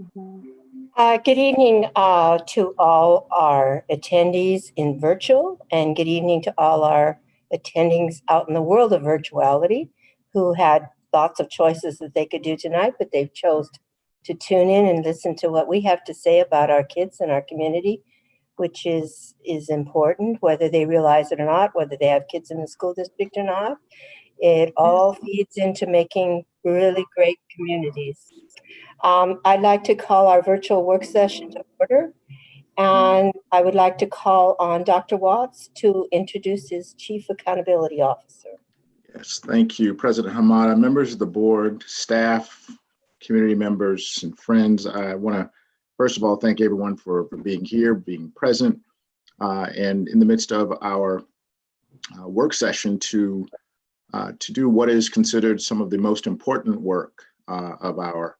Good evening to all our attendees in virtual, and good evening to all our attendings out in the world of virtuality who had lots of choices that they could do tonight, but they've chose to tune in and listen to what we have to say about our kids and our community, which is important, whether they realize it or not, whether they have kids in the school district or not. It all feeds into making really great communities. I'd like to call our virtual work session to order, and I would like to call on Dr. Watts to introduce his Chief Accountability Officer. Yes, thank you, President Hamada, members of the board, staff, community members, and friends. I want to, first of all, thank everyone for being here, being present, and in the midst of our work session to do what is considered some of the most important work of our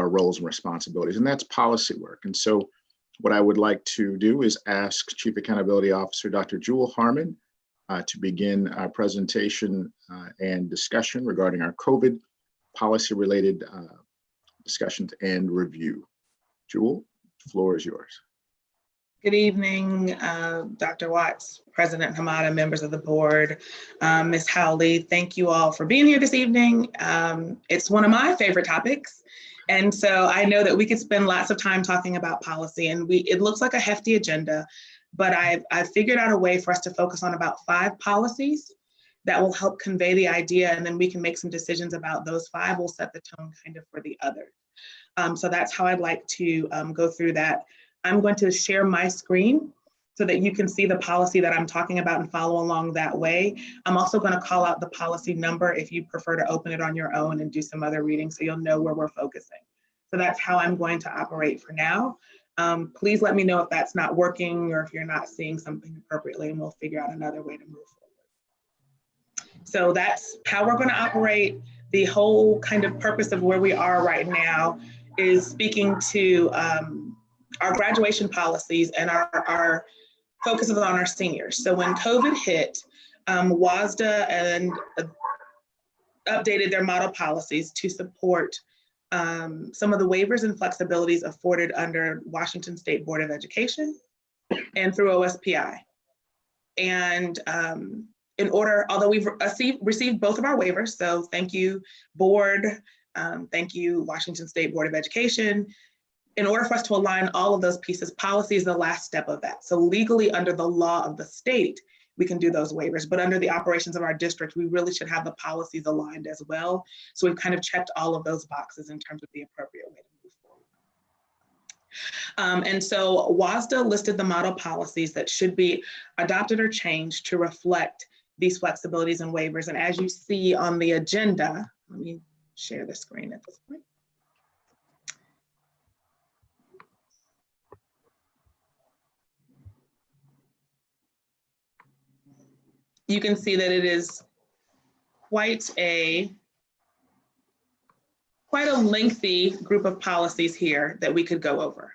roles and responsibilities, and that's policy work. And so what I would like to do is ask Chief Accountability Officer Dr. Jewel Harmon to begin our presentation and discussion regarding our COVID policy-related discussions and review. Jewel, the floor is yours. Good evening, Dr. Watts, President Hamada, members of the board, Ms. Howley. Thank you all for being here this evening. It's one of my favorite topics. And so I know that we could spend lots of time talking about policy, and it looks like a hefty agenda, but I've figured out a way for us to focus on about 5 policies that will help convey the idea, and then we can make some decisions about those 5. We'll set the tone kind of for the others. So that's how I'd like to go through that. I'm going to share my screen so that you can see the policy that I'm talking about and follow along that way. I'm also going to call out the policy number if you prefer to open it on your own and do some other reading so you'll know where we're focusing. So that's how I'm going to operate for now. Please let me know if that's not working or if you're not seeing something appropriately, and we'll figure out another way to move forward. So that's how we're going to operate. The whole kind of purpose of where we are right now is speaking to our graduation policies and our focuses on our seniors. So when COVID hit, WASDA and updated their model policies to support some of the waivers and flexibilities afforded under Washington State Board of Education and through OSPI. And in order, although we've received both of our waivers, so thank you, board, thank you, Washington State Board of Education. In order for us to align all of those pieces, policy is the last step of that. So legally, under the law of the state, we can do those waivers, but under the operations of our district, we really should have the policies aligned as well. So we've kind of checked all of those boxes in terms of the appropriate way to move forward. And so WASDA listed the model policies that should be adopted or changed to reflect these flexibilities and waivers. And as you see on the agenda, let me share the screen at this point. You can see that it is quite a lengthy group of policies here that we could go over.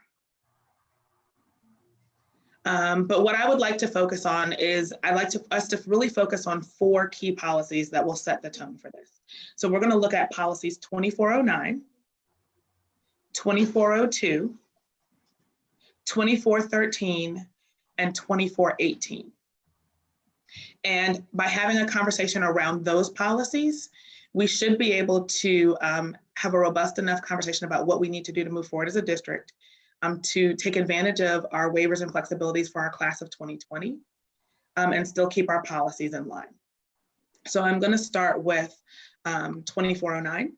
But what I would like to focus on is I'd like us to really focus on 4 key policies that will set the tone for this. So we're going to look at policies 2409, 2402, 2413, and 2418. And by having a conversation around those policies, we should be able to have a robust enough conversation about what we need to do to move forward as a district, to take advantage of our waivers and flexibilities for our class of 2020, and still keep our policies in line. So I'm going to start with 2409.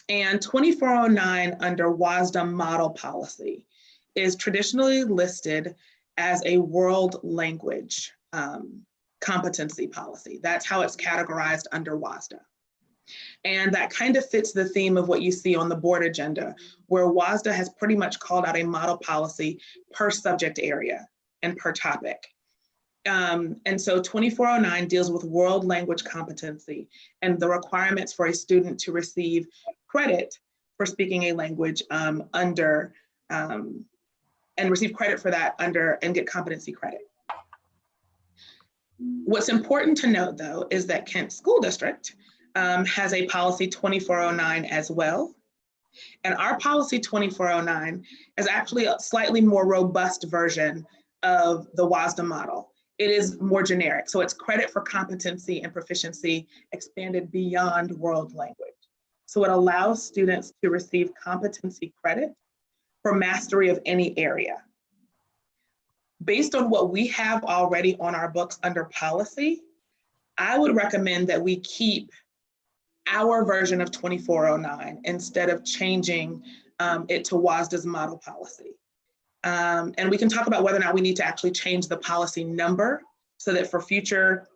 And 2409 under WASDA model policy is traditionally listed as a world language competency policy. That's how it's categorized under WASDA. And that kind of fits the theme of what you see on the board agenda, where WASDA has pretty much called out a model policy per subject area and per topic. And so 2409 deals with world language competency and the requirements for a student to receive credit for speaking a language and receive credit for that and get competency credit. What's important to note, though, is that Kent School District has a policy 2409 as well. And our policy 2409 is actually a slightly more robust version of the WASDA model. It is more generic. So it's credit for competency and proficiency expanded beyond world language. So it allows students to receive competency credit for mastery of any area. Based on what we have already on our books under policy, I would recommend that we keep our version of 2409 instead of changing it to WASDA's model policy. And we can talk about whether or not we need to actually change the policy number so that for future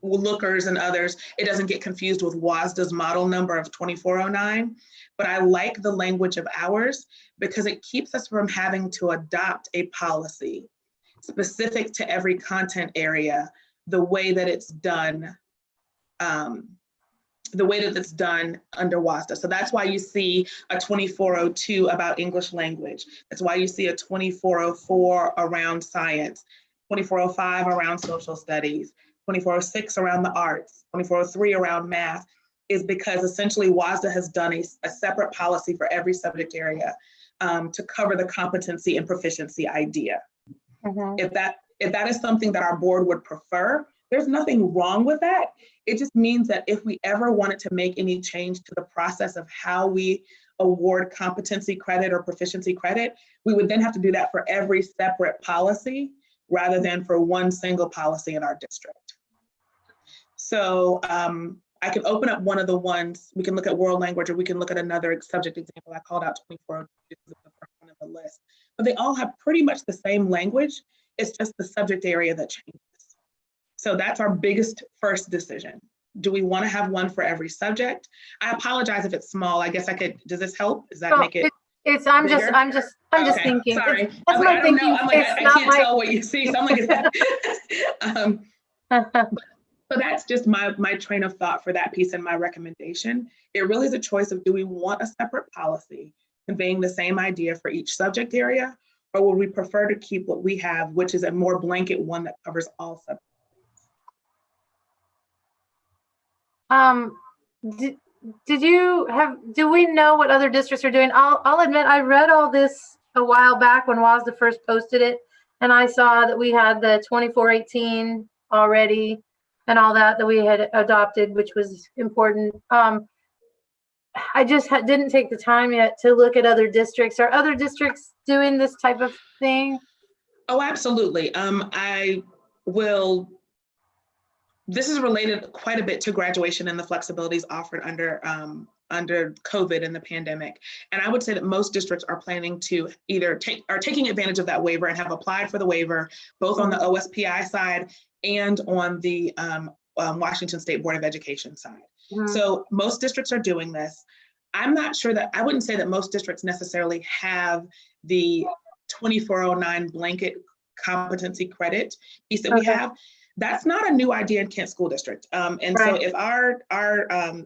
lookers and others, it doesn't get confused with WASDA's model number of 2409. But I like the language of ours because it keeps us from having to adopt a policy specific to every content area the way that it's done under WASDA. So that's why you see a 2402 about English language. That's why you see a 2404 around science, 2405 around social studies, 2406 around the arts, 2403 around math, is because essentially WASDA has done a separate policy for every subject area to cover the competency and proficiency idea. If that is something that our board would prefer, there's nothing wrong with that. It just means that if we ever wanted to make any change to the process of how we award competency credit or proficiency credit, we would then have to do that for every separate policy rather than for one single policy in our district. So I can open up one of the ones, we can look at world language, or we can look at another subject example. I called out 24 because it's the first one on the list, but they all have pretty much the same language. It's just the subject area that changes. So that's our biggest first decision. Do we want to have one for every subject? I apologize if it's small. I guess I could, does this help? Does that make it? I'm just okay, thinking. Sorry. That's my thinking. I'm like, I can't tell what you see. So I'm like, so that's just my train of thought for that piece and my recommendation. It really is a choice of, do we want a separate policy conveying the same idea for each subject area, or would we prefer to keep what we have, which is a more blanket one that covers all subjects? Do we know what other districts are doing? I'll admit, I read all this a while back when WASDA first posted it, and I saw that we had the 2418 already and all that we had adopted, which was important. I just didn't take the time yet to look at other districts. Are other districts doing this type of thing? Oh, absolutely. This is related quite a bit to graduation and the flexibilities offered under COVID and the pandemic. And I would say that most districts are planning to either taking advantage of that waiver and have applied for the waiver, both on the OSPI side and on the Washington State Board of Education side. So most districts are doing this. I'm not sure that, I wouldn't say that most districts necessarily have the 2409 blanket competency credit piece that we have. That's not a new idea in Kent School District. And so if our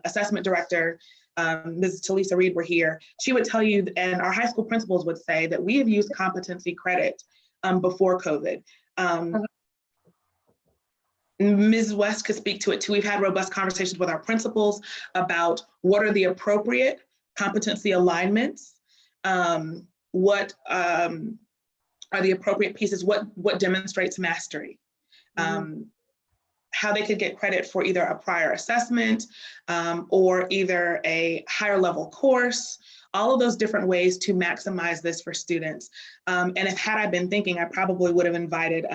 assessment director, Ms. Talisa Reed, were here, she would tell you, and our high school principals would say, that we have used competency credit before COVID. Ms. West could speak to it too. We've had robust conversations with our principals about what are the appropriate competency alignments, what are the appropriate pieces, what demonstrates mastery. How they could get credit for either a prior assessment or either a higher level course, all of those different ways to maximize this for students. And if had I been thinking, I probably would have invited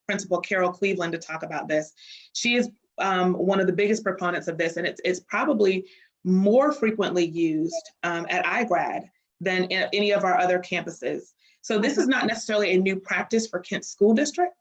Principal Carol Cleveland to talk about this. She is one of the biggest proponents of this, and it's probably more frequently used at iGrad than any of our other campuses. So this is not necessarily a new practice for Kent School District.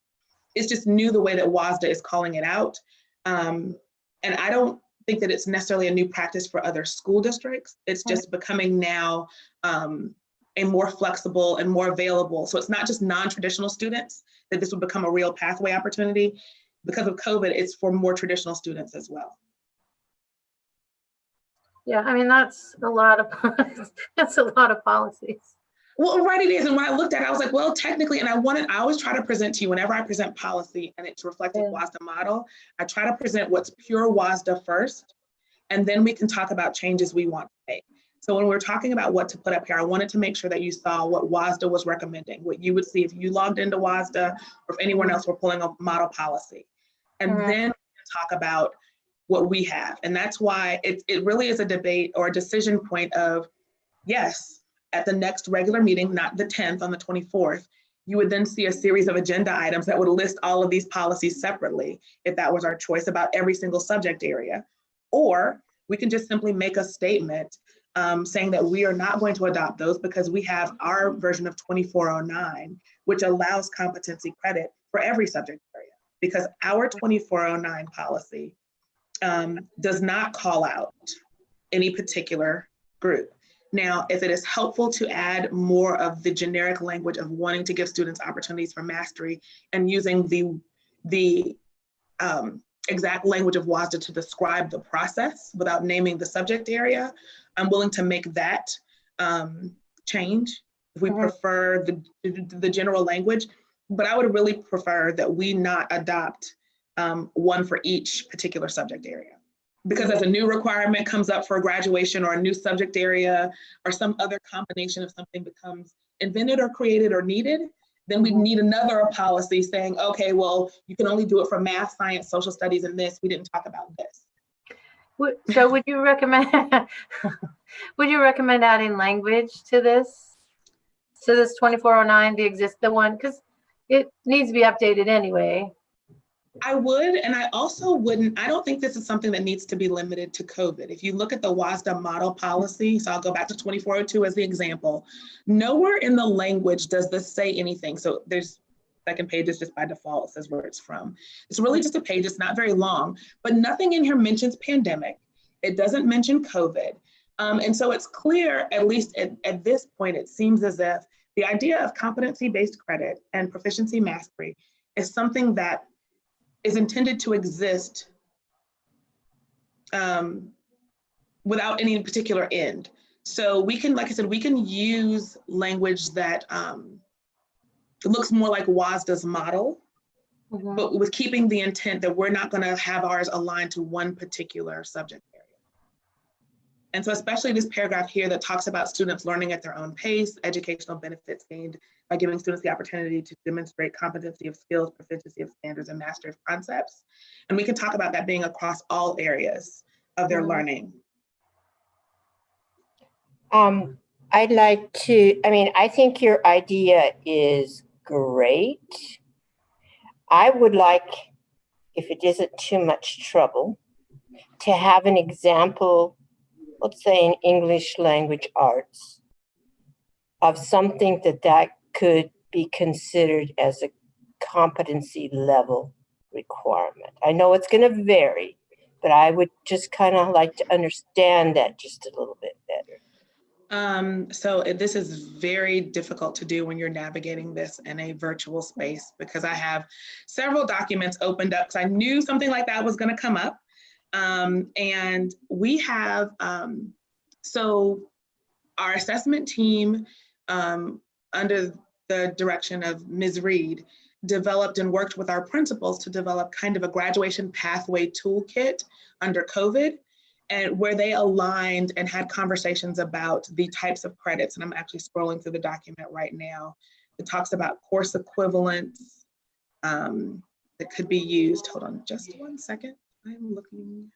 It's just new the way that WASDA is calling it out. And I don't think that it's necessarily a new practice for other school districts. It's just becoming now a more flexible and more available. So it's not just non-traditional students that this would become a real pathway opportunity. Because of COVID, it's for more traditional students as well. Yeah, I mean, that's a lot of policies. Well, right, it is. And when I looked at it, I was like, well, technically, and I always try to present to you, whenever I present policy and it's reflective WASDA model, I try to present what's pure WASDA first, and then we can talk about changes we want to make. So when we're talking about what to put up here, I wanted to make sure that you saw what WASDA was recommending, what you would see if you logged into WASDA or if anyone else were pulling a model policy. And then talk about what we have. And that's why it really is a debate or a decision point of, yes, at the next regular meeting, not the 10th, on the 24th, you would then see a series of agenda items that would list all of these policies separately, if that was our choice, about every single subject area. Or we can just simply make a statement saying that we are not going to adopt those because we have our version of 2409, which allows competency credit for every subject area, because our 2409 policy does not call out any particular group. Now, if it is helpful to add more of the generic language of wanting to give students opportunities for mastery and using the exact language of WASDA to describe the process without naming the subject area, I'm willing to make that change if we prefer the general language. But I would really prefer that we not adopt one for each particular subject area. Because as a new requirement comes up for graduation, or a new subject area, or some other combination of something becomes invented or created or needed, then we need another policy saying, okay, well, you can only do it for math, science, social studies, and this. We didn't talk about this. So would you recommend adding language to this 2409, the one, because it needs to be updated anyway? I would, and I also wouldn't, I don't think this is something that needs to be limited to COVID. If you look at the WASDA model policy, so I'll go back to 2402 as the example, nowhere in the language does this say anything. So there's second page is just by default says where it's from. It's really just a page, it's not very long, but nothing in here mentions pandemic. It doesn't mention COVID. And so it's clear, at least at this point, it seems as if the idea of competency-based credit and proficiency mastery is something that is intended to exist without any particular end. So we can, like I said, we can use language that looks more like WASDA's model, but with keeping the intent that we're not going to have ours aligned to one particular subject area. And so especially this paragraph here that talks about students learning at their own pace, educational benefits gained by giving students the opportunity to demonstrate competency of skills, proficiency of standards, and mastery of concepts. And we can talk about that being across all areas of their learning. I'd like to, I think your idea is great. I would like, if it isn't too much trouble, to have an example, let's say in English language arts, of something that could be considered as a competency level requirement. I know it's going to vary, but I would just kind of like to understand that just a little bit better. So this is very difficult to do when you're navigating this in a virtual space, because I have several documents opened up because I knew something like that was going to come up. And we have, so our assessment team under the direction of Ms. Reed developed and worked with our principals to develop kind of a graduation pathway toolkit under COVID, and where they aligned and had conversations about the types of credits. And I'm actually scrolling through the document right now. It talks about course equivalents that could be used. Hold on just one second. I'm looking.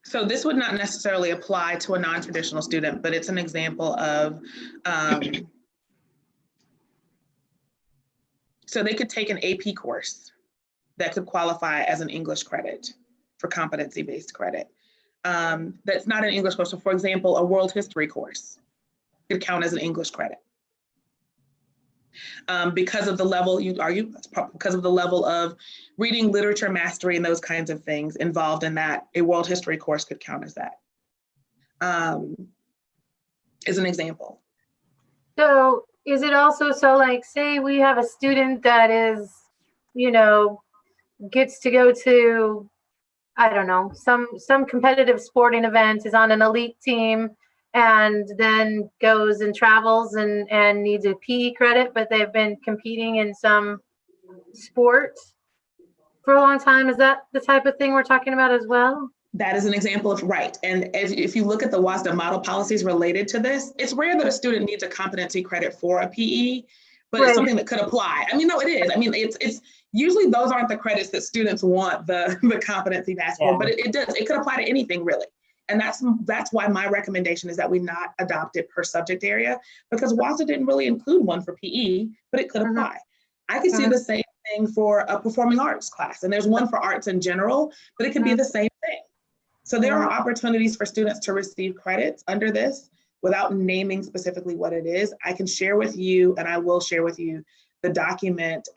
So this would not necessarily apply to a non-traditional student, but it's an example of, so they could take an AP course that could qualify as an English credit for competency-based credit. That's not an English course. So for example, a world history course could count as an English credit. Because of the level, because of the level of reading, literature mastery, and those kinds of things involved in that, a world history course could count as that, as an example. So is it also, so like, say we have a student that is, gets to go to I don't know, some competitive sporting event, is on an elite team, and then goes and travels and needs a PE credit, but they've been competing in some sport for a long time. Is that the type of thing we're talking about as well? That is an example of right. And if you look at the WASDA model policies related to this, it's rare that a student needs a competency credit for a PE, but it's something that could apply. I mean, no, it is. I mean, it's usually those aren't the credits that students want the competency pass for, but it does. It could apply to anything really. And that's why my recommendation is that we not adopt it per subject area, because WASDA didn't really include one for PE, but it could apply. I could see the same thing for a performing arts class, and there's one for arts in general, but it could be the same thing. So there are opportunities for students to receive credits under this without naming specifically what it is. I can share with you, and I will share with you, the document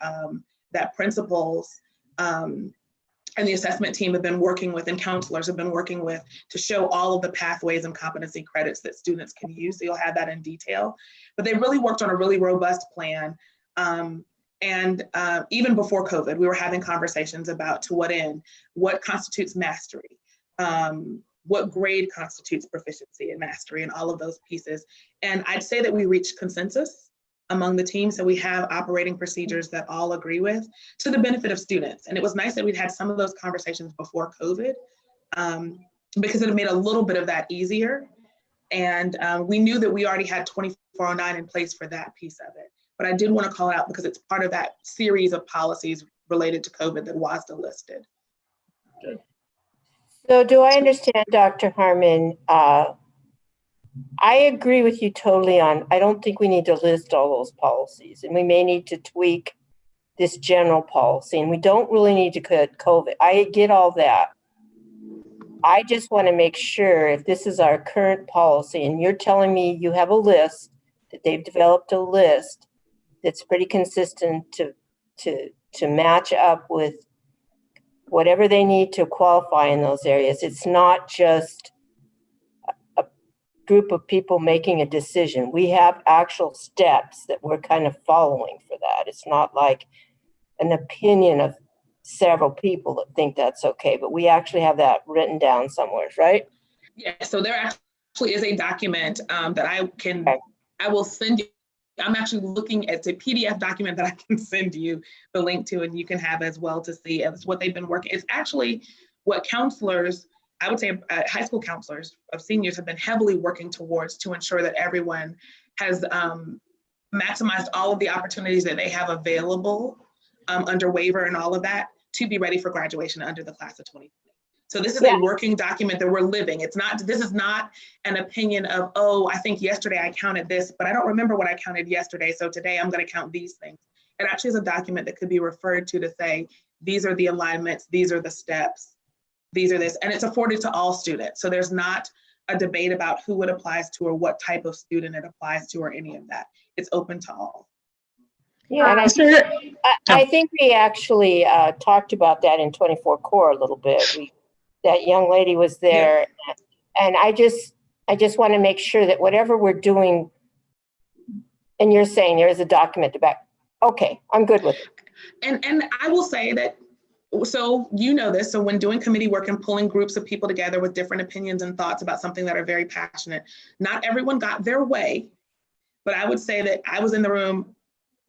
that principals and the assessment team have been working with, and counselors have been working with, to show all of the pathways and competency credits that students can use. So you'll have that in detail. But they really worked on a really robust plan. Even before COVID, we were having conversations about, to what end, what constitutes mastery, what grade constitutes proficiency and mastery, and all of those pieces. And I'd say that we reached consensus among the team. So we have operating procedures that all agree with, to the benefit of students. And it was nice that we'd had some of those conversations before COVID, because it made a little bit of that easier. And we knew that we already had 2409 in place for that piece of it. But I did want to call it out because it's part of that series of policies related to COVID that WASDA listed. Okay. So do I understand, Dr. Harmon, I agree with you totally on, I don't think we need to list all those policies, and we may need to tweak this general policy, and we don't really need to cut COVID. I get all that. I just want to make sure, if this is our current policy, and you're telling me you have a list, that they've developed a list that's pretty consistent to match up with whatever they need to qualify in those areas. It's not just a group of people making a decision. We have actual steps that we're kind of following for that. It's not like an opinion of several people that think that's okay, but we actually have that written down somewhere, right? Yeah, so there actually is a document that I will send you. I'm actually looking at a PDF document that I can send you the link to, and you can have as well, to see. It's what they've been working. It's actually what counselors, I would say high school counselors of seniors, have been heavily working towards, to ensure that everyone has maximized all of the opportunities that they have available under waiver and all of that, to be ready for graduation under the class of 2020. So this is a working document that we're living. This is not an opinion of, oh, I think yesterday I counted this, but I don't remember what I counted yesterday, so today I'm going to count these things. It actually is a document that could be referred to say, these are the alignments, these are the steps, these are this, and it's afforded to all students. So there's not a debate about who it applies to or what type of student it applies to or any of that. It's open to all. Yeah, and I think we actually talked about that in 24 Core a little bit. That young lady was there, and I just want to make sure that whatever we're doing, and you're saying there is a document to back. Okay, I'm good with it. And I will say that, so you know this, so when doing committee work and pulling groups of people together with different opinions and thoughts about something that are very passionate, not everyone got their way, but I would say that I was in the room,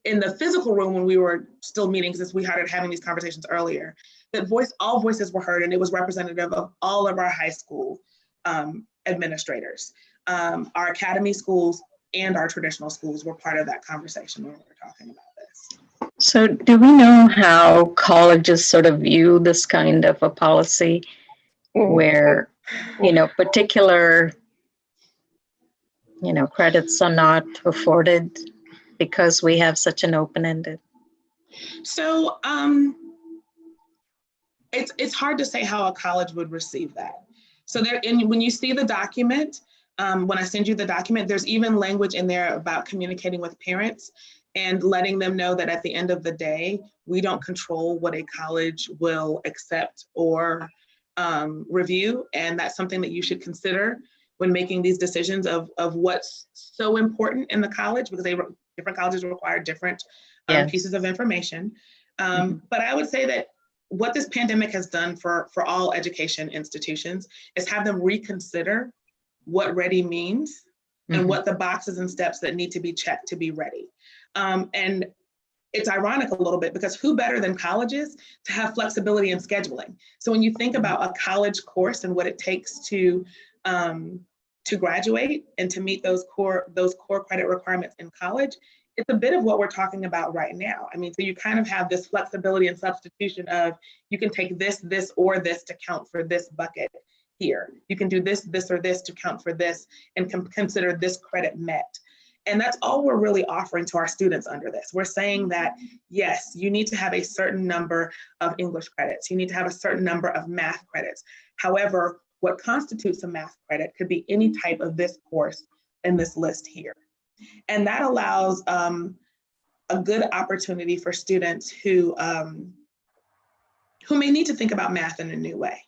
in the physical room, when we were still meeting, since we started having these conversations earlier, that all voices were heard, and it was representative of all of our high school administrators. Our academy schools and our traditional schools were part of that conversation when we were talking about this. So do we know how colleges sort of view this kind of a policy where, particular, credits are not afforded because we have such an open-ended? So it's hard to say how a college would receive that. So when you see the document, when I send you the document, there's even language in there about communicating with parents and letting them know that at the end of the day, we don't control what a college will accept or review. And that's something that you should consider when making these decisions of what's so important in the college, because different colleges require different pieces of information. But I would say that what this pandemic has done for all education institutions is have them reconsider what ready means and what the boxes and steps that need to be checked to be ready. And it's ironic a little bit because who better than colleges to have flexibility in scheduling? So when you think about a college course and what it takes to graduate and to meet those core credit requirements in college, it's a bit of what we're talking about right now. I mean, so you kind of have this flexibility and substitution of you can take this, or this to count for this bucket here. You can do this, or this to count for this and consider this credit met. And that's all we're really offering to our students under this. We're saying that, yes, you need to have a certain number of English credits. You need to have a certain number of math credits. However, what constitutes a math credit could be any type of this course in this list here. And that allows a good opportunity for students who may need to think about math in a new way.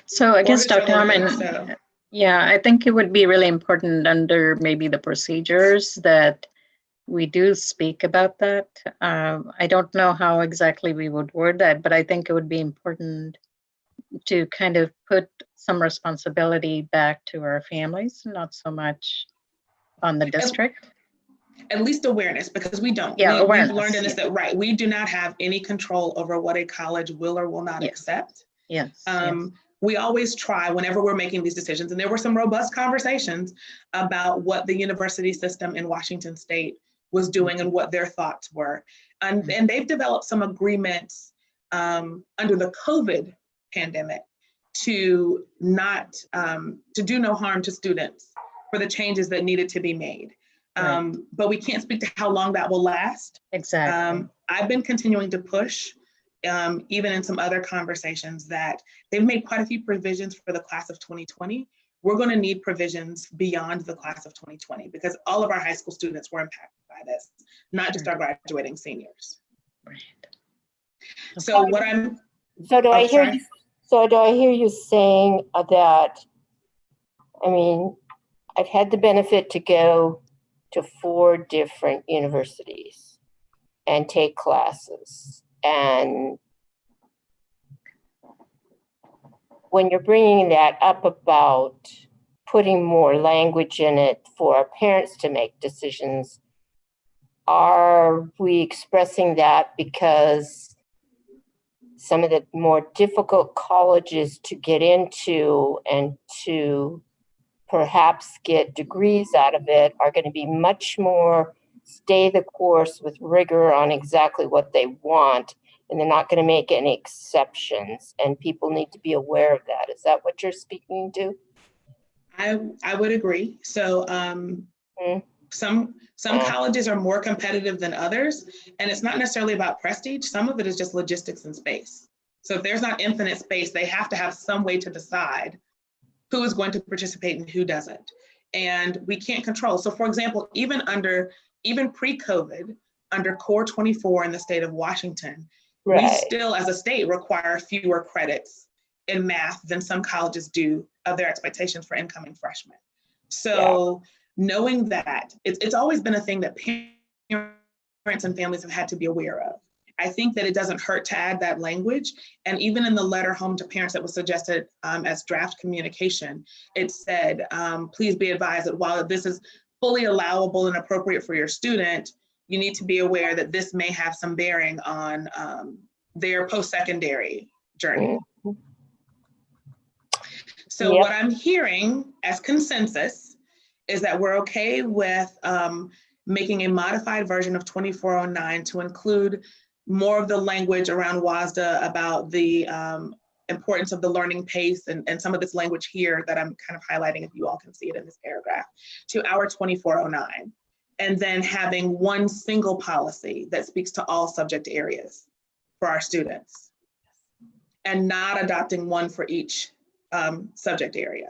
So I guess, Dr. Harmon, yeah, I think it would be really important under maybe the procedures that we do speak about that. I don't know how exactly we would word that, but I think it would be important to kind of put some responsibility back to our families, not so much on the district. At least awareness, because we don't. Yeah, awareness. We've learned in this that, right, we do not have any control over what a college will or will not accept. Yes. We always try whenever we're making these decisions, and there were some robust conversations about what the university system in Washington State was doing and what their thoughts were. And they've developed some agreements under the COVID pandemic to not, to do no harm to students for the changes that needed to be made. Right. But we can't speak to how long that will last. Exactly. I've been continuing to push, even in some other conversations, that they've made quite a few provisions for the class of 2020. We're going to need provisions beyond the class of 2020 because all of our high school students were impacted by this, not just our graduating seniors. Right. So what I'm, so do I hear you saying that, I mean, I've had the benefit to go to 4 different universities and take classes. And when you're bringing that up about putting more language in it for our parents to make decisions, are we expressing that because some of the more difficult colleges to get into and to perhaps get degrees out of it are going to be much more stay the course with rigor on exactly what they want, and they're not going to make any exceptions, and people need to be aware of that? Is that what you're speaking to? I would agree. So some colleges are more competitive than others, and it's not necessarily about prestige. Some of it is just logistics and space. So if there's not infinite space, they have to have some way to decide who is going to participate and who doesn't. And we can't control. So for example, even pre-COVID, under Core 24 in the state of Washington, right, we still as a state require fewer credits in math than some colleges do of their expectations for incoming freshmen. So knowing that, it's always been a thing that parents and families have had to be aware of. I think that it doesn't hurt to add that language. And even in the letter home to parents that was suggested as draft communication, it said, please be advised that while this is fully allowable and appropriate for your student, you need to be aware that this may have some bearing on their post-secondary journey. So what I'm hearing as consensus is that we're okay with making a modified version of 2409 to include more of the language around WASDA about the importance of the learning pace and some of this language here that I'm kind of highlighting, if you all can see it in this paragraph, to our 2409. And then having one single policy that speaks to all subject areas for our students and not adopting one for each subject area.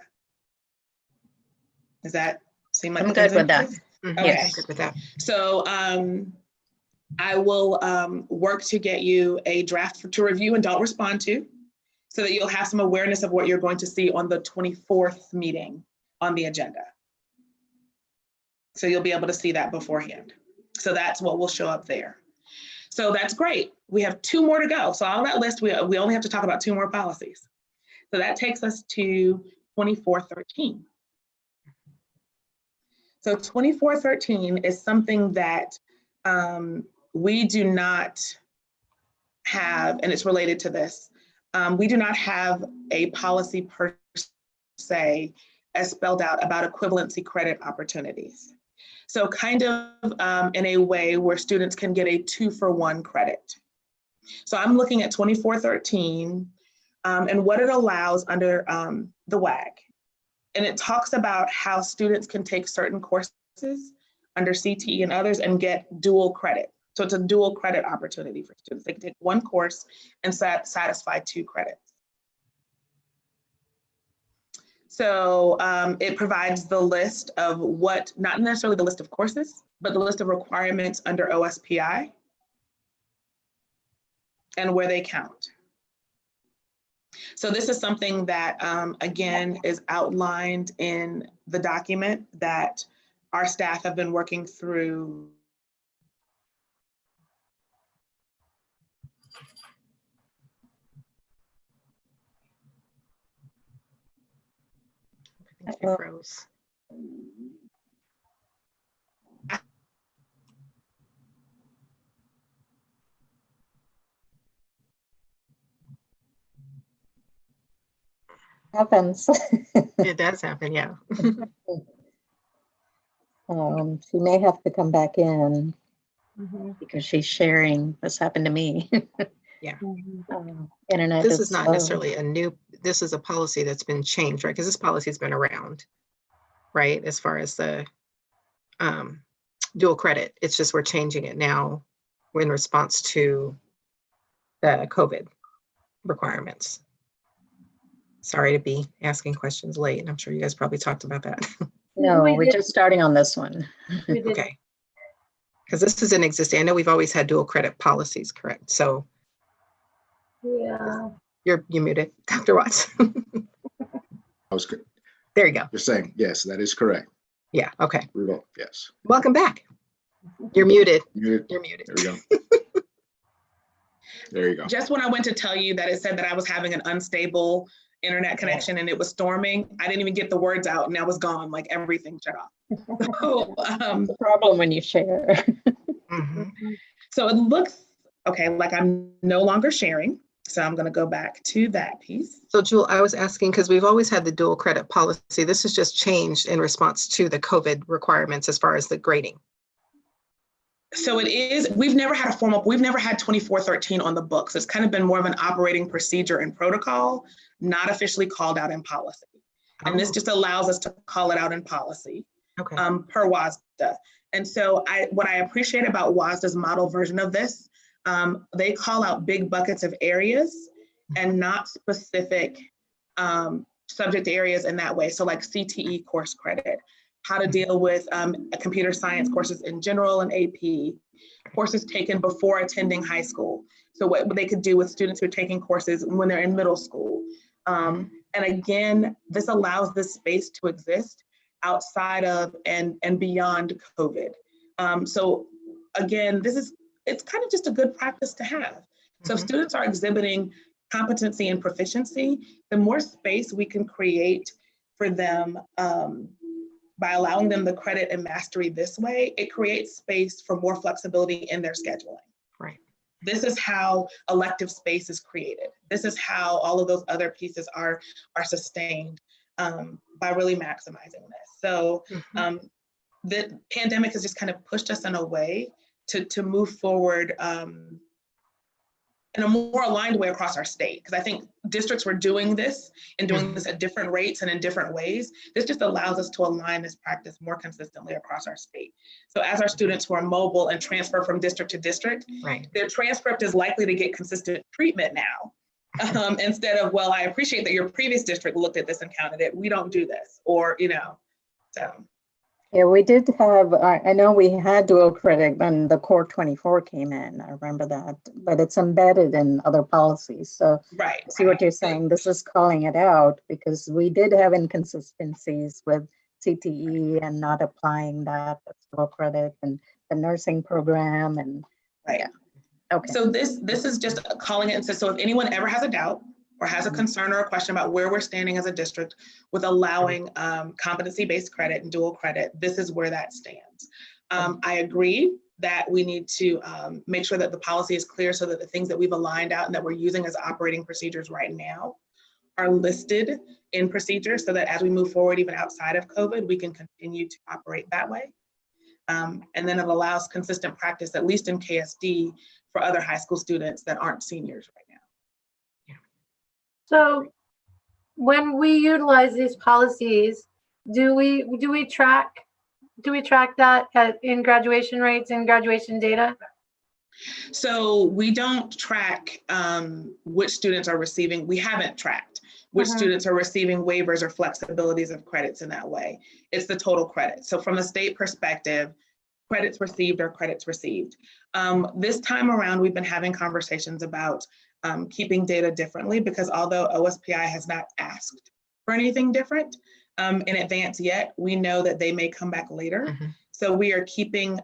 Does that seem like I'm good with that? Okay. Yes. I'm good with that. So I will work to get you a draft to review and don't respond to, so that you'll have some awareness of what you're going to see on the 24th meeting on the agenda. So you'll be able to see that beforehand. So that's what will show up there. So that's great. we have 2 more to go. So on that list, we only have to talk about 2 more policies. So that takes us to 2413. So 2413 is something that we do not have, and it's related to this. We do not have a policy per se as spelled out about equivalency credit opportunities. So kind of in a way where students can get a 2-for-1 credit. So I'm looking at 2413 and what it allows under the WAG. And it talks about how students can take certain courses under CTE and others and get dual credit. So it's a dual credit opportunity for students. They can take 1 course and satisfy 2 credits. So it provides the list of what, not necessarily the list of courses, but the list of requirements under OSPI and where they count. So this is something that, again, is outlined in the document that our staff have been working through. I think you froze. Happens. It does happen, yeah. She may have to come back in Mhm. because she's sharing. This happened to me. Yeah. Internet This is not slow. necessarily a new, this is a policy that's been changed, right? Because this policy has been around, right? As far as the dual credit, it's just we're changing it now in response to the COVID requirements. Sorry to be asking questions late, and I'm sure you guys probably talked about that. No, We we're did. just starting on this one. We did. Okay. Because this is an existing, I know we've always had dual credit policies, correct? So Yeah. you're muted, Dr. Watts. I was good. There you go. You're saying, yes, that is correct. Yeah, okay. We will, yes. Welcome back. You're muted. Muted. You're muted. There we go. There you go. Just when I went to tell you that it said that I was having an unstable internet connection and it was storming, I didn't even get the words out and I was gone, like everything shut off. So, The problem when you share. Mhm. so it looks, okay, like I'm no longer sharing. So I'm gonna go back to that piece. So Jewel, I was asking, because we've always had the dual credit policy. This has just changed in response to the COVID requirements as far as the grading. So it is, we've never had 2413 on the books. It's kind of been more of an operating procedure and protocol, not officially called out in policy. And this just allows us to call it out in policy Okay. per WASDA. And so what I appreciate about WASDA's model version of this, they call out big buckets of areas and not specific subject areas in that way. So like CTE course credit, how to deal with computer science courses in general and AP, courses taken before attending high school. So what they could do with students who are taking courses when they're in middle school. And again, this allows this space to exist outside of and beyond COVID. So again, it's kind of just a good practice to have. So if students are exhibiting competency and proficiency, the more space we can create for them by allowing them the credit and mastery this way, it creates space for more flexibility in their scheduling. Right. This is how elective space is created. This is how all of those other pieces are sustained by really maximizing this. So the pandemic has just kind of pushed us in a way to move forward in a more aligned way across our state. Because I think districts were doing this and doing this at different rates and in different ways. This just allows us to align this practice more consistently across our state. So as our students who are mobile and transfer from district to district, Right. their transcript is likely to get consistent treatment now. Instead of, well, I appreciate that your previous district looked at this and counted it. We don't do this, or, so. Yeah, we did have, I know we had dual credit when the Core 24 came in. I remember that, but it's embedded in other policies. So Right. I see what you're saying. This is calling it out because we did have inconsistencies with CTE and not applying that as dual credit and the nursing program. And Right. yeah, Okay. So this is just calling it and says, so if anyone ever has a doubt or has a concern or a question about where we're standing as a district with allowing competency-based credit and dual credit, this is where that stands. I agree that we need to make sure that the policy is clear so that the things that we've aligned out and that we're using as operating procedures right now are listed in procedures so that as we move forward, even outside of COVID, we can continue to operate that way. And then it allows consistent practice, at least in KSD, for other high school students that aren't seniors right now. So when we utilize these policies, do we track that in graduation rates and graduation data? So we don't track which students are receiving. We haven't tracked which students are receiving waivers or flexibilities of credits in that way. It's the total credit. So from a state perspective, credits received are credits received. This time around, we've been having conversations about keeping data differently because although OSPI has not asked for anything different in advance yet, we know that they may come back later. So we are keeping,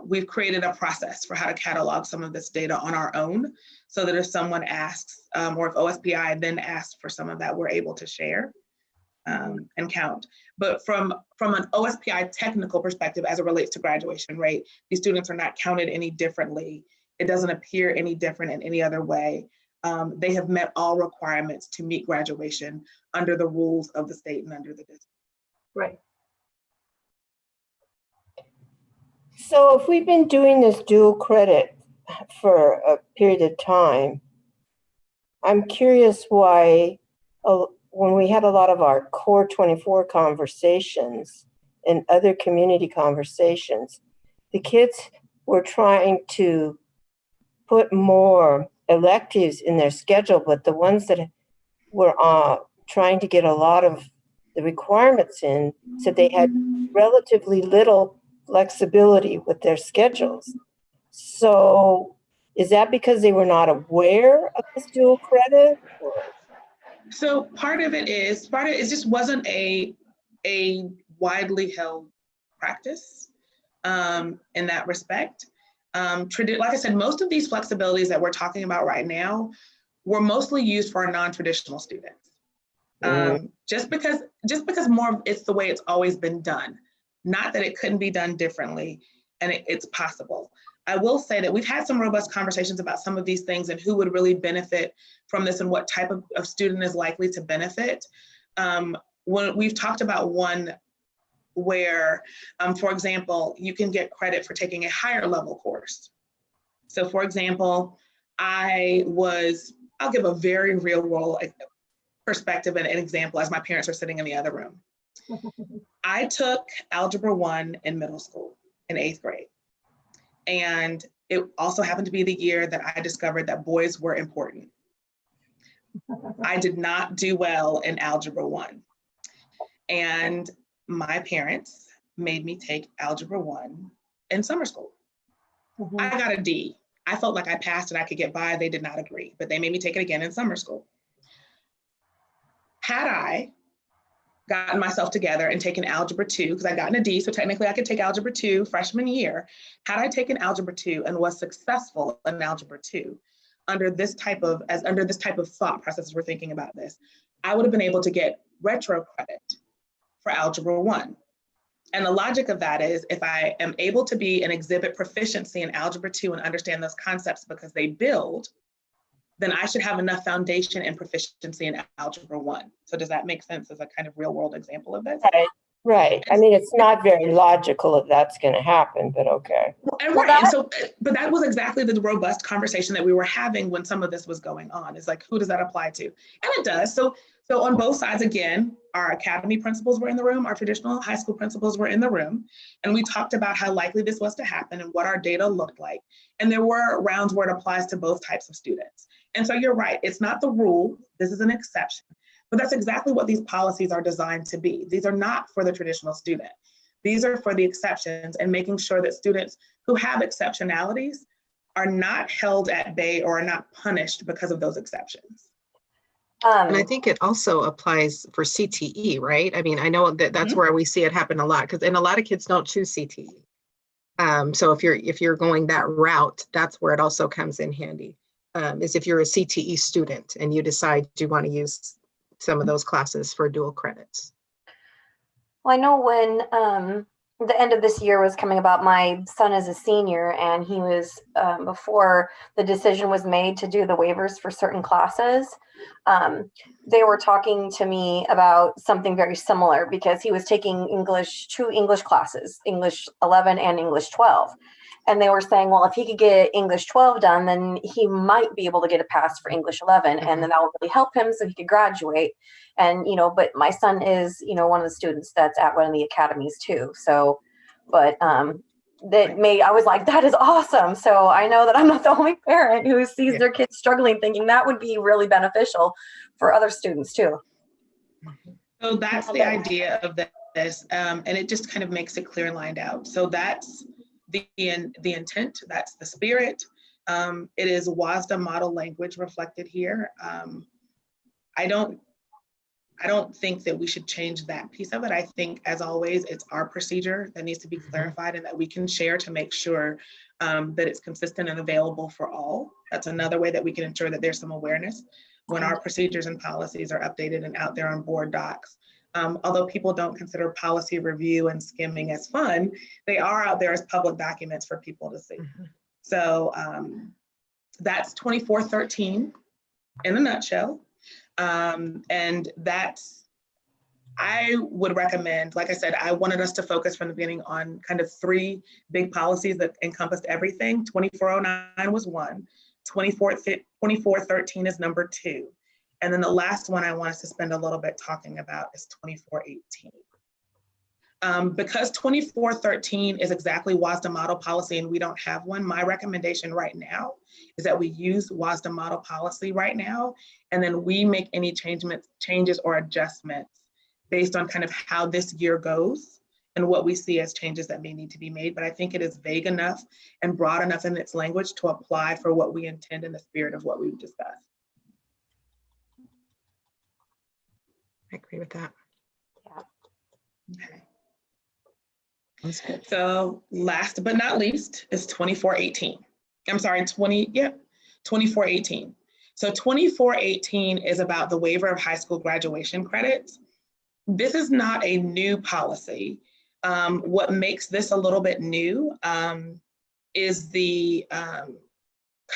we've created a process for how to catalog some of this data on our own so that if someone asks, or if OSPI then asks for some of that, we're able to share and count. But from an OSPI technical perspective, as it relates to graduation rate, these students are not counted any differently. It doesn't appear any different in any other way. They have met all requirements to meet graduation under the rules of the state and under the district. Right. So if we've been doing this dual credit for a period of time, I'm curious why when we had a lot of our core 24 conversations and other community conversations, the kids were trying to put more electives in their schedule, but the ones that were trying to get a lot of the requirements in said they had relatively little flexibility with their schedules. So is that because they were not aware of this dual credit? So part of it just wasn't a widely held practice in that respect. Like I said, most of these flexibilities that we're talking about right now were mostly used for our non-traditional students. Just because more it's the way it's always been done. Not that it couldn't be done differently, and it's possible. I will say that we've had some robust conversations about some of these things and who would really benefit from this and what type of student is likely to benefit. When we've talked about one where, for example, you can get credit for taking a higher level course. So for example, I'll give a very real world perspective and an example as my parents are sitting in the other room. I took Algebra 1 in middle school in 8th grade. And it also happened to be the year that I discovered that boys were important. I did not do well in Algebra 1. And my parents made me take Algebra 1 in summer school. I got a D. I felt like I passed and I could get by. They did not agree, but they made me take it again in summer school. Had I gotten myself together and taken Algebra 2, because I got a D, so technically I could take Algebra 2 freshman year. Had I taken Algebra 2 and was successful in Algebra 2, under this type of thought process as we're thinking about this, I would have been able to get retro credit for Algebra 1. And the logic of that is if I am able to be and exhibit proficiency in Algebra 2 and understand those concepts because they build, then I should have enough foundation and proficiency in Algebra 1. So does that make sense as a kind of real world example of this? Right. I mean, it's not very logical if that's going to happen, but okay. But that was exactly the robust conversation that we were having when some of this was going on. It's like, who does that apply to? And it does. So on both sides, again, our academy principals were in the room, our traditional high school principals were in the room, and we talked about how likely this was to happen and what our data looked like. And there were rounds where it applies to both types of students. And so you're right, it's not the rule, this is an exception, but that's exactly what these policies are designed to be. These are not for the traditional student. These are for the exceptions and making sure that students who have exceptionalities are not held at bay or are not punished because of those exceptions. And I think it also applies for CTE, right? I mean, I know that that's where we see it happen a lot, and a lot of kids don't choose CTE. So if you're going that route, that's where it also comes in handy. Is if you're a CTE student and you decide you want to use some of those classes for dual credits. Well, I know when the end of this year was coming about, my son is a senior, and he was, before the decision was made to do the waivers for certain classes, they were talking to me about something very similar, because he was taking two English classes, English 11 and English 12. And they were saying, well, if he could get English 12 done, then he might be able to get a pass for English 11. And then that would really help him so he could graduate. And, but my son is, one of the students that's at one of the academies too. So, but I was like, that is awesome. So I know that I'm not the only parent who sees their kids struggling, thinking that would be really beneficial for other students too. So that's the idea of this. And it just kind of makes it clear and lined out. So that's the intent, that's the spirit. It is WASDA model language reflected here. I don't think that we should change that piece of it. I think, as always, it's our procedure that needs to be clarified and that we can share to make sure that it's consistent and available for all. That's another way that we can ensure that there's some awareness when our procedures and policies are updated and out there on BoardDocs. Although people don't consider policy review and skimming as fun, they are out there as public documents for people to see. So that's 2413 in a nutshell. And that's, I would recommend, like I said, I wanted us to focus from the beginning on kind of 3 big policies that encompassed everything. 2409 was 1, 2413 is number 2. And then the last one I want us to spend a little bit talking about is 2418. Because 2413 is exactly WASDA model policy and we don't have one, my recommendation right now is that we use WASDA model policy right now, and then we make any changes or adjustments based on kind of how this year goes and what we see as changes that may need to be made. But I think it is vague enough and broad enough in its language to apply for what we intend in the spirit of what we've discussed. I agree with that. Okay. That's good. So last but not least is 2418. I'm sorry, 2418. So 2418 is about the waiver of high school graduation credits. This is not a new policy. What makes this a little bit new is the kind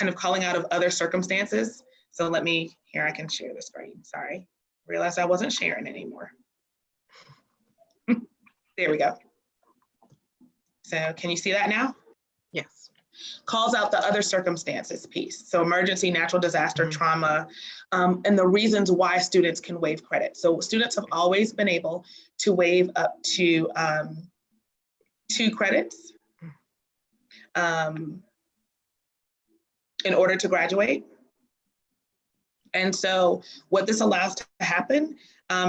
of calling out of other circumstances. So let me, here I can share the screen, sorry. Realized I wasn't sharing anymore. There we go. So can you see that now? Yes. Calls out the other circumstances piece. So emergency, natural disaster, trauma, and the reasons why students can waive credit. So students have always been able to waive up to 2 credits in order to graduate. And so what this allows to happen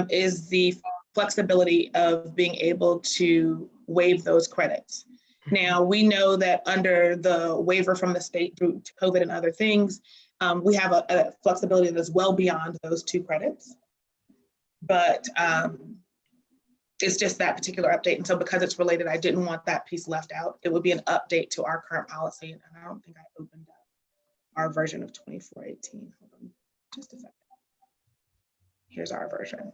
is the flexibility of being able to waive those credits. Now, we know that under the waiver from the state through COVID and other things, we have a flexibility that's well beyond those 2 credits. But it's just that particular update. And so because it's related, I didn't want that piece left out. It would be an update to our current policy. And I don't think I opened up our version of 2418. Hold on just a second. Here's our version.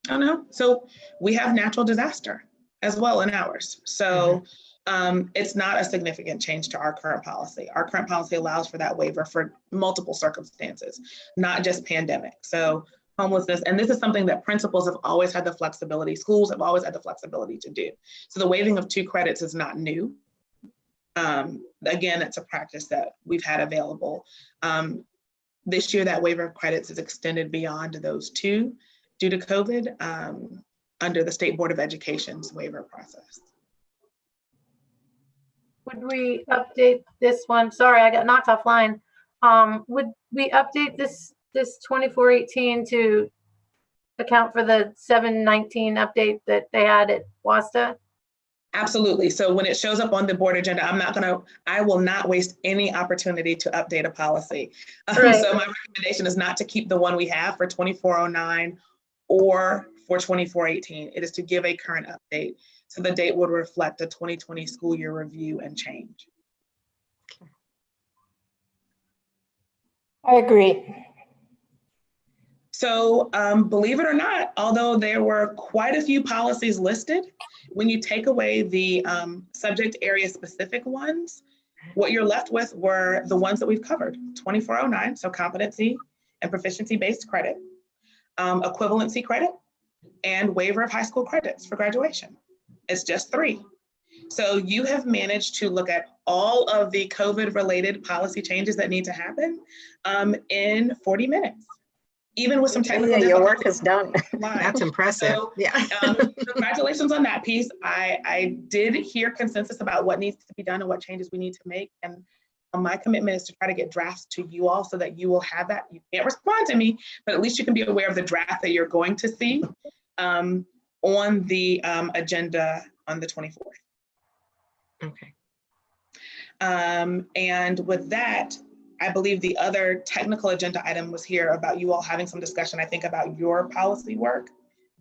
Oh no, so we have natural disaster as well in ours. So it's not a significant change to our current policy. Our current policy allows for that waiver for multiple circumstances, not just pandemic. So homelessness, and this is something that principals have always had the flexibility, schools have always had the flexibility to do. So the waiving of 2 credits is not new. Again, it's a practice that we've had available. This year, that waiver of credits is extended beyond those 2 due to COVID under the State Board of Education's waiver process. Would we update this one? Sorry, I got knocked offline. Would we update this 2418 to account for the 719 update that they had at WASDA? Absolutely. So when it shows up on the board agenda, I will not waste any opportunity to update a policy. Right. So my recommendation is not to keep the one we have for 2409 or for 2418. It is to give a current update. So the date would reflect a 2020 school year review and change. I agree. So believe it or not, although there were quite a few policies listed, when you take away the subject area specific ones, what you're left with were the ones that we've covered. 2409, so competency and proficiency-based credit, equivalency credit, and waiver of high school credits for graduation. It's just 3. So you have managed to look at all of the COVID-related policy changes that need to happen in 40 minutes. Even with some technical your work is done. That's impressive. So, yeah. Congratulations on that piece. I did hear consensus about what needs to be done and what changes we need to make. And my commitment is to try to get drafts to you all so that you will have that. You can't respond to me, but at least you can be aware of the draft that you're going to see on the agenda on the 24th. Okay. And with that, I believe the other technical agenda item was here about you all having some discussion, I think, about your policy work,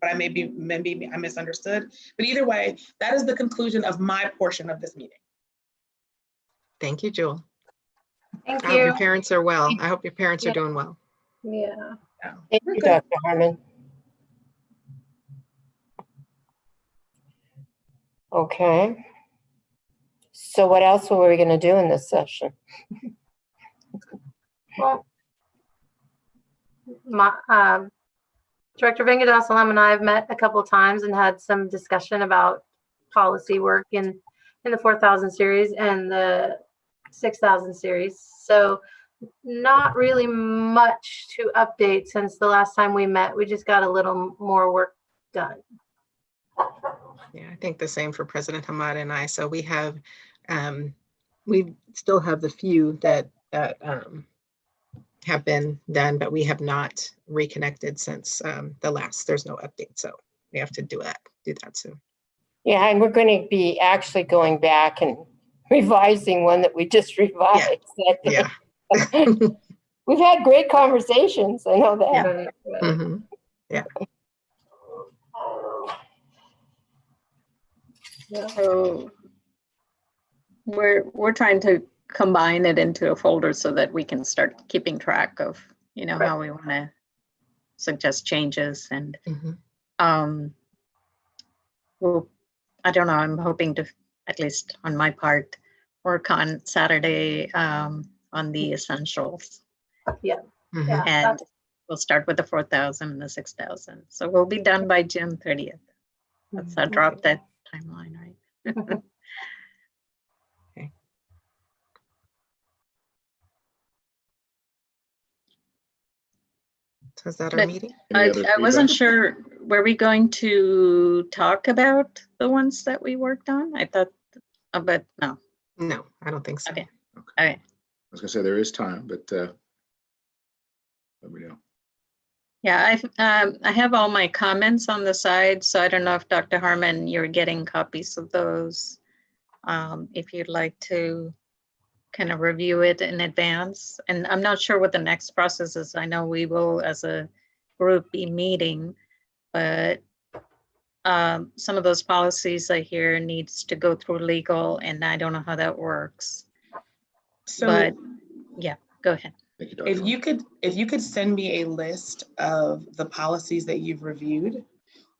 but maybe I misunderstood. But either way, that is the conclusion of my portion of this meeting. Thank you, Jewel. Thank I hope you. your parents are well. I hope your parents are doing well. Yeah. Thank you, Dr. Harmon. Okay. So what else were we going to do in this session? Well, Director Vengadassalam and I have met a couple of times and had some discussion about policy work in the 4000 series and the 6000 series. So not really much to update since the last time we met. We just got a little more work done. Yeah, I think the same for President Hamad and I. So we have, we still have the few that have been done, but we have not reconnected since the last. There's no update, so we have to do that soon. Yeah, and we're going to be actually going back and revising one that we just revised. Yeah. We've had great conversations. I know that. Yeah. Right. Mm-hmm. Yeah. So we're trying to combine it into a folder so that we can start keeping track of, you know, how we want to suggest changes. And well, I don't know, I'm hoping to, at least on my part, work on Saturday on the essentials. Yeah. Mm-hmm. And we'll start with the 4000 and the 6000. So we'll be done by June 30th. That's a drop dead timeline, right? Okay. So is that our But meeting? I Any other wasn't feedback? sure, were we going to talk about the ones that we worked on? I thought, but no. No, I don't think so. Okay. Okay. All right. I was gonna say there is time, but let me know. Yeah, I have all my comments on the side, so I don't know if Dr. Harmon, you're getting copies of those. If you'd like to kind of review it in advance. And I'm not sure what the next process is. I know we will, as a group, be meeting, but some of those policies I hear needs to go through legal, and I don't know how that works. So But yeah, go ahead. Thank you, Dr. if you could send me a list of the policies that you've reviewed,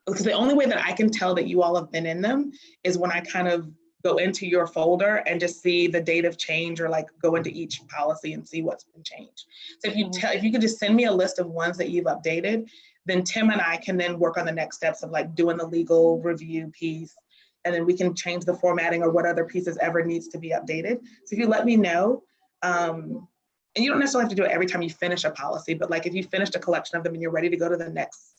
because the only way that I can tell that you all have been in them is when I kind of go into your folder and just see the date of change, or like go into each policy and see what's been changed. So if you could just send me a list of ones that you've updated, then Tim and I can then work on the next steps of like doing the legal review piece, and then we can change the formatting or what other pieces ever needs to be updated. So if you let me know, and you don't necessarily have to do it every time you finish a policy, but like if you finished a collection of them and you're ready to go to the next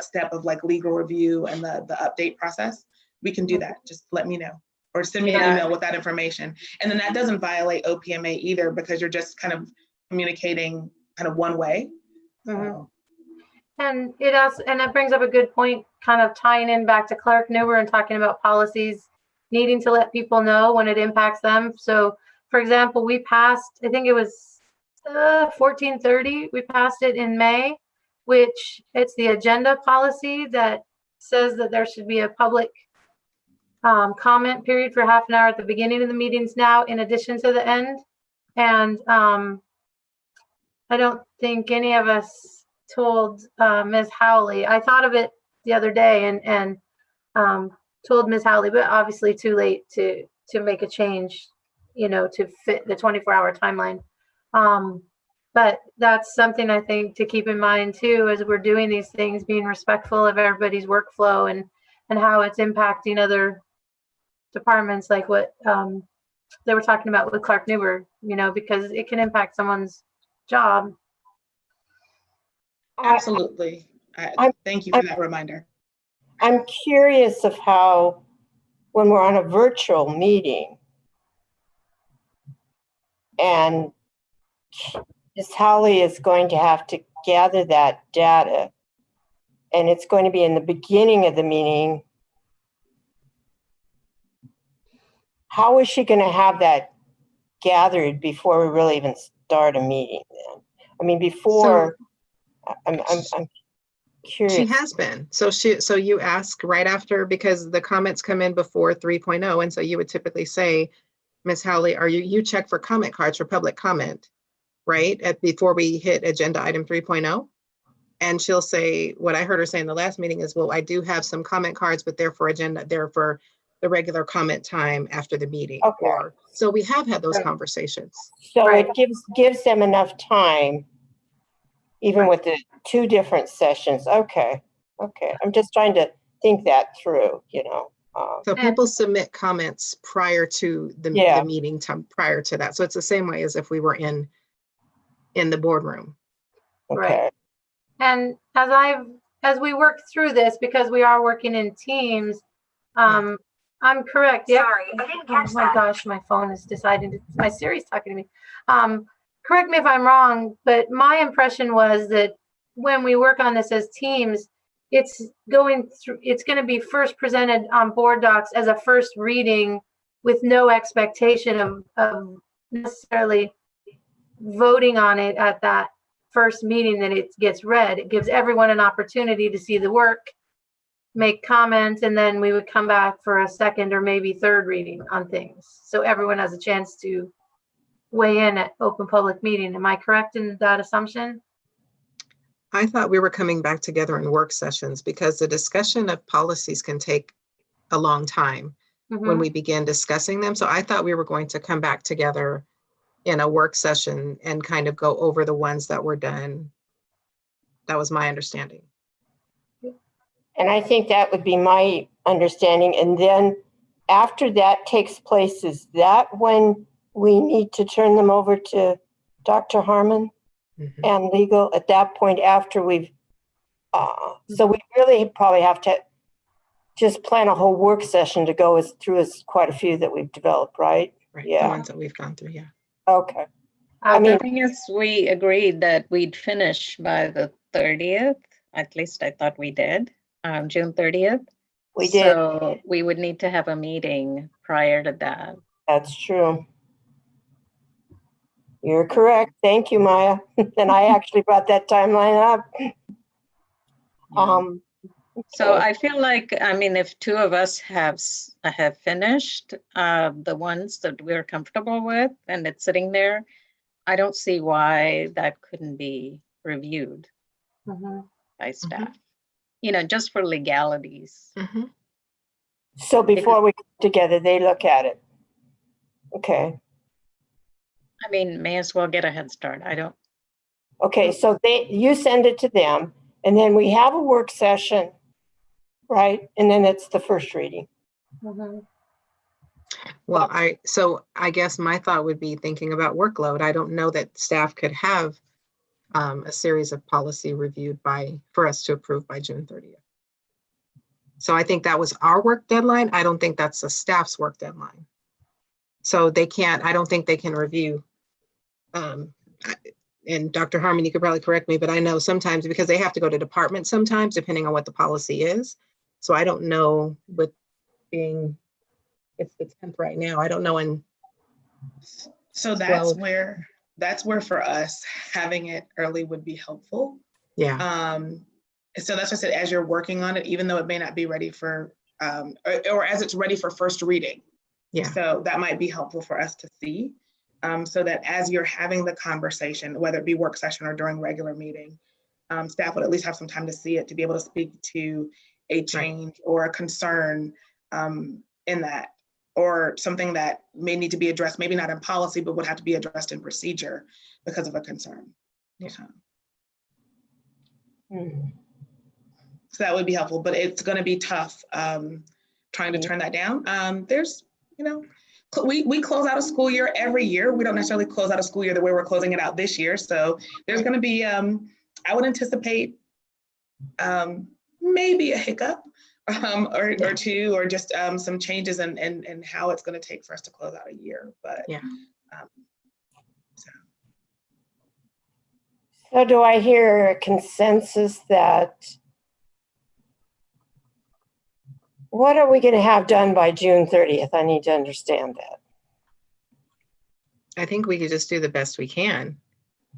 step of like legal review and the update process, we can do that. Just let me know, or send me an email with that information. And then that doesn't violate OPMA either, because you're just kind of communicating kind of one way. So. And that brings up a good point, kind of tying in back to Clerk Newber and talking about policies needing to let people know when it impacts them. So for example, we passed, I think it was 1430, we passed it in May, which it's the agenda policy that says that there should be a public comment period for half an hour at the beginning of the meetings now, in addition to the end. And I don't think any of us told Ms. Howley. I thought of it the other day and told Ms. Howley, but obviously too late to make a change, you know, to fit the 24-hour timeline. But that's something I think to keep in mind too, as we're doing these things, being respectful of everybody's workflow and how it's impacting other departments, like what they were talking about with Clark Newberg, you know, because it can impact someone's job. Absolutely. Thank you for that reminder. I'm curious of how, when we're on a virtual meeting and Ms. Howley is going to have to gather that data, and it's going to be in the beginning of the meeting, how is she going to have that gathered before we really even start a meeting then? I mean, before, I'm curious. She has been. So you ask right after, because the comments come in before 3.0. And so you would typically say, Ms. Howley, you check for comment cards for public comment, right? Before we hit agenda item 3.0. And she'll say, what I heard her say in the last meeting is, well, I do have some comment cards, but they're for the regular comment time after the meeting. Okay. So we have had those conversations. So Right. it gives them enough time, even with the two different sessions. Okay. I'm just trying to think that through, you know. So people submit comments prior to the meeting time, prior to that. So it's the same way as if we were in the boardroom. Okay. Right. And as we work through this, because we are working in teams, I'm correct. Yep. Sorry, I didn't catch Oh my that. gosh, my phone is deciding to, my Siri's talking to me. Correct me if I'm wrong, but my impression was that when we work on this as teams, it's going to be first presented on BoardDocs as a first reading with no expectation of necessarily voting on it at that first meeting that it gets read. It gives everyone an opportunity to see the work, make comments, and then we would come back for a second or maybe third reading on things. So everyone has a chance to weigh in at open public meeting. Am I correct in that assumption? I thought we were coming back together in work sessions because the discussion of policies can take a long time when we begin discussing them. So I thought we were going to come back together in a work session and kind of go over the ones that were done. That was my understanding. And I think that would be my understanding. And then after that takes place, is that when we need to turn them over to Dr. Harmon and legal at that point after we've, so we really probably have to just plan a whole work session to go through quite a few that we've developed, right? Right. Yeah. The ones that we've gone through, yeah. Okay. The thing is, we agreed that we'd finish by the 30th. At least I thought we did, June 30th. We did. So we would need to have a meeting prior to that. That's true. You're correct. Thank you, Maya. And I actually brought that timeline up. So I feel like, I mean, if two of us have finished the ones that we're comfortable with and it's sitting there, I don't see why that couldn't be reviewed by staff, you know, just for legalities. So before we come together, they look at it. Okay. I mean, may as well get a head start. I don't. Okay, so you send it to them, and then we have a work session, right? And then it's the first reading. Well, I guess my thought would be thinking about workload. I don't know that staff could have a series of policy reviewed for us to approve by June 30th. So I think that was our work deadline. I don't think that's the staff's work deadline. So I don't think they can review. And Dr. Harmon, you could probably correct me, but I know sometimes because they have to go to departments sometimes, depending on what the policy is. So I don't know with being, it's the 10th right now. I don't know. So that's where for us, having it early would be helpful. Yeah. So that's what I said, as you're working on it, even though it may not be ready for or as it's ready for first reading. Yeah. So that might be helpful for us to see, so that as you're having the conversation, whether it be work session or during regular meeting, staff would at least have some time to see it, to be able to speak to a change or a concern in that, or something that may need to be addressed, maybe not in policy, but would have to be addressed in procedure because of a concern. Yeah. So that would be helpful, but it's going to be tough trying to turn that down. There's, you know, we close out a school year every year. We don't necessarily close out a school year the way we're closing it out this year. So there's going to be, I would anticipate maybe a hiccup or two, or just some changes in how it's going to take for us to close out a year. But yeah. So do I hear a consensus that, what are we going to have done by June 30th? I need to understand that. I think we could just do the best we can.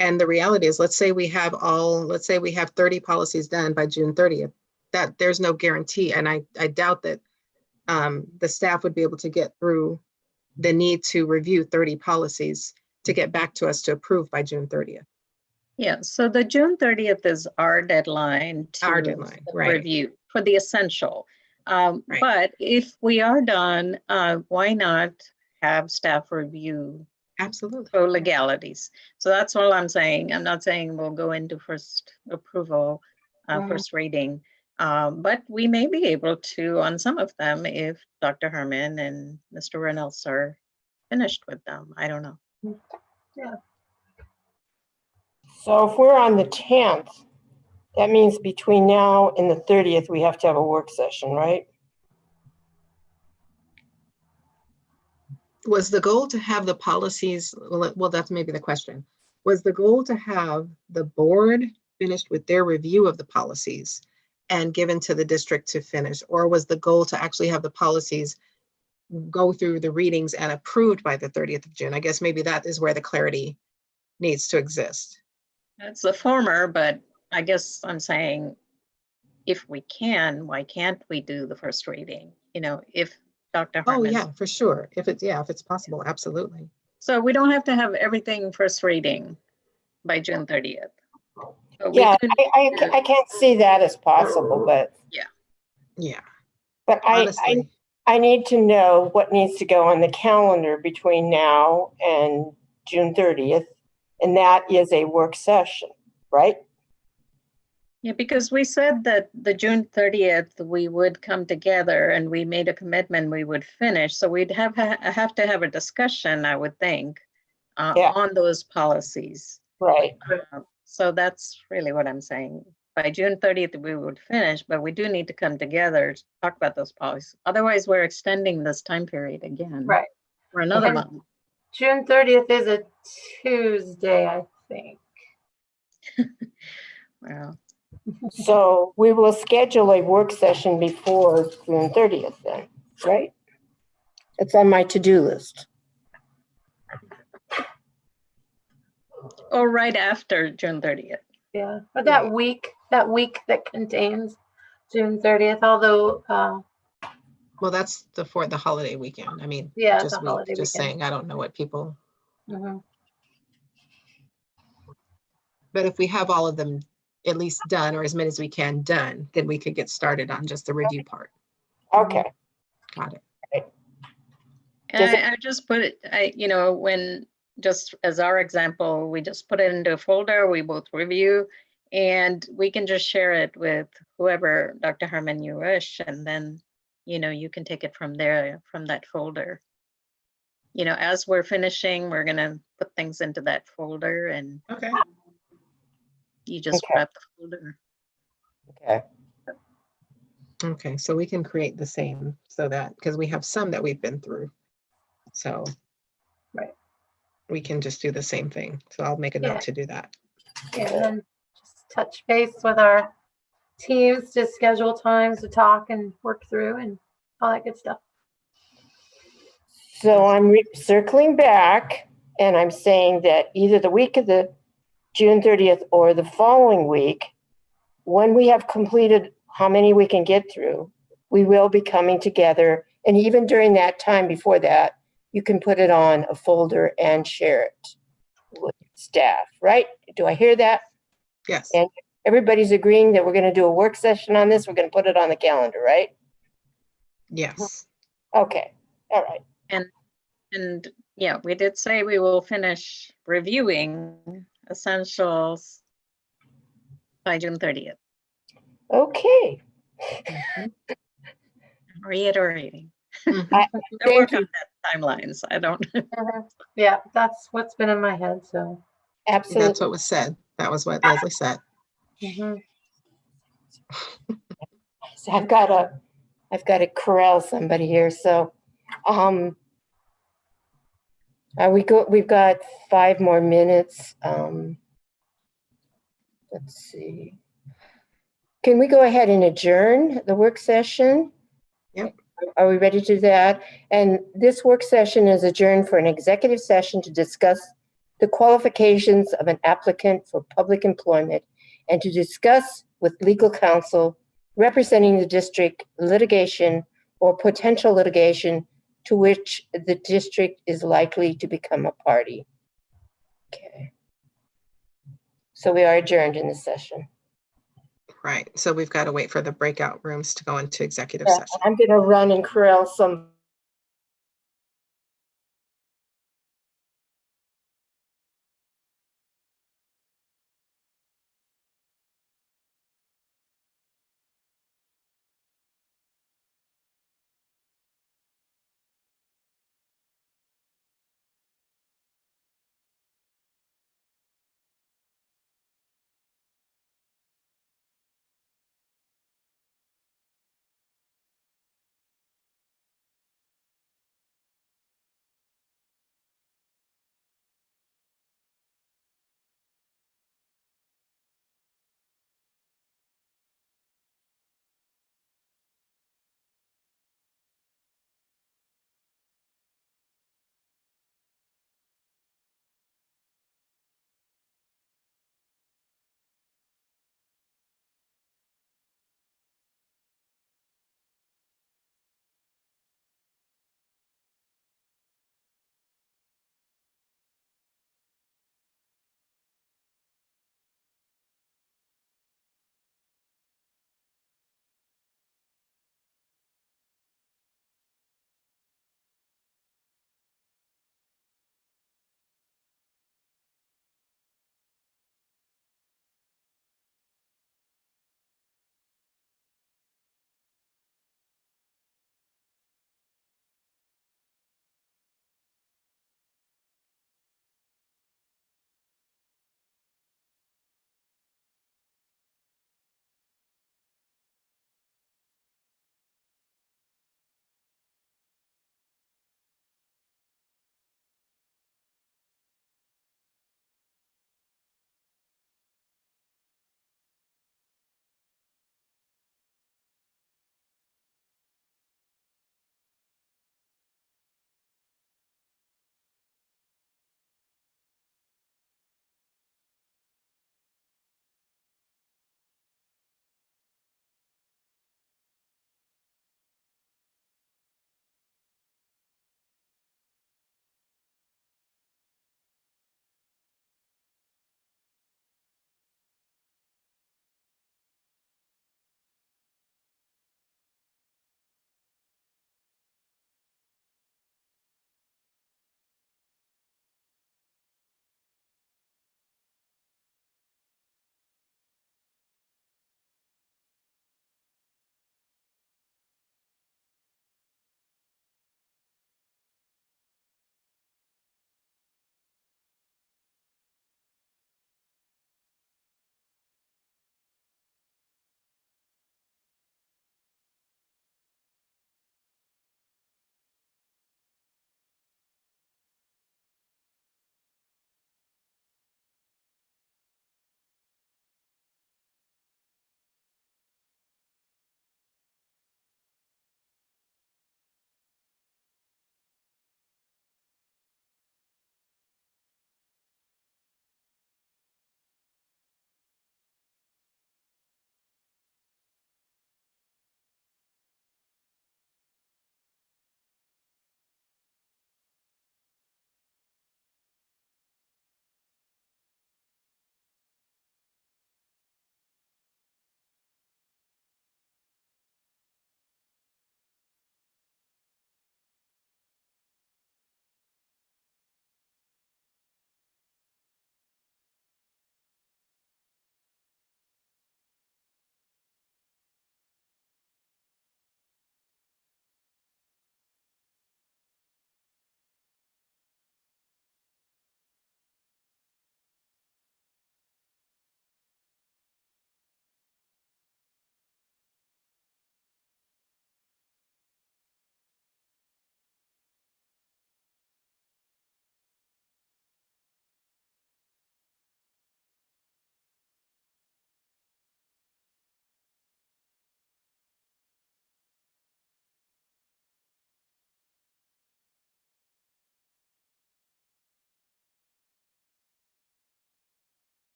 And the reality is, let's say we have 30 policies done by June 30th, that there's no guarantee. And I doubt that the staff would be able to get through the need to review 30 policies to get back to us to approve by June 30th. Yeah, so the June 30th is our deadline to right. review for the essential. Right. But if we are done, why not have staff review Absolutely for legalities? So that's all I'm saying. I'm not saying we'll go into first approval, first reading, but we may be able to on some of them if Dr. Herman and Mr. Reynolds are finished with them. I don't know. Yeah. So if we're on the 10th, that means between now and the 30th, we have to have a work session, right? Was the goal to have the policies, well, that's maybe the question. Was the goal to have the board finished with their review of the policies and given to the district to finish? Or was the goal to actually have the policies go through the readings and approved by the 30th of June? I guess maybe that is where the clarity needs to exist. It's the former, but I guess I'm saying if we can, why can't we do the first reading? You know, if Dr. Hartman. Oh yeah, for sure. If it's possible, absolutely. So we don't have to have everything first reading by June 30th. Yeah, I can't see that as possible, but yeah. But I need to know what needs to go on the calendar between now and June 30th, and that is a work session, right? Yeah, because we said that the June 30th, we would come together and we made a commitment we would finish. So we'd have to have a discussion, I would think, on those policies. Right. So that's really what I'm saying. By June 30th, we would finish, but we do need to come together to talk about those policies. Otherwise, we're extending this time period again. Right. For another month. June 30th is a Tuesday, I think. Wow. So we will schedule a work session before June 30th then, right? It's on my to-do list. Or right after June 30th. Yeah, but that week that contains June 30th, although well, that's for the holiday weekend. I mean, yeah, just the holiday weekend. saying, I don't know what people. Mm-hmm. But if we have all of them at least done, or as many as we can done, then we could get started on just the review part. Okay. Got it. And I just put it, when just as our example, we just put it into a folder, we both review, and we can just share it with whoever, Dr. Herman, you wish, and then, you can take it from there, from that folder. As we're finishing, we're gonna put things into that folder, and you just grab the folder. Okay. Okay, so we can create the same, so that, because we have some that we've been through. So we can just do the same thing. So I'll make a note to do that. Yeah, and then just touch base with our teams to schedule times to talk and work through and all that good stuff. So I'm circling back, and I'm saying that either the week of the June 30th or the following week, when we have completed how many we can get through, we will be coming together. And even during that time before that, you can put it on a folder and share it with staff, right? Do I hear that? Yes. And everybody's agreeing that we're going to do a work session on this. We're going to put it on the calendar, right? Yes. Okay. All right. And yeah, we did say we will finish reviewing essentials by June 30th. Okay. Reiterating. Mhm. Don't Thank work you. on that timelines. I don't. Yeah, that's what's been in my head, so. Absolutely. That's what was said. That was what Leslie said. Mhm. So I've got to corral somebody here. So, we've got 5 more minutes. Let's see. Can we go ahead and adjourn the work session? Yep. Are we ready to do that? And this work session is adjourned for an executive session to discuss the qualifications of an applicant for public employment and to discuss with legal counsel representing the district litigation or potential litigation to which the district is likely to become a party. Okay. So we are adjourned in this session. Right. So we've got to wait for the breakout rooms to go into executive Yeah, session. I'm going to run and corral some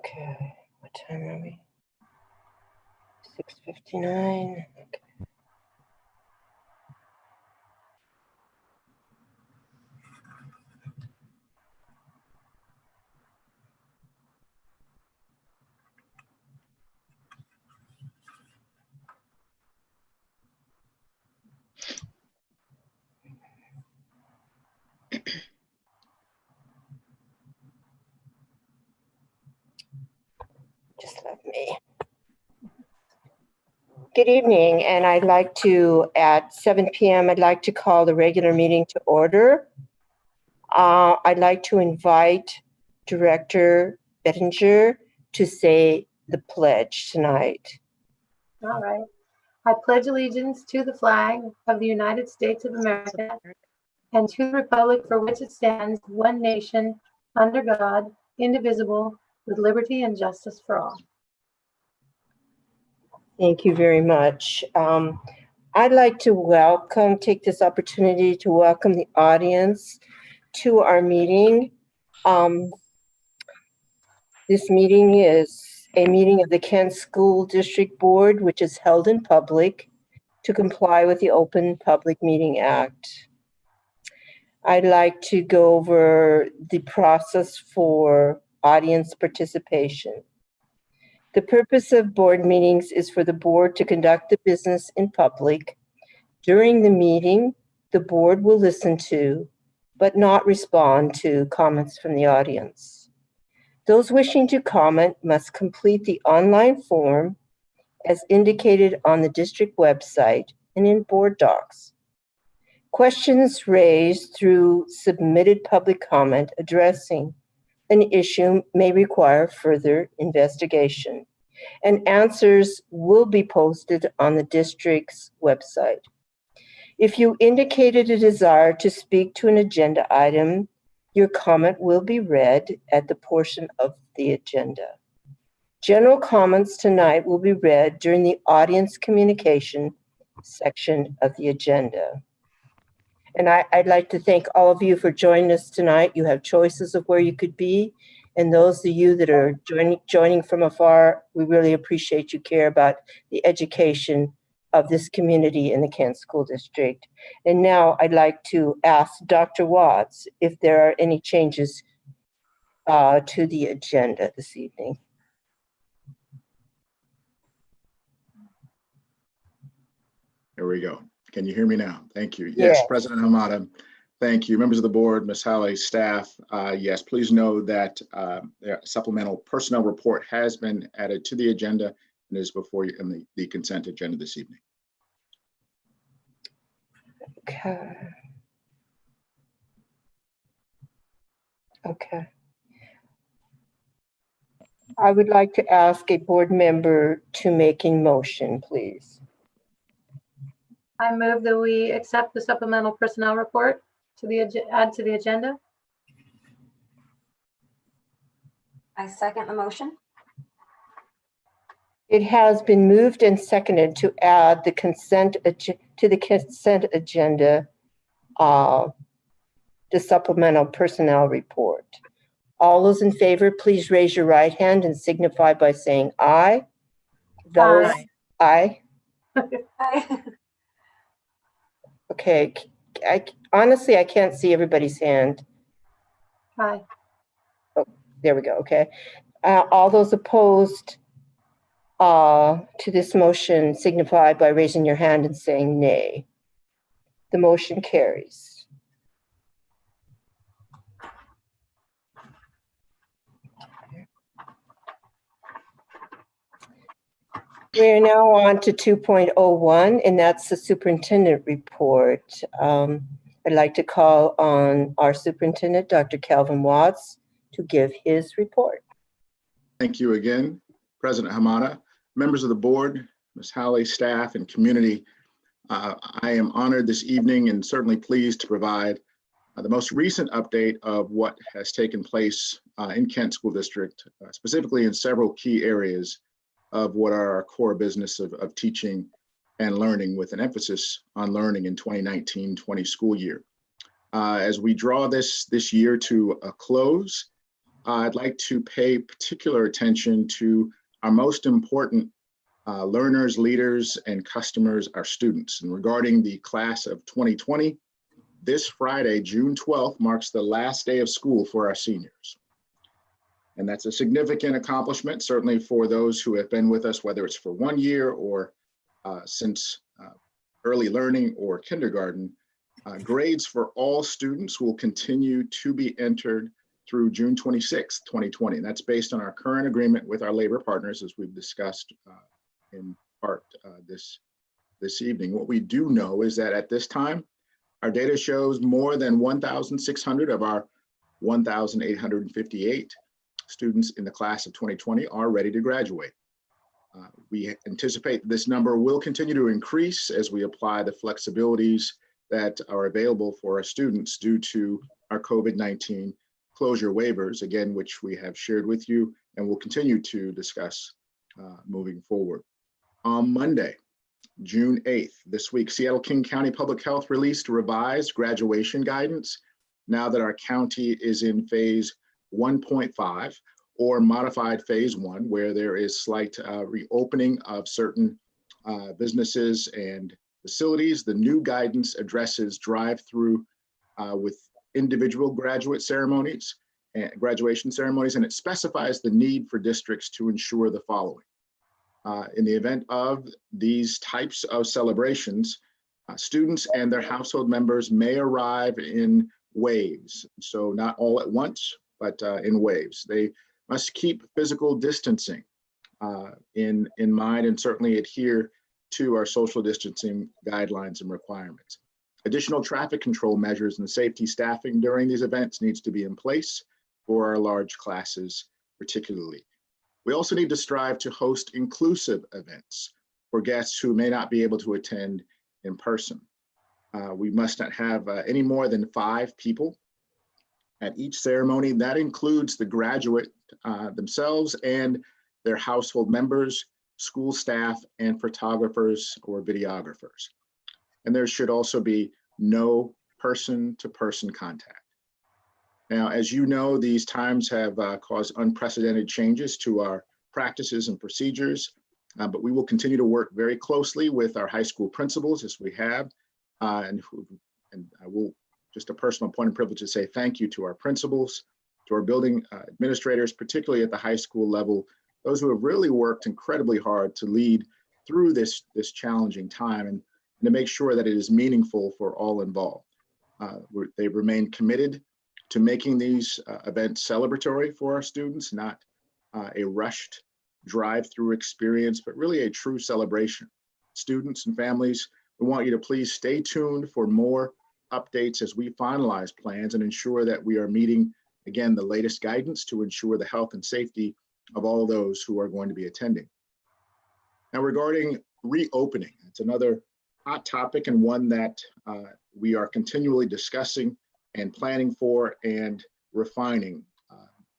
Okay, what time are we? 6:59. Okay. Just let me. Good evening, and I'd like to, at 7 p.m., I'd like to call the regular meeting to order. I'd like to invite Director Bettinger to say the pledge tonight. All right. I pledge allegiance to the flag of the United States of America and to the republic for which it stands, one nation, under God, indivisible, with liberty and justice for all. Thank you very much. I'd like to take this opportunity to welcome the audience to our meeting. This meeting is a meeting of the Kent School District Board, which is held in public to comply with the Open Public Meeting Act. I'd like to go over the process for audience participation. The purpose of board meetings is for the board to conduct the business in public. During the meeting, the board will listen to, but not respond to, comments from the audience. Those wishing to comment must complete the online form as indicated on the district website and in BoardDocs. Questions raised through submitted public comment addressing an issue may require further investigation, and answers will be posted on the district's website. If you indicated a desire to speak to an agenda item, your comment will be read at the portion of the agenda. General comments tonight will be read during the audience communication section of the agenda. And I'd like to thank all of you for joining us tonight. You have choices of where you could be. And those of you that are joining from afar, we really appreciate you care about the education of this community in the Kent School District. And now I'd like to ask Dr. Watts if there are any changes to the agenda this evening. There we go. Can you hear me now? Thank you. Yes, Yes. President Hamada, thank you. Members of the board, Ms. Halley, staff, yes, please know that the supplemental personnel report has been added to the agenda and is before you in the consent agenda this evening. Okay. Okay. I would like to ask a board member to make a motion, please. I move that we accept the supplemental personnel report to add to the agenda. I second the motion. It has been moved and seconded to add the consent to the consent agenda, the supplemental personnel report. All those in favor, please raise your right hand and signify by saying aye. Those aye. Okay. Honestly, I can't see everybody's hand. Aye. Oh, there we go. Okay. All those opposed to this motion signify by raising your hand and saying nay. The motion carries. We are now on to 2.01, and that's the superintendent report. I'd like to call on our superintendent, Dr. Calvin Watts, to give his report. Thank you again, President Hamada, members of the board, Ms. Halley, staff, and community. I am honored this evening and certainly pleased to provide the most recent update of what has taken place in Kent School District, specifically in several key areas of what are our core business of teaching and learning, with an emphasis on learning in 2019-20 school year. As we draw this year to a close, I'd like to pay particular attention to our most important learners, leaders, and customers, our students. And regarding the class of 2020, this Friday, June 12th, marks the last day of school for our seniors. And that's a significant accomplishment, certainly for those who have been with us, whether it's for 1 year or since early learning or kindergarten. Grades for all students will continue to be entered through June 26th, 2020. And that's based on our current agreement with our labor partners, as we've discussed in part this evening. What we do know is that at this time, our data shows more than 1,600 of our 1,858 students in the class of 2020 are ready to graduate. We anticipate this number will continue to increase as we apply the flexibilities that are available for our students due to our COVID-19 closure waivers, again, which we have shared with you and will continue to discuss moving forward. On Monday, June 8th, this week, Seattle-King County Public Health released revised graduation guidance now that our county is in phase 1.5 or modified phase 1, where there is slight reopening of certain businesses and facilities. The new guidance addresses drive-through with individual graduation ceremonies, and it specifies the need for districts to ensure the following. In the event of these types of celebrations, students and their household members may arrive in waves. So not all at once, but in waves. They must keep physical distancing in mind and certainly adhere to our social distancing guidelines and requirements. Additional traffic control measures and safety staffing during these events needs to be in place for our large classes particularly. We also need to strive to host inclusive events for guests who may not be able to attend in person. We must not have any more than 5 people at each ceremony. That includes the graduate themselves and their household members, school staff, and photographers or videographers. And there should also be no person-to-person contact. Now, as you know, these times have caused unprecedented changes to our practices and procedures, but we will continue to work very closely with our high school principals as we have, and I will, just a personal point of privilege to say thank you to our principals, to our building administrators, particularly at the high school level, those who have really worked incredibly hard to lead through this challenging time and to make sure that it is meaningful for all involved. They've remained committed to making these events celebratory for our students, not a rushed drive-through experience, but really a true celebration. Students and families, we want you to please stay tuned for more updates as we finalize plans and ensure that we are meeting, again, the latest guidance to ensure the health and safety of all those who are going to be attending. Now, regarding reopening, it's another hot topic and one that we are continually discussing and planning for and refining.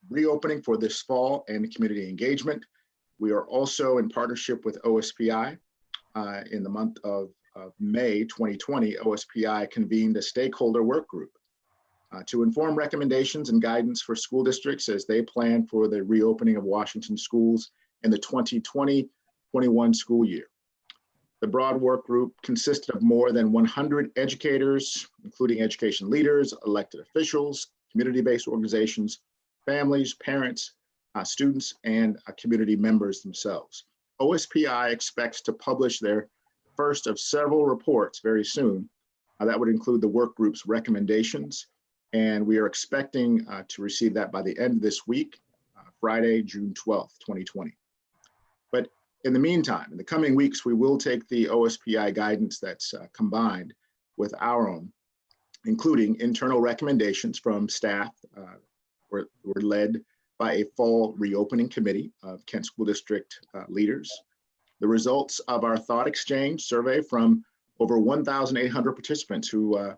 Reopening for this fall and community engagement. We are also in partnership with OSPI. In the month of May 2020, OSPI convened a stakeholder work group to inform recommendations and guidance for school districts as they plan for the reopening of Washington schools in the 2020-21 school year. The broad work group consisted of more than 100 educators, including education leaders, elected officials, community-based organizations, families, parents, students, and community members themselves. OSPI expects to publish their first of several reports very soon. That would include the work group's recommendations, and we are expecting to receive that by the end of this week, Friday, June 12th, 2020. But in the meantime, in the coming weeks, we will take the OSPI guidance that's combined with our own, including internal recommendations from staff were led by a fall reopening committee of Kent School District leaders. The results of our thought exchange survey from over 1,800 participants who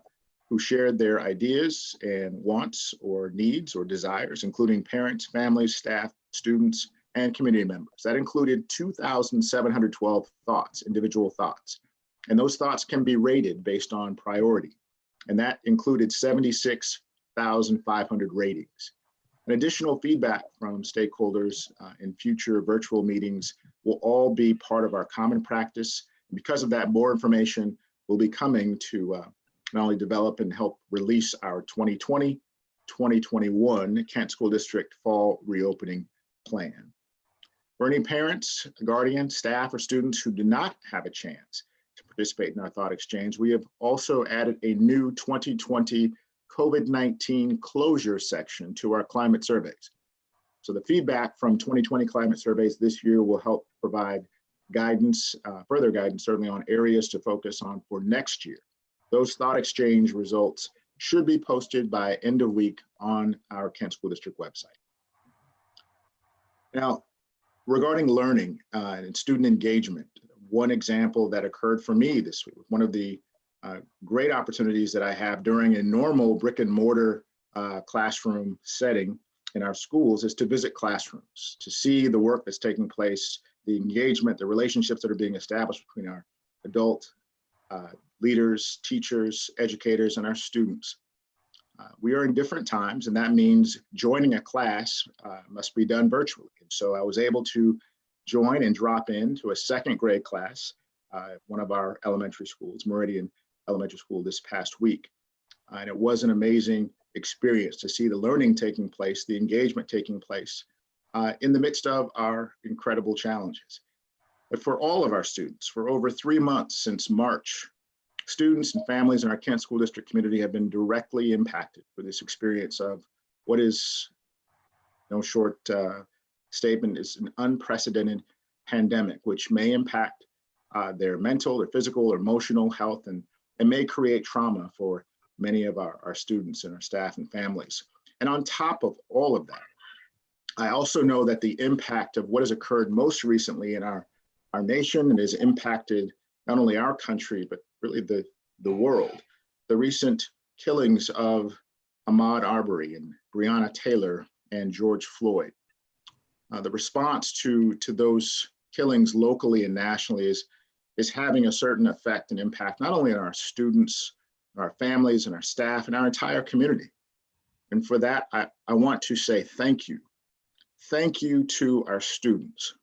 shared their ideas and wants or needs or desires, including parents, families, staff, students, and community members. That included 2,712 thoughts, individual thoughts. And those thoughts can be rated based on priority. And that included 76,500 ratings. And additional feedback from stakeholders in future virtual meetings will all be part of our common practice. And because of that, more information will be coming to not only develop and help release our 2020-2021 Kent School District Fall Reopening Plan. For any parents, guardians, staff, or students who do not have a chance to participate in our thought exchange, we have also added a new 2020 COVID-19 closure section to our climate surveys. So the feedback from 2020 climate surveys this year will help provide guidance, further guidance, certainly on areas to focus on for next year. Those thought exchange results should be posted by end of week on our Kent School District website. Now, regarding learning and student engagement, one example that occurred for me this week, one of the great opportunities that I have during a normal brick and mortar classroom setting in our schools is to visit classrooms, to see the work that's taking place, the engagement, the relationships that are being established between our adult leaders, teachers, educators, and our students. We are in different times, and that means joining a class must be done virtually. And so I was able to join and drop into a second grade class, one of our elementary schools, Meridian Elementary School, this past week. And it was an amazing experience to see the learning taking place, the engagement taking place in the midst of our incredible challenges. But for all of our students, for over 3 months since March, students and families in our Kent School District community have been directly impacted for this experience of what is, no short statement, is an unprecedented pandemic, which may impact their mental, their physical, or emotional health, and may create trauma for many of our students and our staff and families. And on top of all of that, I also know that the impact of what has occurred most recently in our nation and has impacted not only our country, but really the world. The recent killings of Ahmaud Arbery and Breonna Taylor and George Floyd. The response to those killings locally and nationally is having a certain effect and impact, not only on our students, our families, and our staff, and our entire community. And for that, I want to say thank you. Thank you to our students.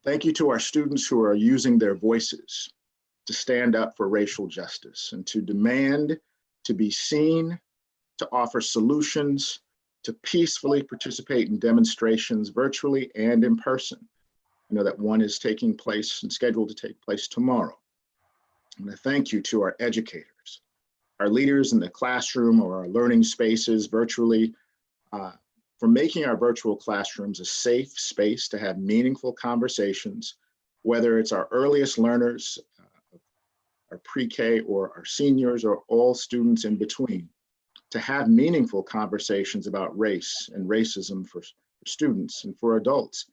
Thank you to our students who are using their voices to stand up for racial justice and to demand to be seen, to offer solutions, to peacefully participate in demonstrations virtually and in person. I know that one is taking place and scheduled to take place tomorrow. And I thank you to our educators, our leaders in the classroom or our learning spaces virtually, for making our virtual classrooms a safe space to have meaningful conversations, whether it's our earliest learners, our pre-K, or our seniors, or all students in between, to have meaningful conversations about race and racism for students and for adults,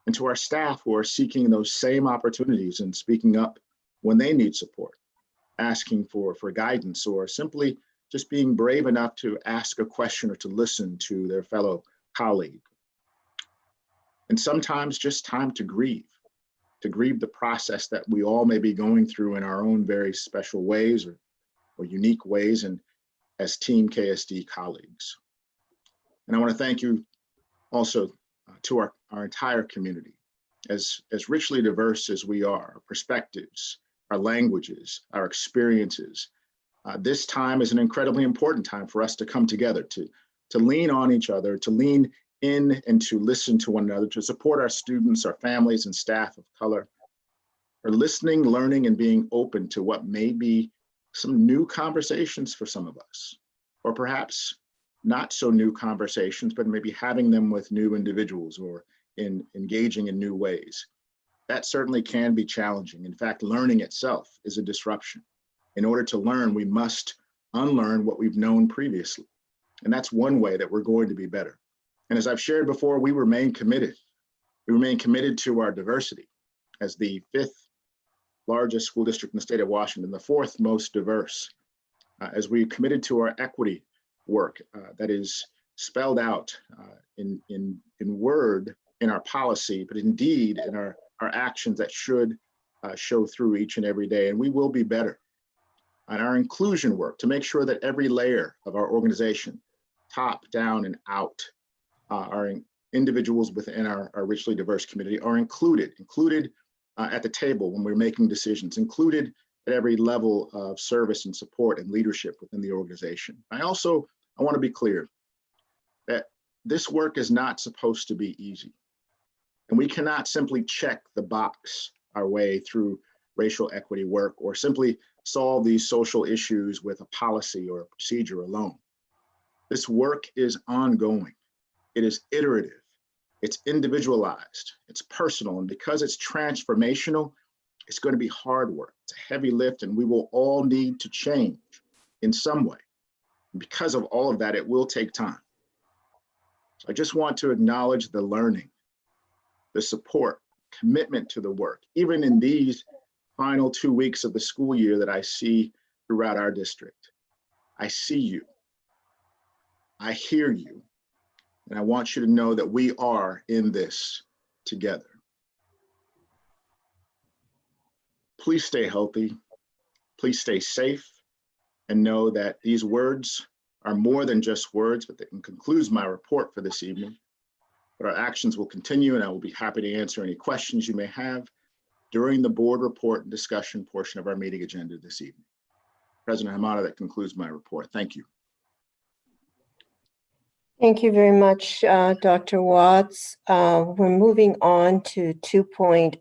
and to our staff who are seeking those same opportunities and speaking up when they need support, asking for guidance, or simply just being brave enough to ask a question or to listen to their fellow colleague. And sometimes just time to grieve the process that we all may be going through in our own very special ways or unique ways, and as Team KSD colleagues. And I want to thank you also to our entire community, as richly diverse as we are, our perspectives, our languages, our experiences. This time is an incredibly important time for us to come together, to lean on each other, to lean in and to listen to one another, to support our students, our families, and staff of color, are listening, learning, and being open to what may be some new conversations for some of us, or perhaps not so new conversations, but maybe having them with new individuals or in engaging in new ways. That certainly can be challenging. In fact, learning itself is a disruption. In order to learn, we must unlearn what we've known previously. And that's one way that we're going to be better. And as I've shared before, we remain committed. We remain committed to our diversity as the 5th largest school district in the state of Washington, the 4th most diverse, as we committed to our equity work that is spelled out in word in our policy, but indeed in our actions that should show through each and every day. And we will be better. And our inclusion work to make sure that every layer of our organization top, down, and out, individuals within our richly diverse community are included at the table when we're making decisions, included at every level of service and support and leadership within the organization. I want to be clear that this work is not supposed to be easy. And we cannot simply check the box our way through racial equity work or simply solve these social issues with a policy or a procedure alone. This work is ongoing. It is iterative. It's individualized. It's personal. And because it's transformational, it's going to be hard work. It's a heavy lift, and we will all need to change in some way. And because of all of that, it will take time. So I just want to acknowledge the learning, the support, commitment to the work, even in these final 2 weeks of the school year that I see throughout our district. I see you. I hear you. And I want you to know that we are in this together. Please stay healthy. Please stay safe, and know that these words are more than just words, but that concludes my report for this evening. But our actions will continue, and I will be happy to answer any questions you may have during the board report and discussion portion of our meeting agenda this evening. President Hamada, that concludes my report. Thank you. Thank you very much, Dr. Watts. We're moving on to 2.1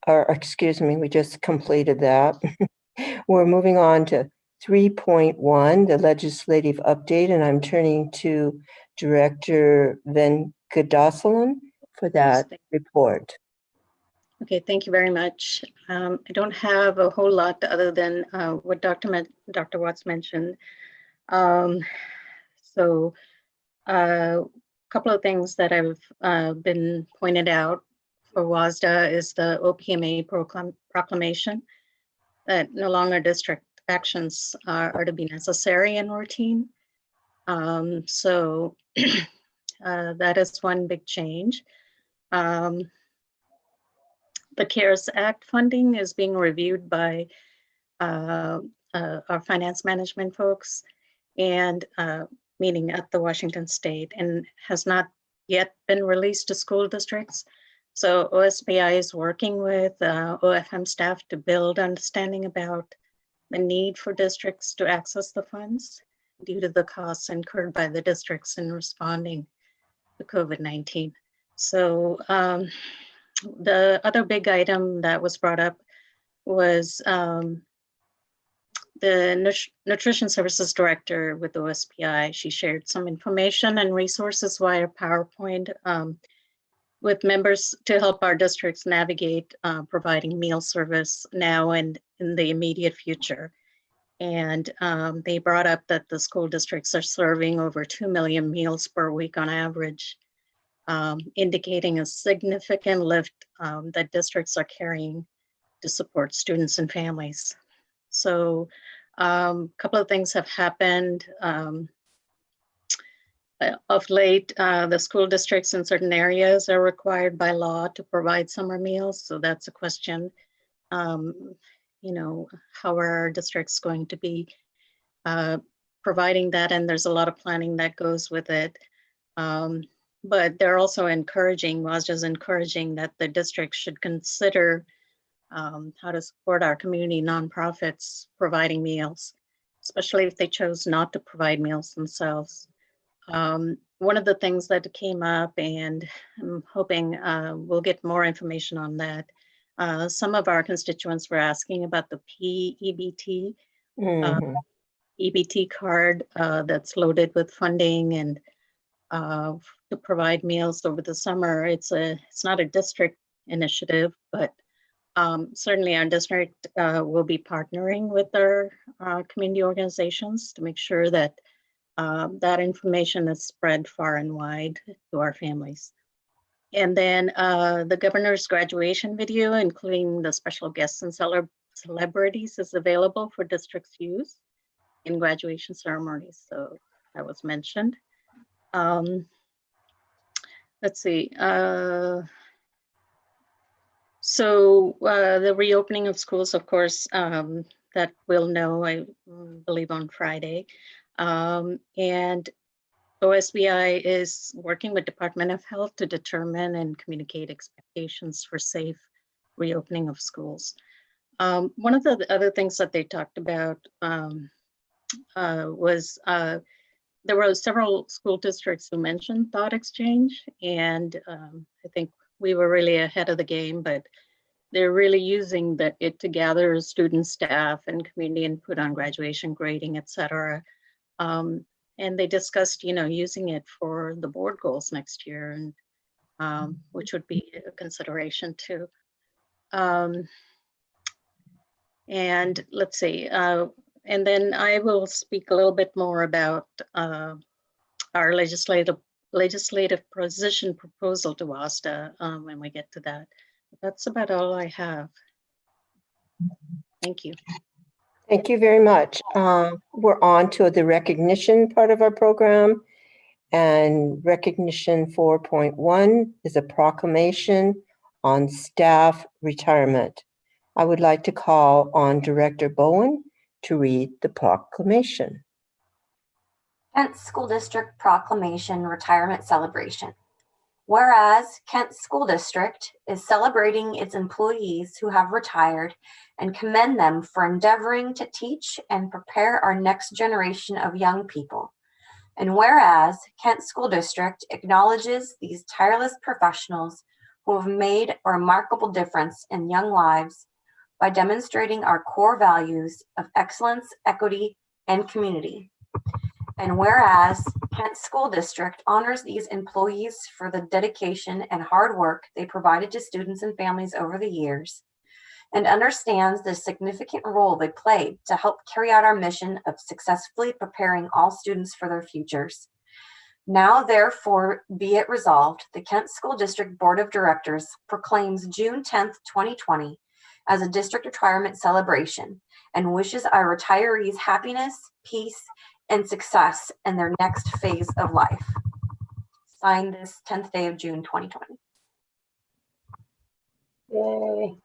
or excuse me, we just completed that. We're moving on to 3.1, the legislative update, and I'm turning to Director Venkatachalam for that report. Okay, thank you very much. I don't have a whole lot other than what Dr. Watts mentioned. So a couple of things that have been pointed out for WASDA is the OPMA proclamation that no longer district actions are to be necessary and routine. So that is one big change. The CARES Act funding is being reviewed by our finance management folks and meeting at the Washington State, and has not yet been released to school districts. So OSBI is working with OFM staff to build understanding about the need for districts to access the funds due to the costs incurred by the districts in responding to COVID-19. So the other big item that was brought up was the Nutrition Services Director with OSPI. She shared some information and resources via PowerPoint with members to help our districts navigate providing meal service now and in the immediate future. And they brought up that the school districts are serving over 2 million meals per week on average, indicating a significant lift that districts are carrying to support students and families. So a couple of things have happened. Of late, the school districts in certain areas are required by law to provide summer meals. So that's a question. You know, how are our districts going to be providing that? And there's a lot of planning that goes with it. But they're also encouraging, WASDA's encouraging that the district should consider how to support our community nonprofits providing meals, especially if they chose not to provide meals themselves. One of the things that came up, and I'm hoping we'll get more information on that, some of our constituents were asking about the PEBT, EBT card that's loaded with funding and to provide meals over the summer. It's not a district initiative, but certainly our district will be partnering with our community organizations to make sure that that information is spread far and wide to our families. And then the governor's graduation video, including the special guests and celebrities, is available for districts' use in graduation ceremonies. So that was mentioned. Let's see. So the reopening of schools, of course, that we'll know, I believe, on Friday. And OSBI is working with Department of Health to determine and communicate expectations for safe reopening of schools. One of the other things that they talked about was there were several school districts who mentioned thought exchange, and I think we were really ahead of the game, but they're really using it to gather student, staff, and community input on graduation grading, et cetera. And they discussed, using it for the board goals next year, and which would be a consideration too. And let's see, and then I will speak a little bit more about our legislative position proposal to WASDA when we get to that. But that's about all I have. Thank you. Thank you very much. We're on to the recognition part of our program. And recognition 4.1 is a proclamation on staff retirement. I would like to call on Director Bowen to read the proclamation. Kent School District Proclamation Retirement Celebration. Whereas Kent School District is celebrating its employees who have retired and commend them for endeavoring to teach and prepare our next generation of young people. And whereas Kent School District acknowledges these tireless professionals who have made a remarkable difference in young lives by demonstrating our core values of excellence, equity, and community. And whereas Kent School District honors these employees for the dedication and hard work they provided to students and families over the years, and understands the significant role they played to help carry out our mission of successfully preparing all students for their futures. Now, therefore, be it resolved, the Kent School District Board of Directors proclaims June 10th, 2020 as a district retirement celebration and wishes our retirees happiness, peace, and success in their next phase of life. Signed this 10th day of June, 2020. Yay.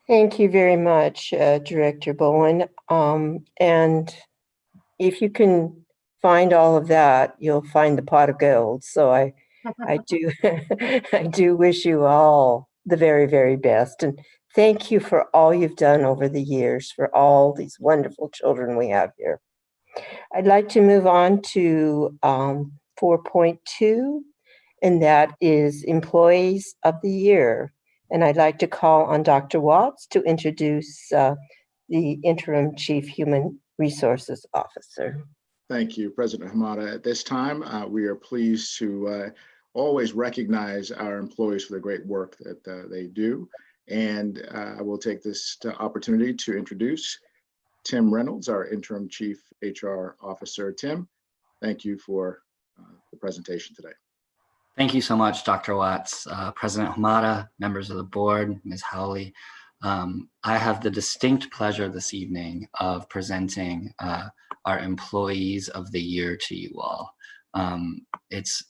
Thank you very much, Director Bowen. And if you can find all of that, you'll find the pot of gold. So I do, I do wish you all the very, very best. And thank you for all you've done over the years, for all these wonderful children we have here. I'd like to move on to 4.2, and that is Employees of the Year. And I'd like to call on Dr. Watts to introduce the Interim Chief Human Resources Officer. Thank you, President Hamada. At this time, we are pleased to always recognize our employees for the great work that they do. And I will take this opportunity to introduce Tim Reynolds, our Interim Chief HR Officer. Tim, thank you for the presentation today. Thank you so much, Dr. Watts, President Hamada, members of the board, Ms. Howley. I have the distinct pleasure this evening of presenting our Employees of the Year to you all. It's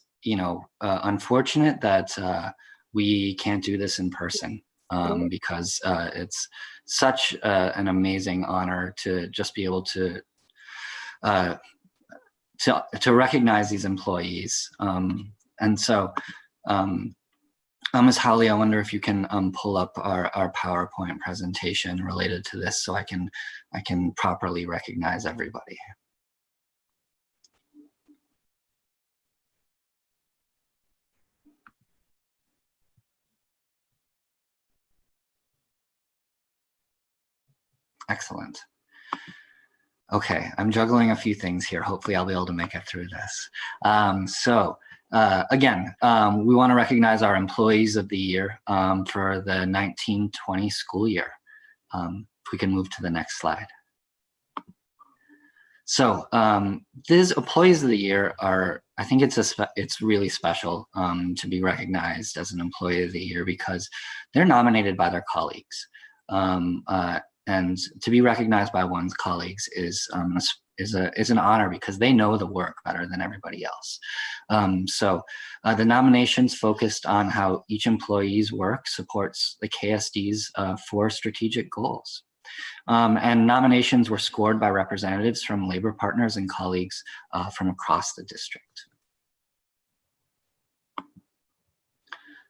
unfortunate that we can't do this in person because it's such an amazing honor to just be able to recognize these employees. And so, Ms. Howley, I wonder if you can pull up our PowerPoint presentation related to this so I can properly recognize everybody. Excellent. Okay, I'm juggling a few things here. Hopefully I'll be able to make it through this. Again, we want to recognize our Employees of the Year for the 1920 school year. If we can move to the next slide. So these Employees of the Year are, I think it's really special to be recognized as an Employee of the Year because they're nominated by their colleagues. And to be recognized by one's colleagues is an honor because they know the work better than everybody else. So the nominations focused on how each employee's work supports the KSD's 4 strategic goals. And nominations were scored by representatives from labor partners and colleagues from across the district.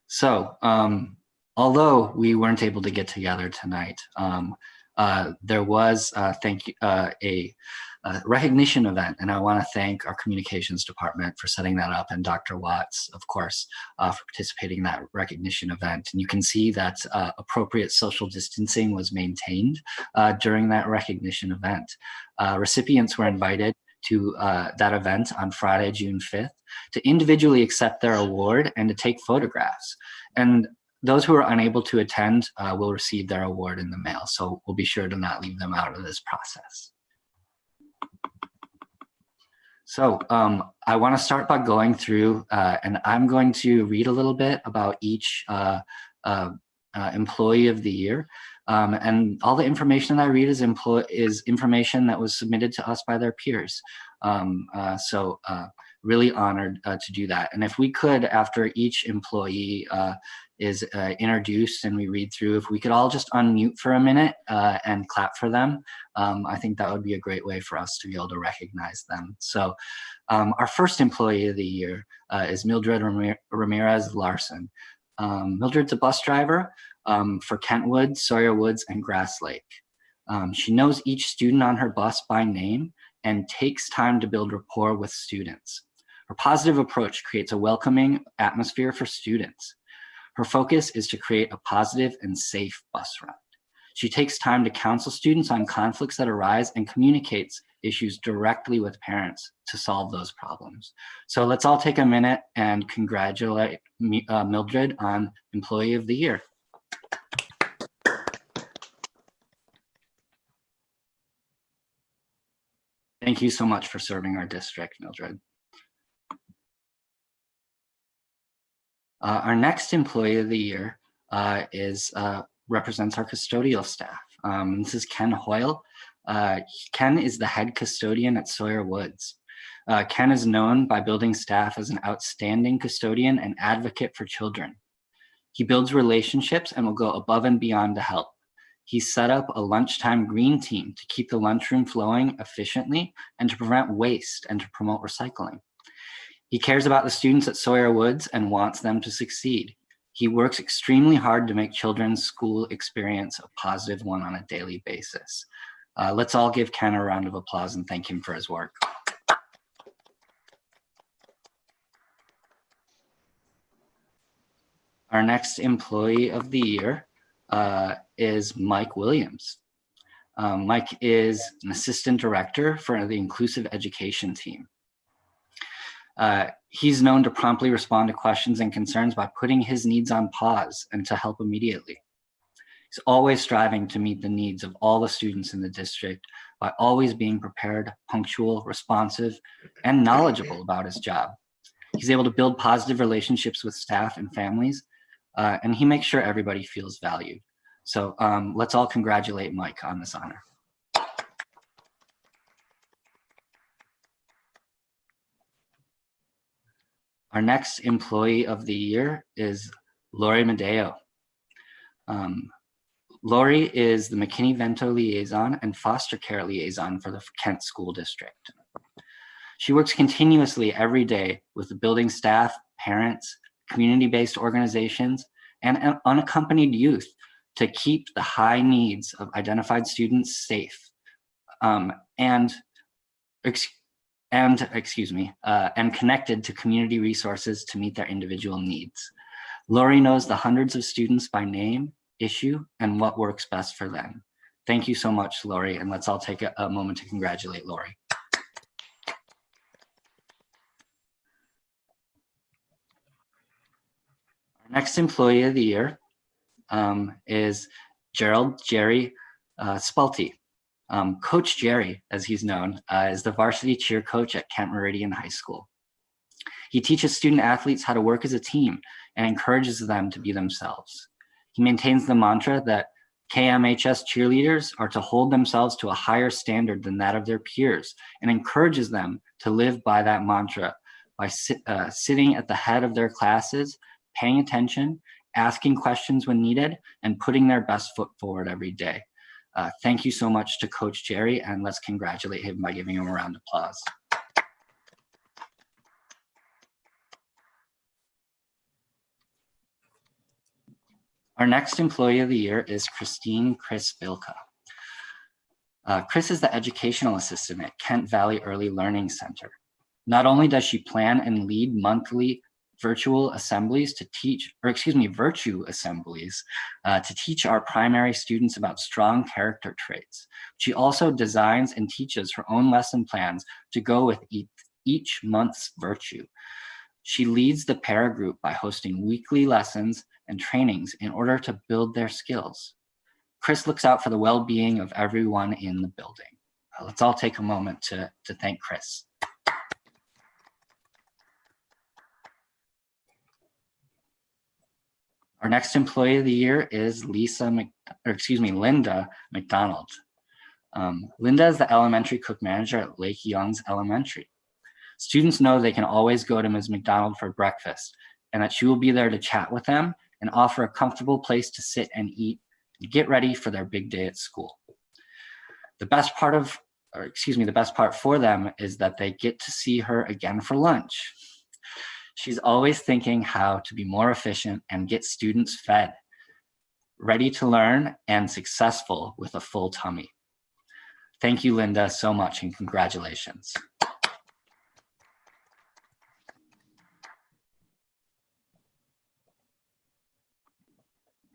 So, although we weren't able to get together tonight, there was a recognition event, and I want to thank our communications department for setting that up, and Dr. Watts, of course, for participating in that recognition event. And you can see that appropriate social distancing was maintained during that recognition event. Recipients were invited to that event on Friday, June 5th, to individually accept their award and to take photographs. And those who are unable to attend will receive their award in the mail. So we'll be sure to not leave them out of this process. So I want to start by going through, and I'm going to read a little bit about each employee of the year. And all the information that I read is information that was submitted to us by their peers. So really honored to do that. And if we could, after each employee is introduced and we read through, if we could all just unmute for a minute and clap for them, I think that would be a great way for us to be able to recognize them. So our first employee of the year is Mildred Ramirez Larson. Mildred's a bus driver for Kentwood, Sawyer Woods, and Grass Lake. She knows each student on her bus by name and takes time to build rapport with students. Her positive approach creates a welcoming atmosphere for students. Her focus is to create a positive and safe bus ride. She takes time to counsel students on conflicts that arise and communicates issues directly with parents to solve those problems. So let's all take a minute and congratulate Mildred on Employee of the Year. Thank you so much for serving our district, Mildred. Our next Employee of the Year represents our custodial staff. This is Ken Hoyle. Ken is the head custodian at Sawyer Woods. Ken is known by building staff as an outstanding custodian and advocate for children. He builds relationships and will go above and beyond to help. He set up a lunchtime green team to keep the lunchroom flowing efficiently and to prevent waste and to promote recycling. He cares about the students at Sawyer Woods and wants them to succeed. He works extremely hard to make children's school experience a positive one on a daily basis. Let's all give Ken a round of applause and thank him for his work. Our next Employee of the Year is Mike Williams. Mike is an assistant director for the inclusive education team. He's known to promptly respond to questions and concerns by putting his needs on pause and to help immediately. He's always striving to meet the needs of all the students in the district by always being prepared, punctual, responsive, and knowledgeable about his job. He's able to build positive relationships with staff and families, and he makes sure everybody feels valued. So let's all congratulate Mike on this honor. Our next Employee of the Year is Lori Medeo. Lori is the McKinney-Vento Liaison and Foster Care Liaison for the Kent School District. She works continuously every day with the building staff, parents, community-based organizations, and unaccompanied youth to keep the high needs of identified students safe and connected to community resources to meet their individual needs. Lori knows the hundreds of students by name, issue, and what works best for them. Thank you so much, Lori, and let's all take a moment to congratulate Lori. Our next Employee of the Year is Gerald Jerry Spalte. Coach Jerry, as he's known, is the varsity cheer coach at Kent Meridian High School. He teaches student athletes how to work as a team and encourages them to be themselves. He maintains the mantra that KMHS cheerleaders are to hold themselves to a higher standard than that of their peers and encourages them to live by that mantra by sitting at the head of their classes, paying attention, asking questions when needed, and putting their best foot forward every day. Thank you so much to Coach Jerry, and let's congratulate him by giving him a round of applause. Our next Employee of the Year is Chris Bilka. Chris is the Educational Assistant at Kent Valley Early Learning Center. Not only does she plan and lead monthly virtual assemblies to teach, virtue assemblies to teach our primary students about strong character traits, she also designs and teaches her own lesson plans to go with each month's virtue. She leads the para group by hosting weekly lessons and trainings in order to build their skills. Chris looks out for the well-being of everyone in the building. Let's all take a moment to thank Chris. Our next Employee of the Year is Linda McDonald. Linda is the elementary cook manager at Lake Youngs Elementary. Students know they can always go to Ms. McDonald for breakfast and that she will be there to chat with them and offer a comfortable place to sit and eat and get ready for their big day at school. The best part for them is that they get to see her again for lunch. She's always thinking how to be more efficient and get students fed, ready to learn and successful with a full tummy. Thank you, Linda, so much, and congratulations.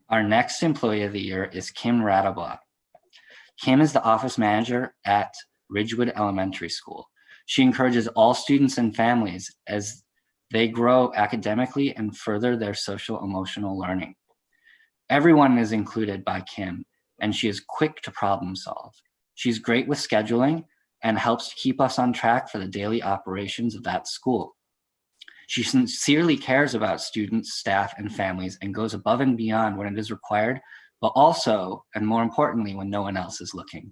Our next Employee of the Year is Kim Radabot. Kim is the office manager at Ridgewood Elementary School. She encourages all students and families as they grow academically and further their social emotional learning. Everyone is included by Kim, and she is quick to problem solve. She's great with scheduling and helps to keep us on track for the daily operations of that school. She sincerely cares about students, staff, and families and goes above and beyond when it is required, but also, and more importantly, when no one else is looking.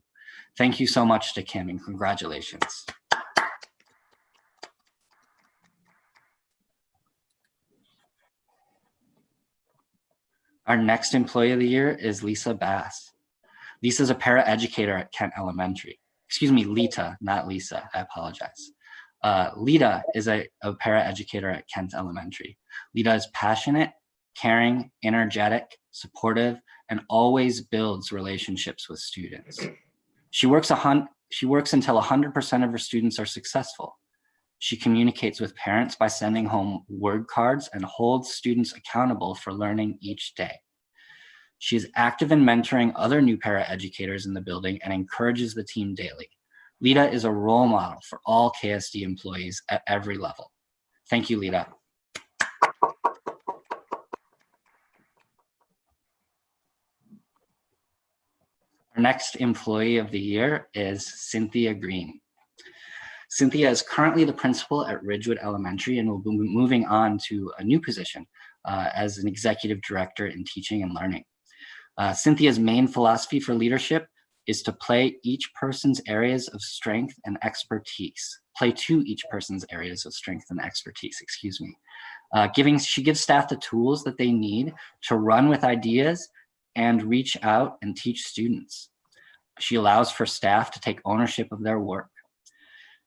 Thank you so much to Kim, and congratulations. Our next Employee of the Year is Lisa Bass. Lisa is a paraeducator at Kent Elementary. Excuse me, Lita, not Lisa, I apologize. Lita is a paraeducator at Kent Elementary. Lita is passionate, caring, energetic, supportive, and always builds relationships with students. She works until 100% of her students are successful. She communicates with parents by sending home word cards and holds students accountable for learning each day. She is active in mentoring other new paraeducators in the building and encourages the team daily. Lita is a role model for all KSD employees at every level. Thank you, Lita. Our next Employee of the Year is Cynthia Green. Cynthia is currently the principal at Ridgewood Elementary and will be moving on to a new position as an executive director in teaching and learning. Cynthia's main philosophy for leadership is to play to each person's areas of strength and expertise, excuse me. She gives staff the tools that they need to run with ideas and reach out and teach students. She allows for staff to take ownership of their work.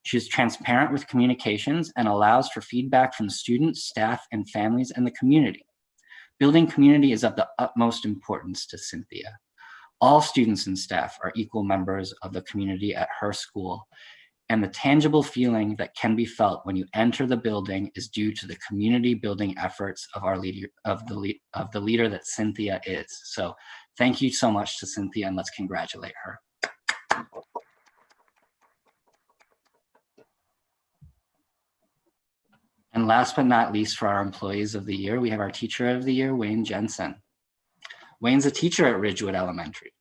She is transparent with communications and allows for feedback from students, staff, and families and the community. Building community is of the utmost importance to Cynthia. All students and staff are equal members of the community at her school, and the tangible feeling that can be felt when you enter the building is due to the community building efforts of our leader, of the leader that Cynthia is. So thank you so much to Cynthia, and let's congratulate her. And last but not least, for our Employees of the Year, we have our Teacher of the Year, Wayne Jensen. Wayne's a teacher at Ridgewood Elementary.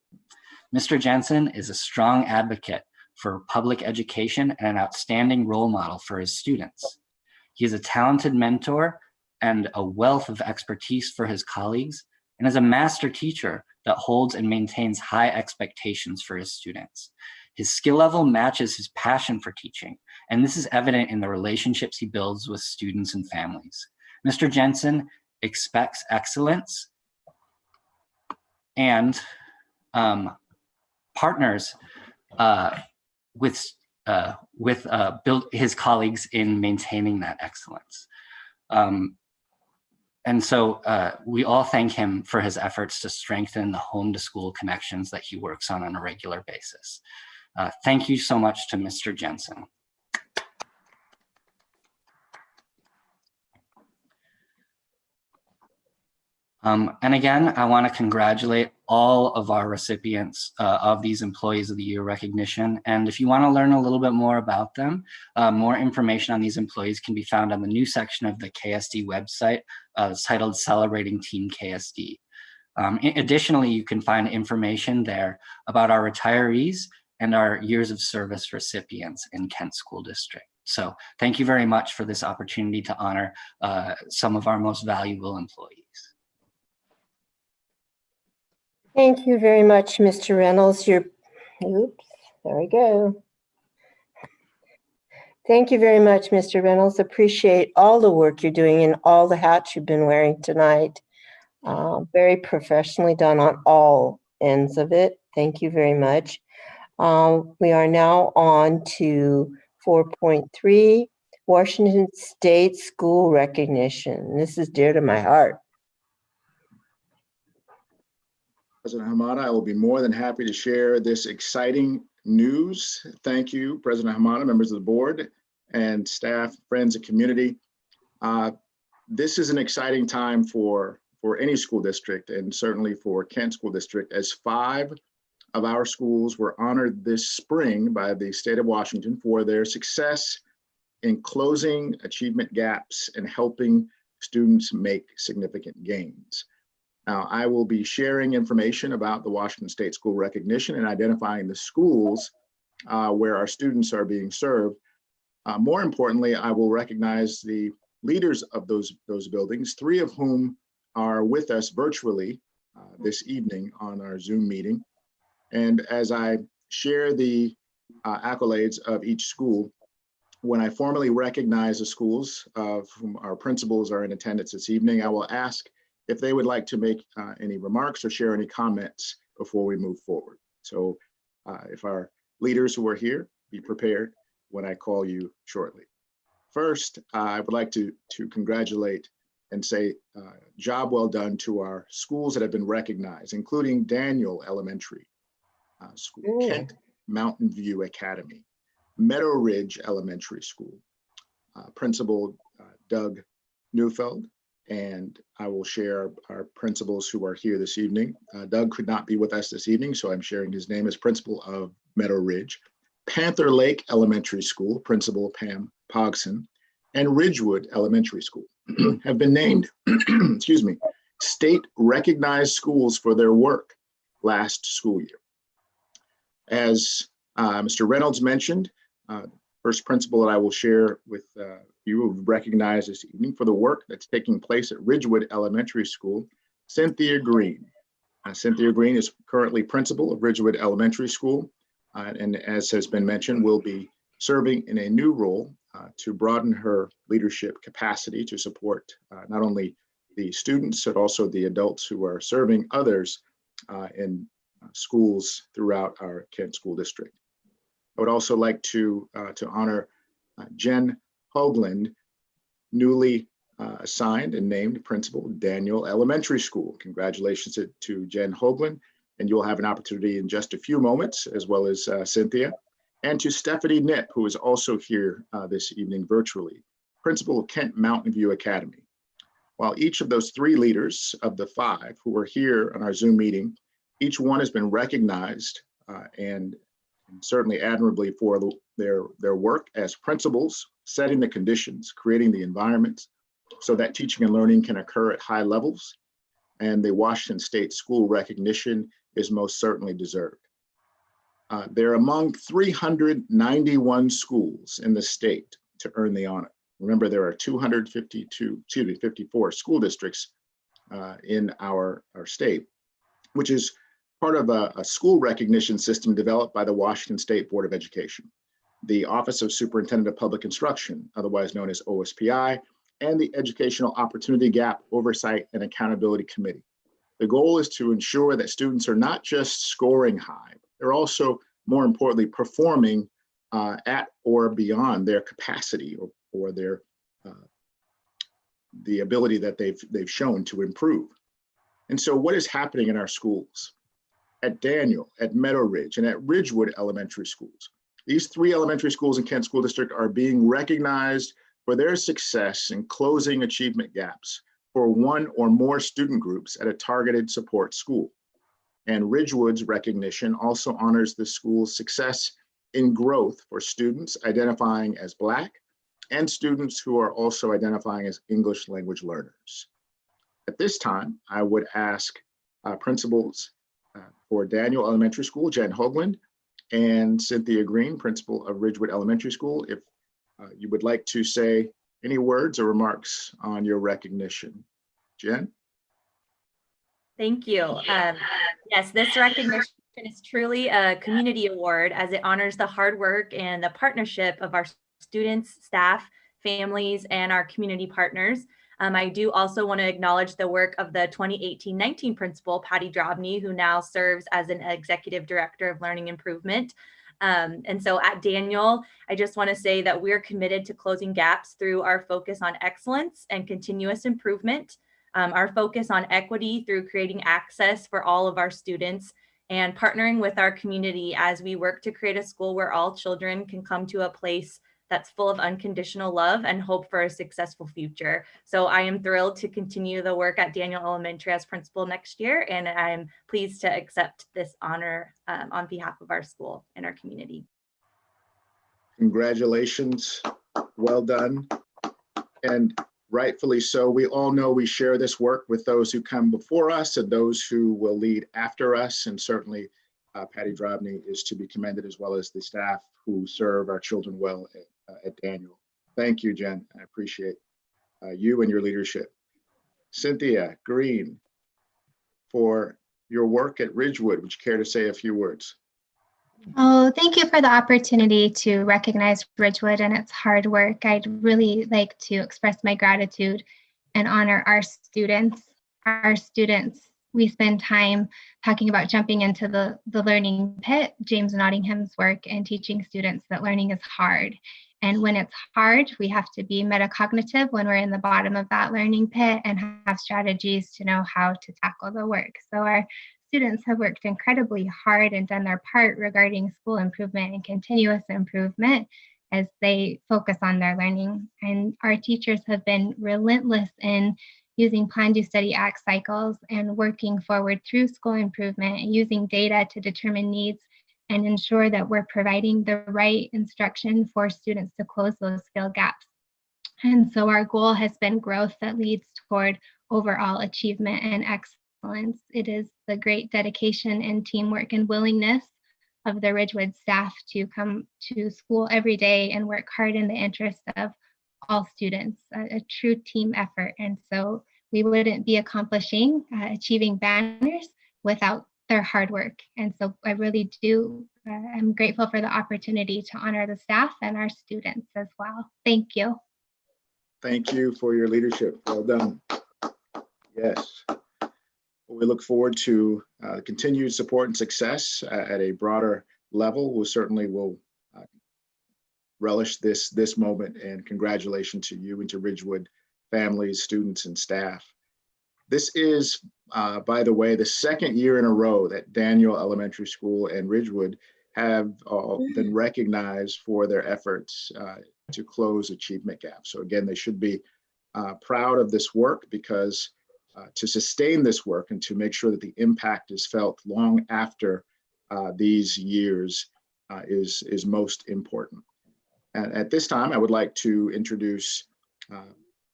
Mr. Jensen is a strong advocate for public education and an outstanding role model for his students. He is a talented mentor and a wealth of expertise for his colleagues, and is a master teacher that holds and maintains high expectations for his students. His skill level matches his passion for teaching, and this is evident in the relationships he builds with students and families. Mr. Jensen expects excellence and partners with his colleagues in maintaining that excellence. And so we all thank him for his efforts to strengthen the home to school connections that he works on a regular basis. Thank you so much to Mr. Jensen. And again, I want to congratulate all of our recipients of these Employees of the Year recognition. And if you want to learn a little bit more about them, more information on these employees can be found on the new section of the KSD website titled Celebrating Team KSD. Additionally, you can find information there about our retirees and our years of service recipients in Kent School District. So thank you very much for this opportunity to honor some of our most valuable employees. Thank you very much, Mr. Reynolds. Oops, there we go. Thank you very much, Mr. Reynolds. Appreciate all the work you're doing and all the hats you've been wearing tonight. Very professionally done on all ends of it. Thank you very much. We are now on to 4.3, Washington State School Recognition. This is dear to my heart. President Hamada, I will be more than happy to share this exciting news. Thank you, President Hamada, members of the board, and staff, friends, and community. This is an exciting time for any school district, and certainly for Kent School District, as 5 of our schools were honored this spring by the state of Washington for their success in closing achievement gaps and helping students make significant gains. Now, I will be sharing information about the Washington State School Recognition and identifying the schools where our students are being served. More importantly, I will recognize the leaders of those buildings, 3 of whom are with us virtually this evening on our Zoom meeting. And as I share the accolades of each school, when I formally recognize the schools of whom our principals are in attendance this evening, I will ask if they would like to make any remarks or share any comments before we move forward. So if our leaders who are here, be prepared when I call you shortly. First, I would like to congratulate and say job well done to our schools that have been recognized, including Daniel Elementary School, Kent Mountain View Academy, Meadow Ridge Elementary School, Principal Doug Neufeld, and I will share our principals who are here this evening. Doug could not be with us this evening, so I'm sharing his name as principal of Meadow Ridge. Panther Lake Elementary School, Principal Pam Pogson, and Ridgewood Elementary School have been named, excuse me, state recognized schools for their work last school year. As Mr. Reynolds mentioned, first principal that I will share with you will recognize this evening for the work that's taking place at Ridgewood Elementary School, Cynthia Green. Cynthia Green is currently principal of Ridgewood Elementary School, and as has been mentioned, will be serving in a new role to broaden her leadership capacity to support not only the students, but also the adults who are serving others in schools throughout our Kent School District. I would also like to honor Jen Hoagland, newly assigned and named principal, Daniel Elementary School. Congratulations to Jen Hoagland, and you'll have an opportunity in just a few moments, as well as Cynthia, and to Stephanie Knipp, who is also here this evening virtually, principal of Kent Mountain View Academy. While each of those 3 leaders of the 5 who are here on our Zoom meeting, each one has been recognized and certainly admirably for their work as principals, setting the conditions, creating the environments so that teaching and learning can occur at high levels. And the Washington State School Recognition is most certainly deserved. They're among 391 schools in the state to earn the honor. Remember, there are 54 school districts in our state, which is part of a school recognition system developed by the Washington State Board of Education, the Office of Superintendent of Public Instruction, otherwise known as OSPI, and the Educational Opportunity Gap Oversight and Accountability Committee. The goal is to ensure that students are not just scoring high, they're also, more importantly, performing at or beyond their capacity or their the ability that they've shown to improve. And so what is happening in our schools? At Daniel, at Meadow Ridge, and at Ridgewood Elementary Schools. These 3 elementary schools in Kent School District are being recognized for their success in closing achievement gaps for 1 or more student groups at a targeted support school. And Ridgewood's recognition also honors the school's success in growth for students identifying as Black and students who are also identifying as English language learners. At this time, I would ask principals for Daniel Elementary School, Jen Hoagland, and Cynthia Green, principal of Ridgewood Elementary School, if you would like to say any words or remarks on your recognition. Jen? Thank you. Yes, this recognition is truly a community award as it honors the hard work and the partnership of our students, staff, families, and our community partners. I do also want to acknowledge the work of the 2018-19 principal, Patty Drobny, who now serves as an executive director of learning improvement. And so at Daniel, I just want to say that we're committed to closing gaps through our focus on excellence and continuous improvement, our focus on equity through creating access for all of our students, and partnering with our community as we work to create a school where all children can come to a place that's full of unconditional love and hope for a successful future. So I am thrilled to continue the work at Daniel Elementary as principal next year, and I'm pleased to accept this honor on behalf of our school and our community. Congratulations, well done. And rightfully so. We all know we share this work with those who come before us and those who will lead after us, and certainly Patty Drobny is to be commended, as well as the staff who serve our children well at Daniel. Thank you, Jen. I appreciate you and your leadership. Cynthia Green, for your work at Ridgewood, would you care to say a few words? Oh, thank you for the opportunity to recognize Ridgewood and its hard work. I'd really like to express my gratitude and honor our students. Our students, we spend time talking about jumping into the learning pit, James Nottingham's work, and teaching students that learning is hard. And when it's hard, we have to be metacognitive when we're in the bottom of that learning pit and have strategies to know how to tackle the work. So our students have worked incredibly hard and done their part regarding school improvement and continuous improvement as they focus on their learning. And our teachers have been relentless in using plan, do, study, act cycles and working forward through school improvement and using data to determine needs and ensure that we're providing the right instruction for students to close those skill gaps. And so our goal has been growth that leads toward overall achievement and excellence. It is the great dedication and teamwork and willingness of the Ridgewood staff to come to school every day and work hard in the interest of all students, a true team effort. And so we wouldn't be accomplishing achieving banners without their hard work. And so I really do, I'm grateful for the opportunity to honor the staff and our students as well. Thank you. Thank you for your leadership. Well done. Yes. We look forward to continued support and success at a broader level. We certainly will relish this moment, and congratulations to you and to Ridgewood families, students, and staff. This is, by the way, the second year in a row that Daniel Elementary School and Ridgewood have been recognized for their efforts to close achievement gaps. So again, they should be proud of this work, because to sustain this work and to make sure that the impact is felt long after these years is most important. And at this time, I would like to introduce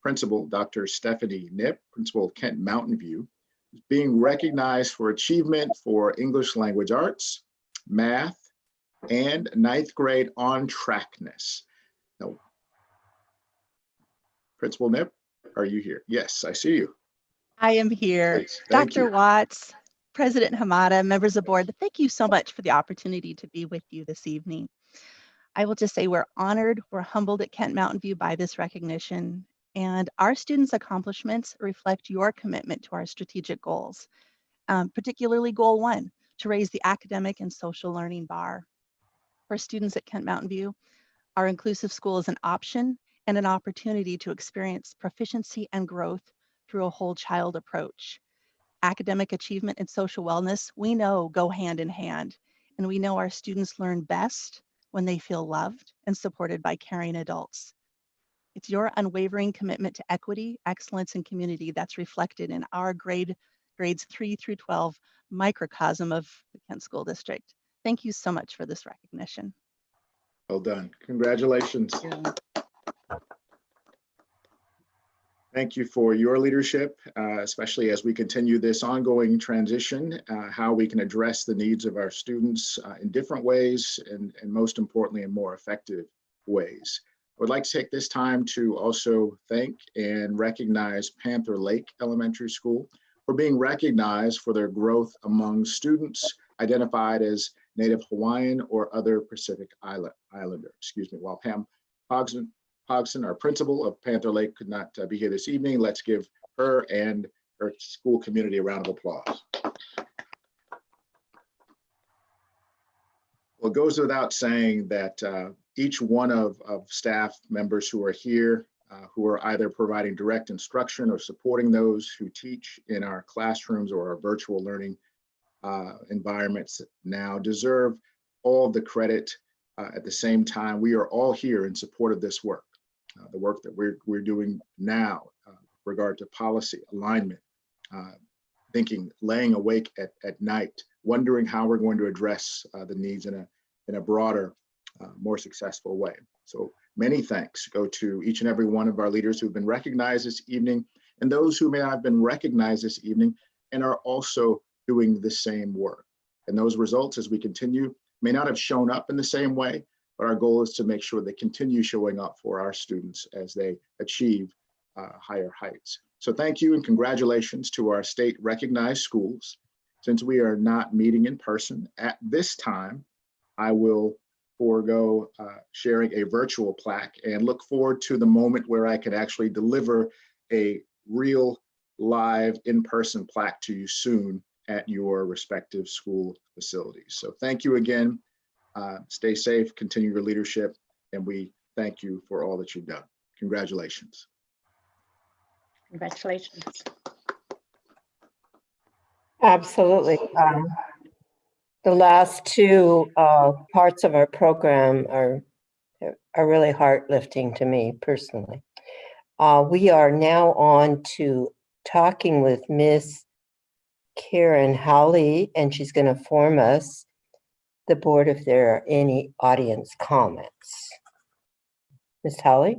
Principal Dr. Stephanie Knipp, Principal of Kent Mountain View, being recognized for achievement for English language arts, math, and 9th grade on-trackness. Now, Principal Knipp, are you here? Yes, I see you. I am here. Dr. Watts, President Hamada, members of the board, thank you so much for the opportunity to be with you this evening. I will just say we're honored, we're humbled at Kent Mountain View by this recognition, and our students' accomplishments reflect your commitment to our strategic goals, particularly Goal 1, to raise the academic and social learning bar. For students at Kent Mountain View, our inclusive school is an option and an opportunity to experience proficiency and growth through a whole child approach. Academic achievement and social wellness, we know, go hand in hand, and we know our students learn best when they feel loved and supported by caring adults. It's your unwavering commitment to equity, excellence, and community that's reflected in our grades 3 through 12 microcosm of the Kent School District. Thank you so much for this recognition. Well done. Congratulations. Yeah. Thank you for your leadership, especially as we continue this ongoing transition, how we can address the needs of our students in different ways and most importantly, in more effective ways. I would like to take this time to also thank and recognize Panther Lake Elementary School for being recognized for their growth among students identified as Native Hawaiian or other Pacific Islander, while Pam Hodgson, our principal of Panther Lake, could not be here this evening. Let's give her and her school community a round of applause. Well, it goes without saying that each one of staff members who are here, who are either providing direct instruction or supporting those who teach in our classrooms or our virtual learning environments now, deserve all of the credit. At the same time, we are all here in support of this work. The work that we're doing now, with regard to policy, alignment, thinking, laying awake at night, wondering how we're going to address the needs in a broader, more successful way. So many thanks go to each and every one of our leaders who've been recognized this evening, and those who may not have been recognized this evening and are also doing the same work. And those results, as we continue, may not have shown up in the same way, but our goal is to make sure they continue showing up for our students as they achieve higher heights. So thank you and congratulations to our state recognized schools. Since we are not meeting in person at this time, I will forego sharing a virtual plaque and look forward to the moment where I can actually deliver a real live in-person plaque to you soon at your respective school facilities. So thank you again. Stay safe, continue your leadership, and we thank you for all that you've done. Congratulations. Congratulations. Absolutely. The last two parts of our program are really heart-lifting to me personally. We are now on to talking with Miss Karen Howley, and she's going to inform us, the board, if there are any audience comments. Ms. Howley?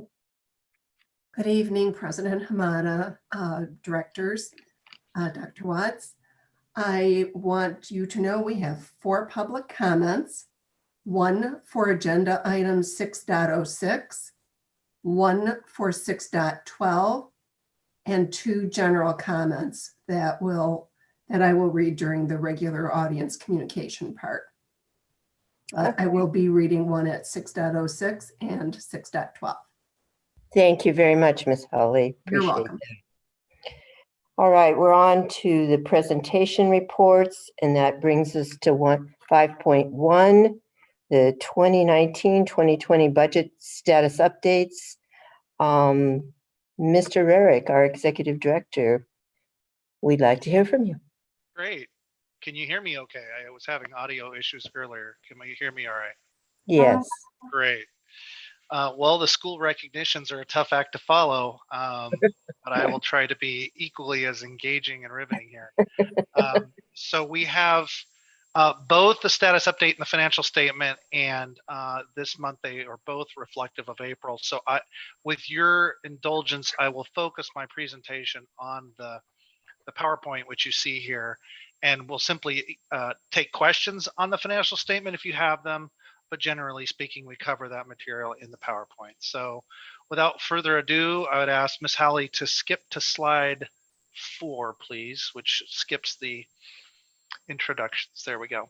Good evening, President Hamada, directors, Dr. Watts. I want you to know we have 4 public comments, 1 for agenda item 6.06, 1 for 6.12, and 2 general comments that I will read during the regular audience communication part. I will be reading 1 at 6.06 and 6.12. Thank you very much, Ms. Howley. You're Appreciate welcome. that. All right, we're on to the presentation reports, and that brings us to 5.1, the 2019-2020 budget status updates. Mr. Rarick, our executive director, we'd like to hear from you. Great. Can you hear me okay? I was having audio issues earlier. Can you hear me all right? Yes. Great. Well, the school recognitions are a tough act to follow, but I will try to be equally as engaging and riveting here. So we have both the status update and the financial statement, and this month they are both reflective of April. So with your indulgence, I will focus my presentation on the PowerPoint, which you see here, and we'll simply take questions on the financial statement if you have them, but generally speaking, we cover that material in the PowerPoint. So without further ado, I would ask Ms. Howley to skip to slide 4, please, which skips the introductions. There we go.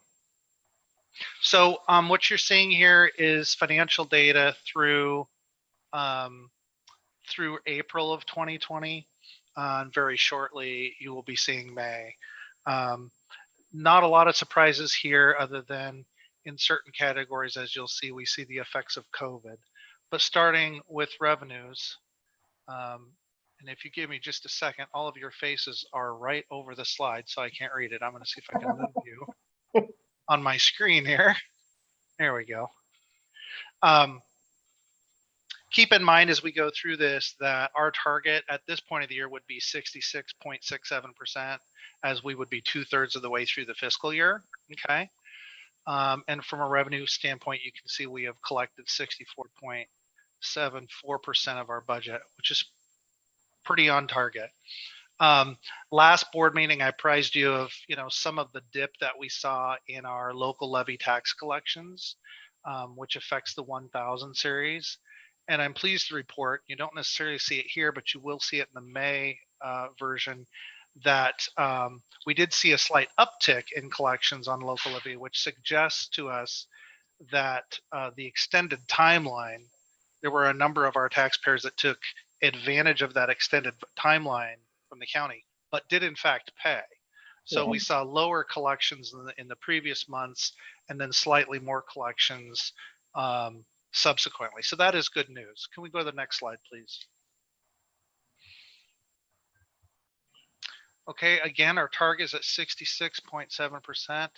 So what you're seeing here is financial data through April of 2020. And very shortly, you will be seeing May. Not a lot of surprises here other than in certain categories, as you'll see, we see the effects of COVID. But starting with revenues, and if you give me just a second, all of your faces are right over the slide, so I can't read it. I'm going to see if I can move you on my screen here. There we go. Keep in mind as we go through this that our target at this point of the year would be 66.67%, as we would be 2/3 of the way through the fiscal year. Okay. And from a revenue standpoint, you can see we have collected 64.74% of our budget, which is pretty on target. Last board meeting, I apprised you of some of the dip that we saw in our local levy tax collections, which affects the 1000 series. And I'm pleased to report, you don't necessarily see it here, but you will see it in the May version, that we did see a slight uptick in collections on local levy, which suggests to us that the extended timeline, there were a number of our taxpayers that took advantage of that extended timeline from the county, but did in fact pay. So we saw lower collections in the previous months, and then slightly more collections subsequently. So that is good news. Can we go to the next slide, please? Okay, again, our target is at 66.7%.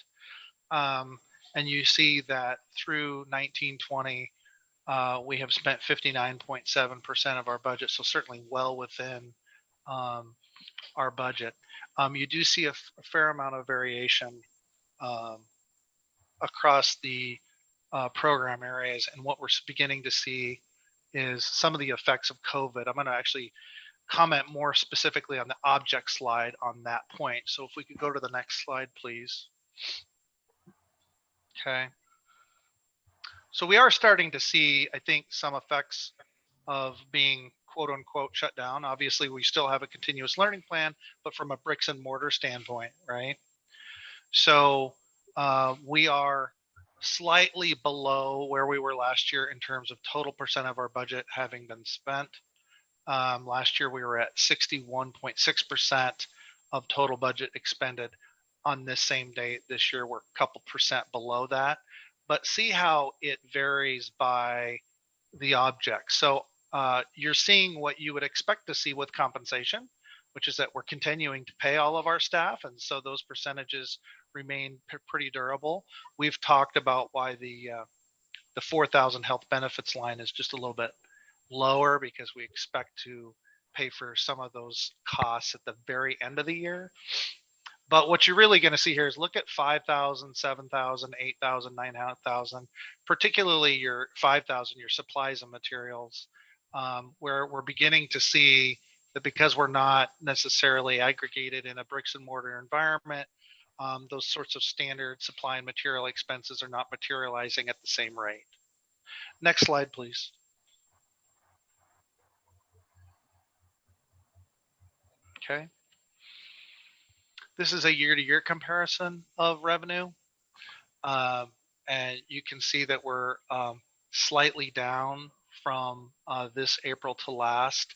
And you see that through 1920, we have spent 59.7% of our budget, so certainly well within our budget. You do see a fair amount of variation across the program areas, and what we're beginning to see is some of the effects of COVID. I'm going to actually comment more specifically on the object slide on that point. So if we could go to the next slide, please. Okay. So we are starting to see, I think, some effects of being quote unquote shut down. Obviously, we still have a continuous learning plan, but from a bricks and mortar standpoint, right? So we are slightly below where we were last year in terms of total percent of our budget having been spent. Last year, we were at 61.6% of total budget expended on this same date. This year, we're a couple percent below that. But see how it varies by the object. So you're seeing what you would expect to see with compensation, which is that we're continuing to pay all of our staff. And so those percentages remain pretty durable. We've talked about why the 4,000 health benefits line is just a little bit lower, because we expect to pay for some of those costs at the very end of the year. But what you're really going to see here is look at 5,000, 7,000, 8,000, 9,000, particularly your 5,000, your supplies and materials, where we're beginning to see that because we're not necessarily aggregated in a bricks and mortar environment, those sorts of standard supply and material expenses are not materializing at the same rate. Next slide, please. Okay. This is a year-to-year comparison of revenue. And you can see that we're slightly down from this April to last.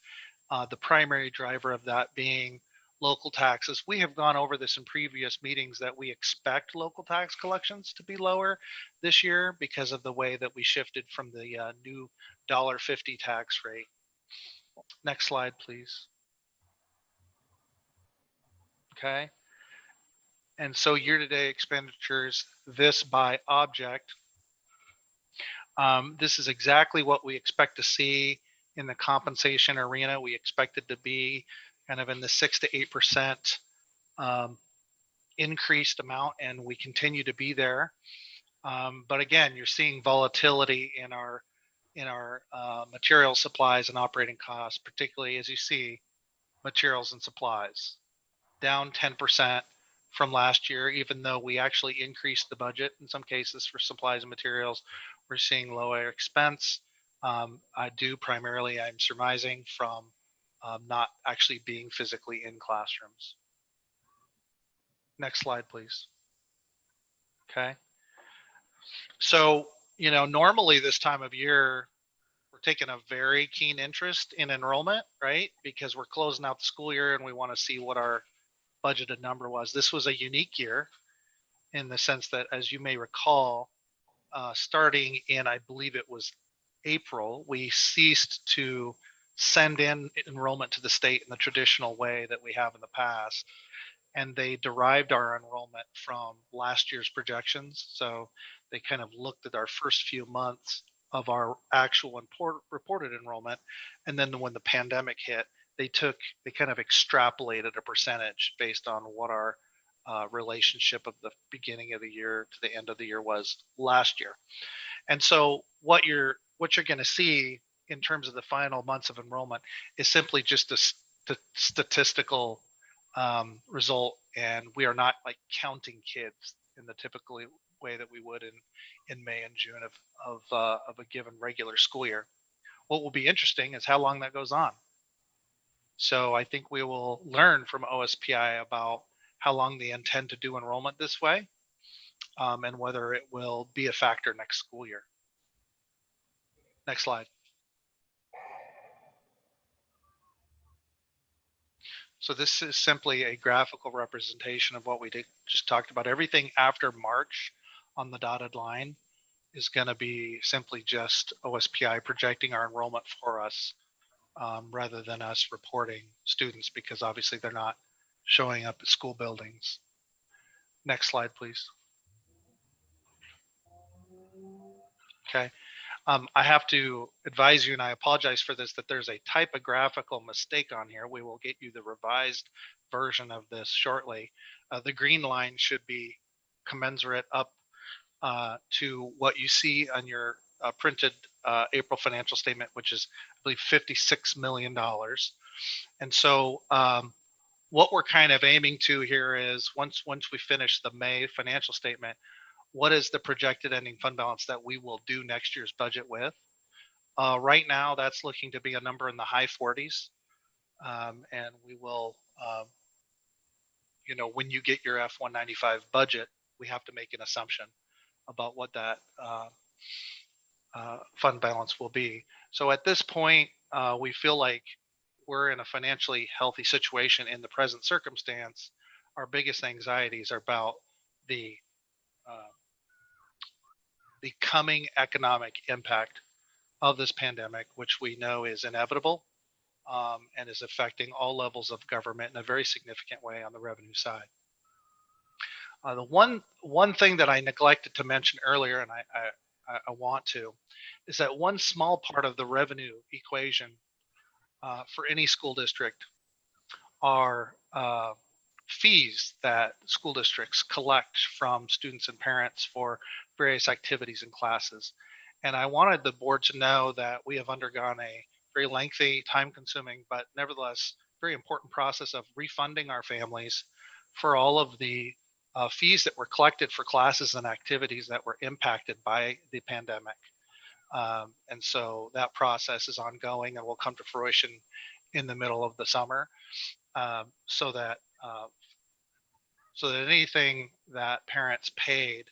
The primary driver of that being local taxes. We have gone over this in previous meetings that we expect local tax collections to be lower this year because of the way that we shifted from the new $1.50 tax rate. Next slide, please. Okay. And so year-to-date expenditures, this by object, this is exactly what we expect to see in the compensation arena. We expect it to be kind of in the 6 to 8% increased amount, and we continue to be there. But again, you're seeing volatility in our material supplies and operating costs, particularly as you see materials and supplies down 10% from last year, even though we actually increased the budget in some cases for supplies and materials. We're seeing lower expense. I do primarily, I'm surmising, from not actually being physically in classrooms. Next slide, please. Okay. So, normally this time of year, we're taking a very keen interest in enrollment, right? Because we're closing out the school year and we want to see what our budgeted number was. This was a unique year in the sense that, as you may recall, starting in, I believe it was April, we ceased to send in enrollment to the state in the traditional way that we have in the past. And they derived our enrollment from last year's projections. So they kind of looked at our first few months of our actual reported enrollment. And then when the pandemic hit, they kind of extrapolated a percentage based on what our relationship of the beginning of the year to the end of the year was last year. And so what you're going to see in terms of the final months of enrollment is simply just a statistical result, and we are not like counting kids in the typical way that we would in May and June of a given regular school year. What will be interesting is how long that goes on. So I think we will learn from OSPI about how long they intend to do enrollment this way, and whether it will be a factor next school year. Next slide. So this is simply a graphical representation of what we just talked about. Everything after March on the dotted line is going to be simply just OSPI projecting our enrollment for us, rather than us reporting students, because obviously they're not showing up at school buildings. Next slide, please. Okay. I have to advise you, and I apologize for this, that there's a typographical mistake on here. We will get you the revised version of this shortly. The green line should be commensurate up to what you see on your printed April financial statement, which is, I believe, $56 million. And so what we're kind of aiming to here is once we finish the May financial statement, what is the projected ending fund balance that we will do next year's budget with? Right now, that's looking to be a number in the high 40s. And we will, when you get your F-195 budget, we have to make an assumption about what that fund balance will be. So at this point, we feel like we're in a financially healthy situation in the present circumstance. Our biggest anxieties are about the coming economic impact of this pandemic, which we know is inevitable, and is affecting all levels of government in a very significant way on the revenue side. The one thing that I neglected to mention earlier, and I want to, is that one small part of the revenue equation for any school district are fees that school districts collect from students and parents for various activities and classes. And I wanted the board to know that we have undergone a very lengthy, time-consuming, but nevertheless very important process of refunding our families for all of the fees that were collected for classes and activities that were impacted by the pandemic. And so that process is ongoing and will come to fruition in the middle of the summer, so that anything that parents paid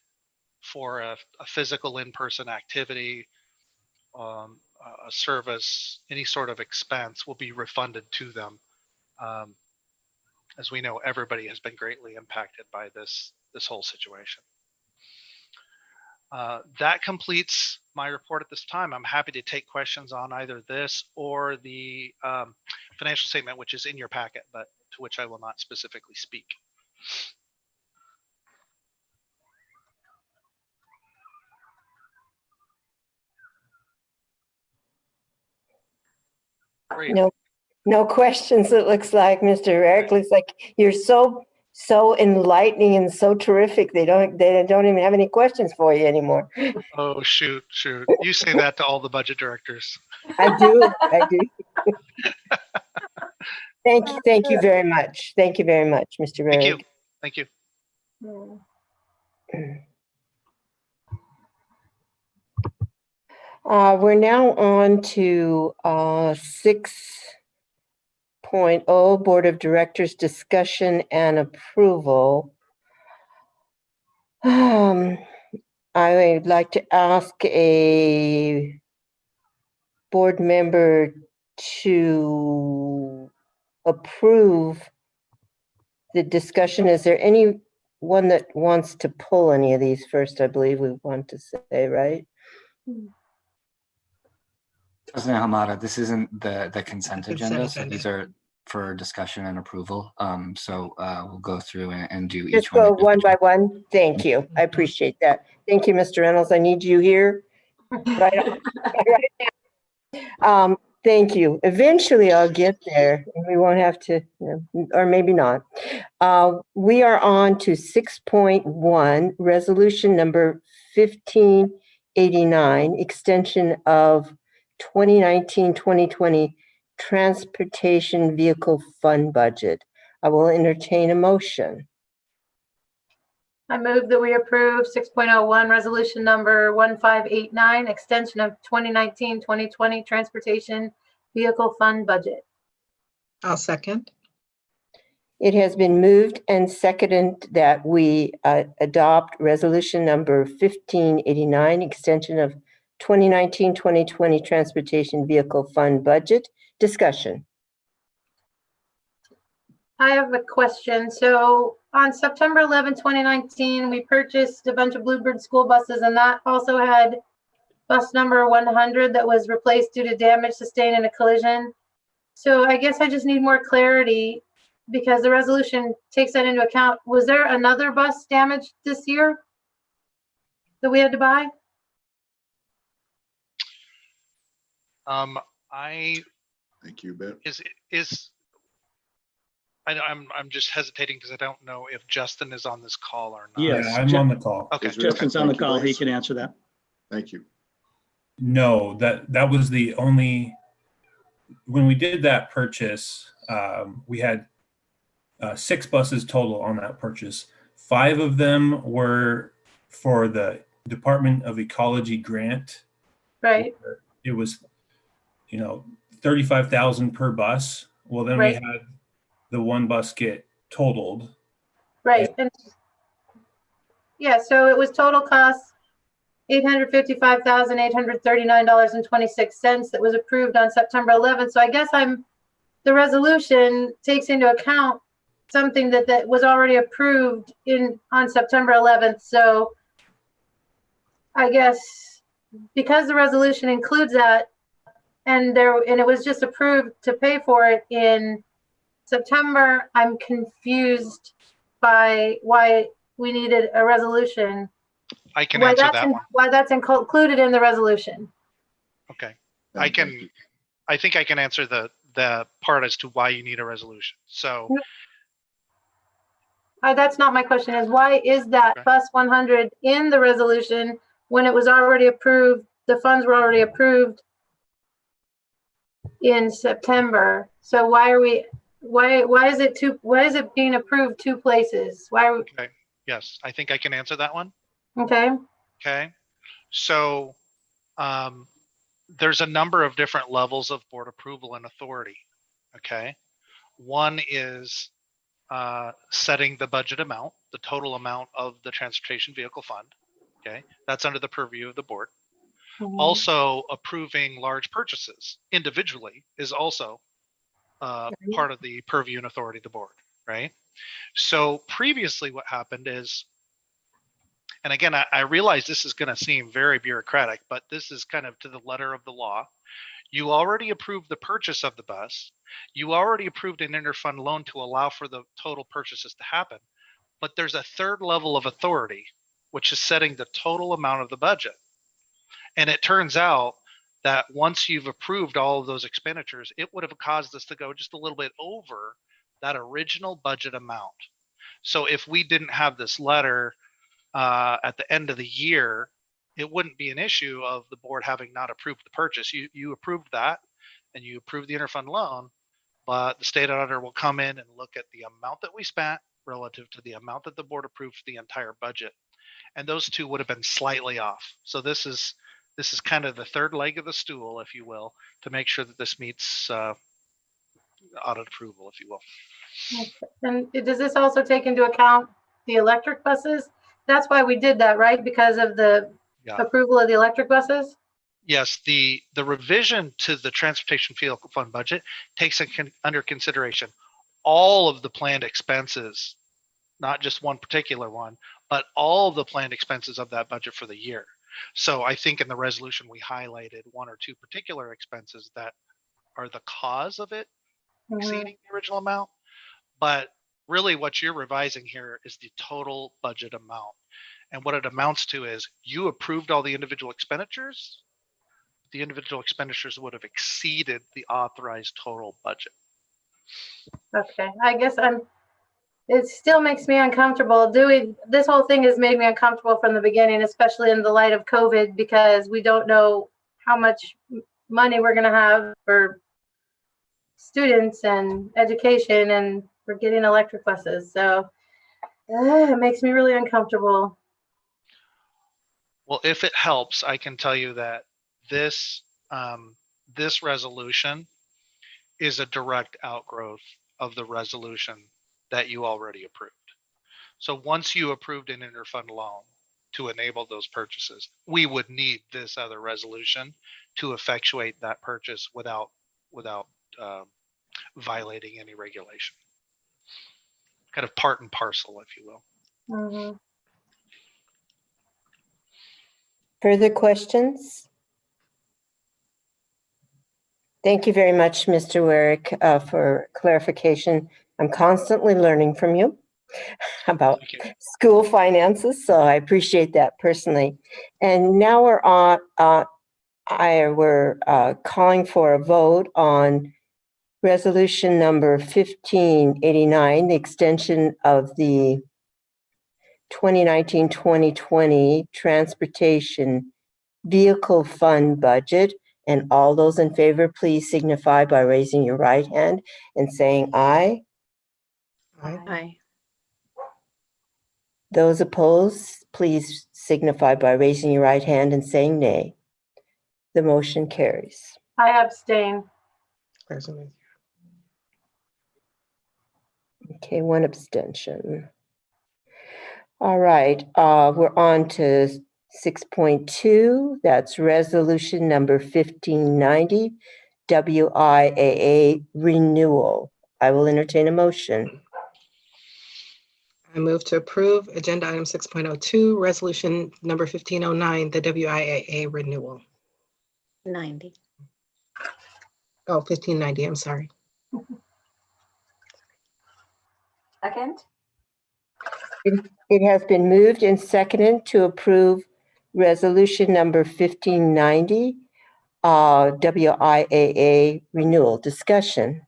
for a physical in-person activity, a service, any sort of expense will be refunded to them. As we know, everybody has been greatly impacted by this whole situation. That completes my report at this time. I'm happy to take questions on either this or the financial statement, which is in your packet, but to which I will not specifically speak. Great. No questions, it looks like, Mr. Eric. Looks like you're so enlightening and so terrific. They don't even have any questions for you anymore. Oh, shoot. You say that to all the budget directors. I do. Thank you very much. Thank you very much, Mr. Eric. Thank you. We're now on to 6.0, Board of Directors discussion and approval. I would like to ask a board member to approve the discussion. Is there any one that wants to pull any of these first, I believe we want to say, right? President Hamada, this isn't the consent agenda, so agenda. these are for discussion and approval. We'll go through and do Just each one. go one by one. Thank you. I appreciate that. Thank you, Mr. Reynolds. I need you here. Right now. Thank you. Eventually I'll get there and we won't have to, or maybe not. We are on to 6.1, resolution number 1589, extension of 2019-2020 transportation vehicle fund budget. I will entertain a motion. I move that we approve 6.01 resolution number 1589, extension of 2019-2020 transportation vehicle fund budget. I'll second. It has been moved and seconded that we adopt resolution number 1589, extension of 2019-2020 transportation vehicle fund budget. Discussion. I have a question. So on September 11, 2019, we purchased a bunch of Bluebird school buses, and that also had bus number 100 that was replaced due to damage sustained in a collision. So I guess I just need more clarity because the resolution takes that into account. Was there another bus damaged this year that we had to buy? Thank you, Ben. I'm just hesitating because I don't know if Justin is on this call or not. Yes, I'm on the call. Okay. Justin's on the call. He can answer that. Thank you. No, that was the only, when we did that purchase, we had 6 buses total on that purchase. 5 of them were for the Department of Ecology grant. Right. It was, $35,000 per bus. Well, then Right. we had the one bus get totaled. Right. And yeah, so it was total cost $855,839.26 that was approved on September 11th. So I guess the resolution takes into account something that was already approved on September 11th. So I guess because the resolution includes that and it was just approved to pay for it in September, I'm confused by why we needed a resolution. I can answer that one. Why that's included in the resolution. Okay. I think I can answer the part as to why you need a resolution. So that's not my question. Is why is that bus 100 in the resolution when it was already approved? The funds were already approved in September. So why is it being approved 2 places? Okay. Yes, I think I can answer that one. Okay. Okay. So there's a number of different levels of board approval and authority. Okay. One is setting the budget amount, the total amount of the transportation vehicle fund. Okay. That's under the purview of the board. Mm-hmm. Also, approving large purchases individually is also part of the purview and authority of the board, right? So previously what happened is, and again, I realize this is going to seem very bureaucratic, but this is kind of to the letter of the law. You already approved the purchase of the bus. You already approved an interfund loan to allow for the total purchases to happen. But there's a third level of authority, which is setting the total amount of the budget. And it turns out that once you've approved all of those expenditures, it would have caused us to go just a little bit over that original budget amount. So if we didn't have this letter at the end of the year, it wouldn't be an issue of the board having not approved the purchase. You approved that and you approved the interfund loan, but the state auditor will come in and look at the amount that we spent relative to the amount that the board approved for the entire budget. And those two would have been slightly off. So this is kind of the third leg of the stool, if you will, to make sure that this meets audit approval, if you will. And does this also take into account the electric buses? That's why we did that, right? Because of the approval of the electric buses? Yes, the revision to the transportation vehicle fund budget takes under consideration all of the planned expenses not just one particular one, but all the planned expenses of that budget for the year. So I think in the resolution, we highlighted one or two particular expenses that are the cause of it exceeding the original amount. But really what you're revising here is the total budget amount. And what it amounts to is you approved all the individual expenditures. The individual expenditures would have exceeded the authorized total budget. Okay, I guess it still makes me uncomfortable. This whole thing has made me uncomfortable from the beginning, especially in the light of COVID, because we don't know how much money we're gonna have for students and education, and we're getting electric buses. So it makes me really uncomfortable. Well, if it helps, I can tell you that this resolution is a direct outgrowth of the resolution that you already approved. So once you approved an interfund loan to enable those purchases, we would need this other resolution to effectuate that purchase without violating any regulation. Kind of part and parcel, if you will. Further questions? Thank you very much, Mr. Werrick, for clarification. I'm constantly learning from you about school finances, so I appreciate that personally. And now we're on. We're calling for a vote on resolution number 1589, the extension of the 2019-2020 transportation vehicle fund budget. And all those in favor, please signify by raising your right hand and saying aye. Aye. Those opposed, please signify by raising your right hand and saying nay. The motion carries. I abstain. Okay, one abstention. All right, we're on to 6.2. That's resolution number 1590, WIAA renewal. I will entertain a motion. I move to approve agenda item 6.02, resolution number 1509, the WIAA renewal. 90. Oh, 1590, I'm sorry. Second. It has been moved and seconded to approve resolution number 1590, WIAA renewal. Discussion.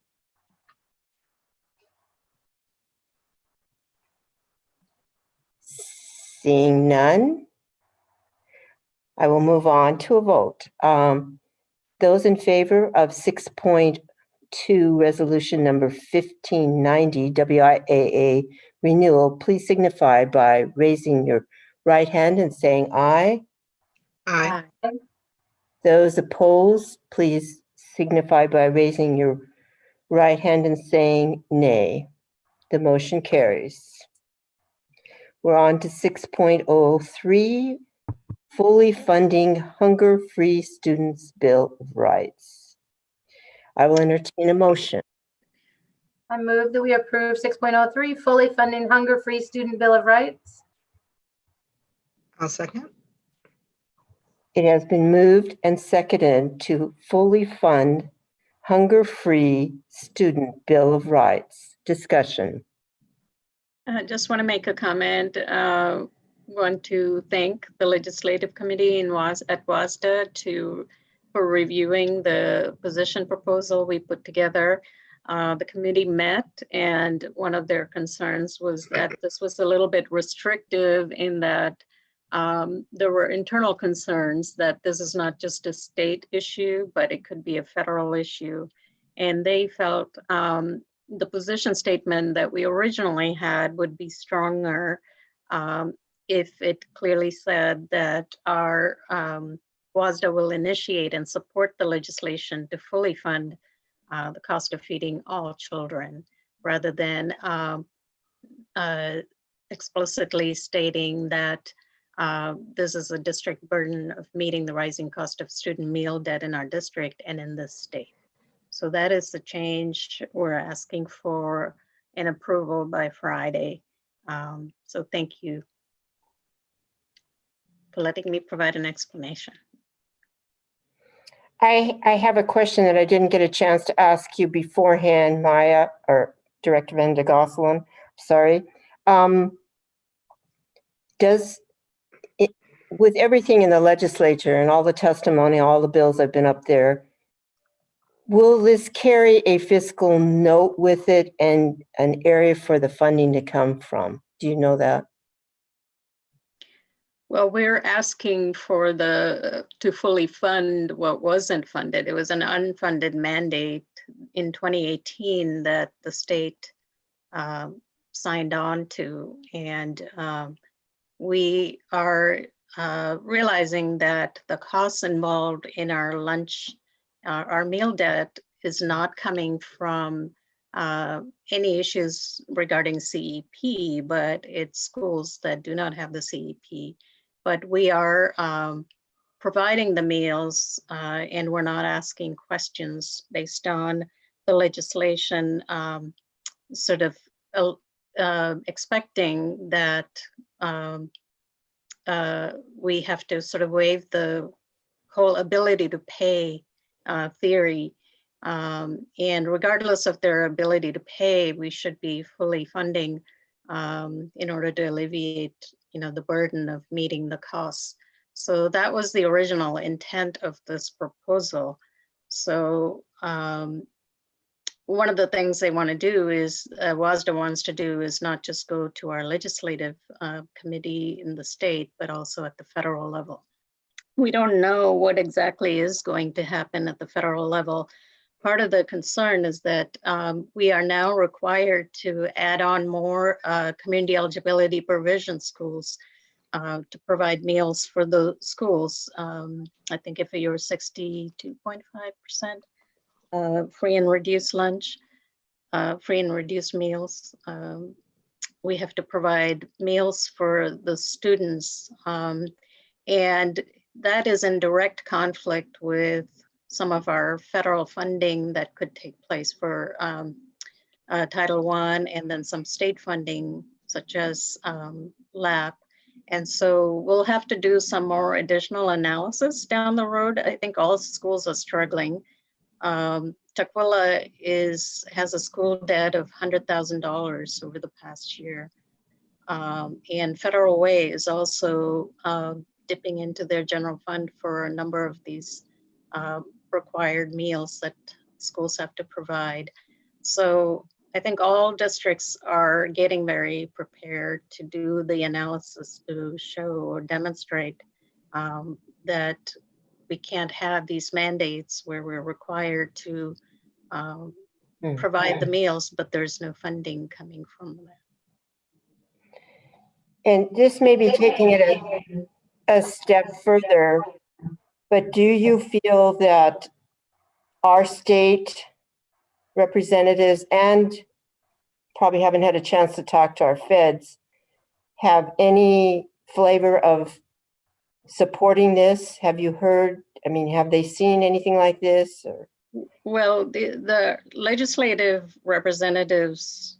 Seeing none, I will move on to a vote. Those in favor of 6.2 resolution number 1590 WIAA renewal, please signify by raising your right hand and saying aye. Aye. Those opposed, please signify by raising your right hand and saying nay. The motion carries. We're on to 6.03, fully funding hunger-free students' Bill of Rights. I will entertain a motion. I move that we approve 6.03, fully funding hunger-free student Bill of Rights. I'll second. It has been moved and seconded to fully fund hunger-free student Bill of Rights. Discussion. I just want to make a comment. Want to thank the Legislative Committee at WASDA for reviewing the position proposal we put together. The committee met, and one of their concerns was that this was a little bit restrictive in that there were internal concerns that this is not just a state issue, but it could be a federal issue. And they felt the position statement that we originally had would be stronger if it clearly said that our WASDA will initiate and support the legislation to fully fund the cost of feeding all children, rather than explicitly stating that this is a district burden of meeting the rising cost of student meal debt in our district and in this state. So that is the change we're asking for an approval by Friday So thank you for letting me provide an explanation. I have a question that I didn't get a chance to ask you beforehand, Maya, or Director Van de Gosselen. Sorry. Does it, with everything in the legislature and all the testimony, all the bills that have been up there, will this carry a fiscal note with it and an area for the funding to come from? Do you know that? Well, we're asking for to fully fund what wasn't funded. It was an unfunded mandate in 2018 that the state signed on to. And we are realizing that the costs involved in our lunch, our meal debt is not coming from any issues regarding CEP, but it's schools that do not have the CEP. But we are providing the meals and we're not asking questions based on the legislation, sort of expecting that we have to sort of waive the whole ability to pay theory. And regardless of their ability to pay, we should be fully funding in order to alleviate, the burden of meeting the costs. So that was the original intent of this proposal. So one of the things they want to do is, WASDA wants to do is not just go to our legislative committee in the state, but also at the federal level. We don't know what exactly is going to happen at the federal level. Part of the concern is that we are now required to add on more community eligibility provision schools to provide meals for the schools. I think if you're 62.5% free and reduced lunch, free and reduced meals, we have to provide meals for the students. And that is in direct conflict with some of our federal funding that could take place for Title I, and then some state funding such as LAP. And so we'll have to do some more additional analysis down the road. I think all schools are struggling. Tukwila has a school debt of $100,000 over the past year. And Federal Way is also dipping into their general fund for a number of these required meals that schools have to provide. So I think all districts are getting very prepared to do the analysis to show or demonstrate that we can't have these mandates where we're required to provide the meals, but there's no funding coming from that. And this may be taking it a step further, but do you feel that our state representatives, and probably haven't had a chance to talk to our feds, have any flavor of supporting this? Have you heard, have they seen anything like this? Or? Well, the legislative representatives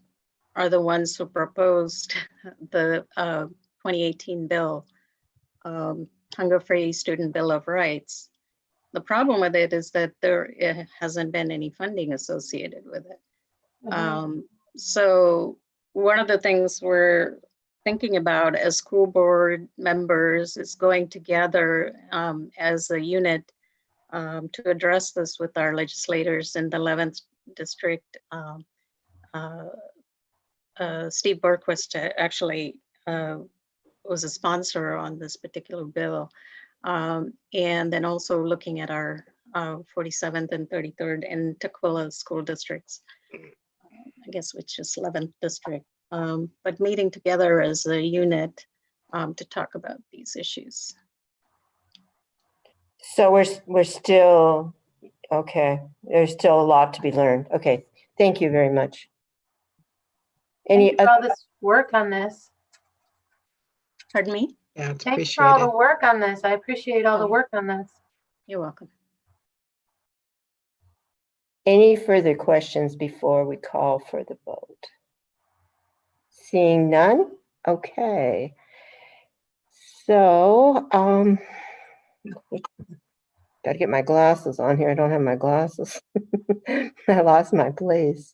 are the ones who proposed the 2018 bill, Hunger-Free Student Bill of Rights. The problem with it is that there hasn't been any funding associated with it. So one of the things we're thinking about as school board members is going together as a unit to address this with our legislators in the 11th district. Steve Berquist actually was a sponsor on this particular bill. And then also looking at our 47th and 33rd and Tukwila school districts, I guess, which is 11th district, but meeting together as a unit to talk about these issues. So we're still, okay, there's still a lot to be learned. Okay, thank you very much. Thank you for all this work on this. Pardon me? Yeah, it's Thanks for all the work on this. I appreciate all the work on this. You're welcome. Any further questions before we call for the vote? Seeing none? Okay. So, gotta get my glasses on here. I don't have my glasses. I lost my place.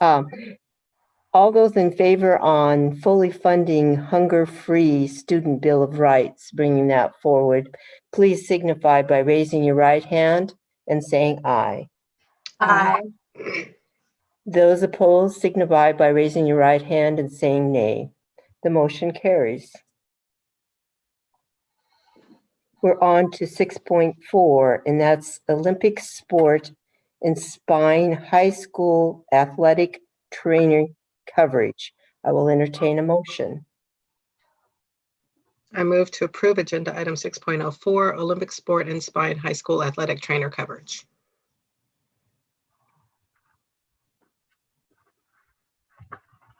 All those in favor on fully funding hunger-free student bill of rights, bringing that forward, please signify by raising your right hand and saying aye. Aye. Those opposed signify by raising your right hand and saying nay. The motion carries. We're on to 6.4, and that's Olympic sport and spine high school athletic training coverage. I will entertain a motion. I move to approve agenda item 6.04, Olympic sport and spine high school athletic trainer coverage.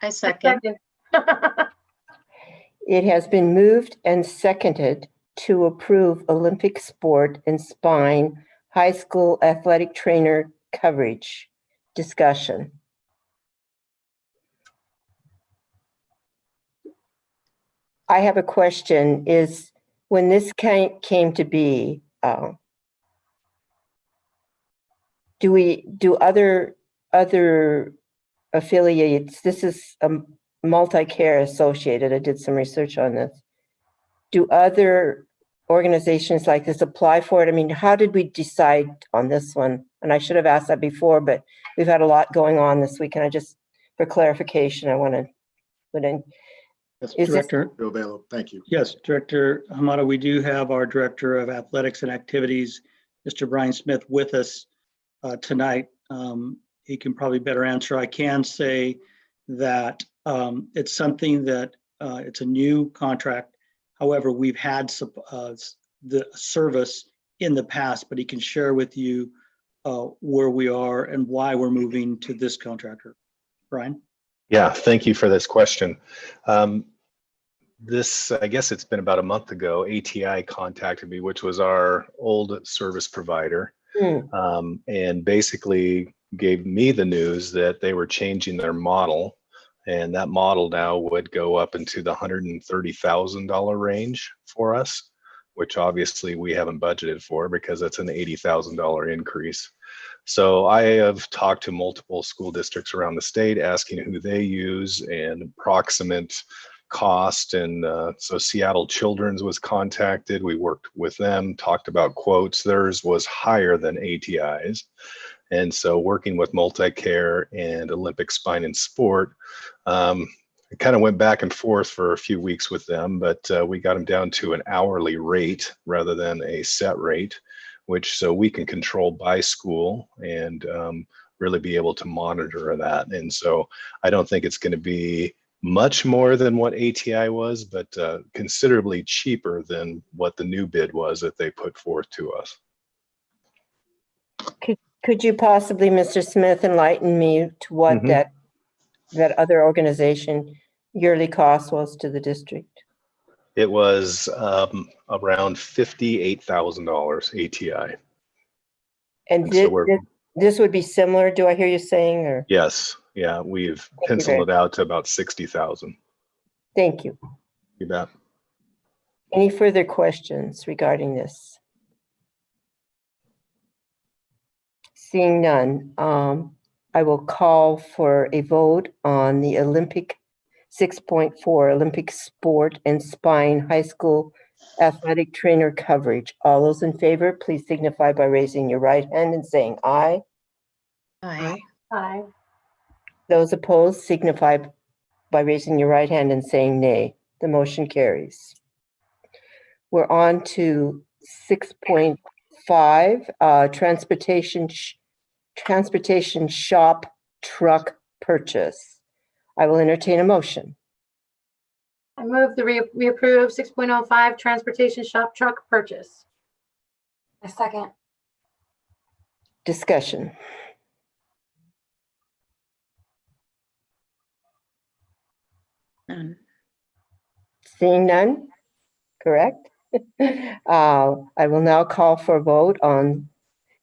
I second. It has been moved and seconded to approve Olympic sport and spine high school athletic trainer coverage. Discussion. I have a question. Is when this came to be, do other affiliates, this is a multi-care associated, I did some research on this. Do other organizations like this apply for it? I mean, how did we decide on this one? And I should have asked that before, but we've had a lot going on this week, and I just, for clarification, I want to put in. Yes, Director. Available. Thank you. Yes, Director Hamada, we do have our Director of Athletics and Activities, Mr. Brian Smith, with us tonight. He can probably better answer. I can say that it's something that it's a new contract. However, we've had the service in the past, but he can share with you where we are and why we're moving to this contractor. Brian? Yeah, thank you for this question. I guess it's been about a month ago, ATI contacted me, which was our old service provider, and basically gave me the news that they were changing their model, and that model now would go up into the $130,000 range for us, which obviously we haven't budgeted for because it's an $80,000 increase. So I have talked to multiple school districts around the state asking who they use and approximate cost. And so Seattle Children's was contacted. We worked with them, talked about quotes. Theirs was higher than ATI's. And so working with Multicare and Olympic Spine and Sport, I kind of went back and forth for a few weeks with them, but we got them down to an hourly rate rather than a set rate, which so we can control by school and really be able to monitor that. And so I don't think it's going to be much more than what ATI was, but considerably cheaper than what the new bid was that they put forth to us. Could you possibly, Mr. Smith, enlighten me to what that other organization yearly cost was to the district? It was around $58,000 ATI. And this would be similar, do I hear you saying? Or yes, yeah, we've penciled it out to about 60,000. Thank you. You bet. Any further questions regarding this? Seeing none, I will call for a vote on the Olympic 6.4 Olympic sport and spine high school athletic trainer coverage. All those in favor, please signify by raising your right hand and saying aye. Aye. Aye. Those opposed signify by raising your right hand and saying nay. The motion carries. We're on to 6.5, transportation shop truck purchase. I will entertain a motion. I move the we approve 6.05 transportation shop truck purchase. A second. Discussion. None. Seeing none, correct? I will now call for a vote on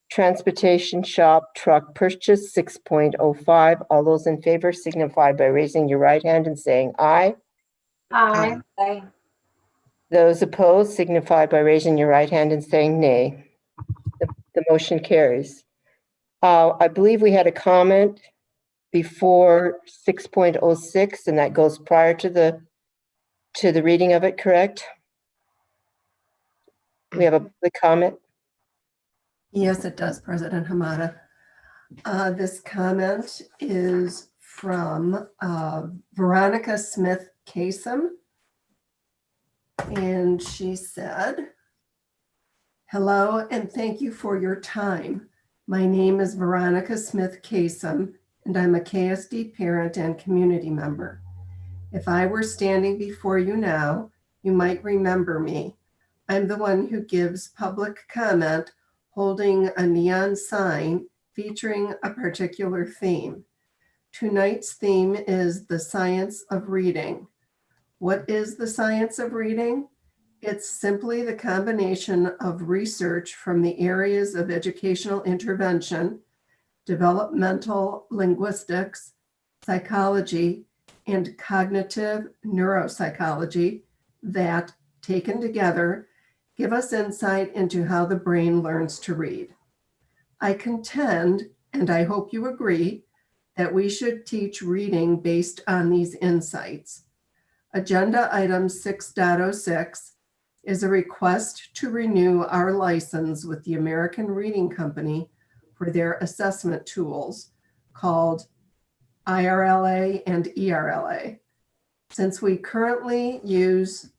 Transportation shop truck purchase 6.05. All those in favor signify by raising your right hand and saying aye. Aye. Aye. Those opposed signify by raising your right hand and saying nay. The motion carries. I believe we had a comment before 6.06, and that goes prior to the reading of it, correct? We have a public comment. Yes, it does, President Hamada. This comment is from Veronica Smith Kasem. And she said, "Hello, and thank you for your time. My name is Veronica Smith Kasem, and I'm a KSD parent and community member. If I were standing before you now, you might remember me. I'm the one who gives public comment holding a neon sign featuring a particular theme. Tonight's theme is the science of reading. What is the science of reading? It's simply the combination of research from the areas of educational intervention, developmental linguistics, psychology, and cognitive neuropsychology that, taken together, give us insight into how the brain learns to read. I contend, and I hope you agree, that we should teach reading based on these insights. Agenda item 6.06 is a request to renew our license with the American Reading Company for their assessment tools called IRLA and ERLA. Since we currently use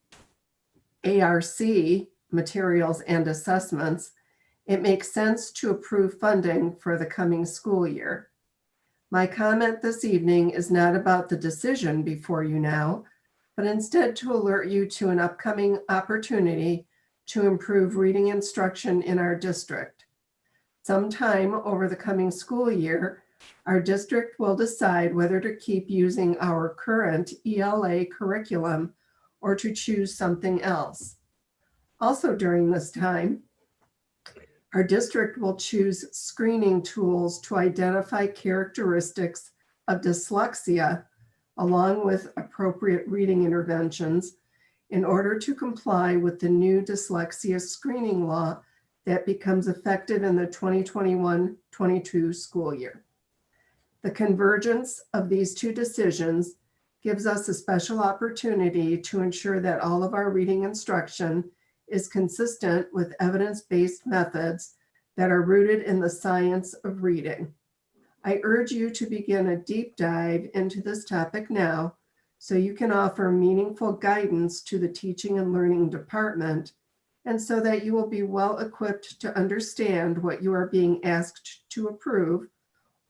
ARC materials and assessments, it makes sense to approve funding for the coming school year. My comment this evening is not about the decision before you now, but instead to alert you to an upcoming opportunity to improve reading instruction in our district. Sometime over the coming school year, our district will decide whether to keep using our current ELA curriculum or to choose something else. Also during this time, our district will choose screening tools to identify characteristics of dyslexia along with appropriate reading interventions in order to comply with the new dyslexia screening law that becomes effective in the 2021-22 school year. The convergence of these two decisions gives us a special opportunity to ensure that all of our reading instruction is consistent with evidence-based methods that are rooted in the science of reading. I urge you to begin a deep dive into this topic now so you can offer meaningful guidance to the teaching and learning department, and so that you will be well equipped to understand what you are being asked to approve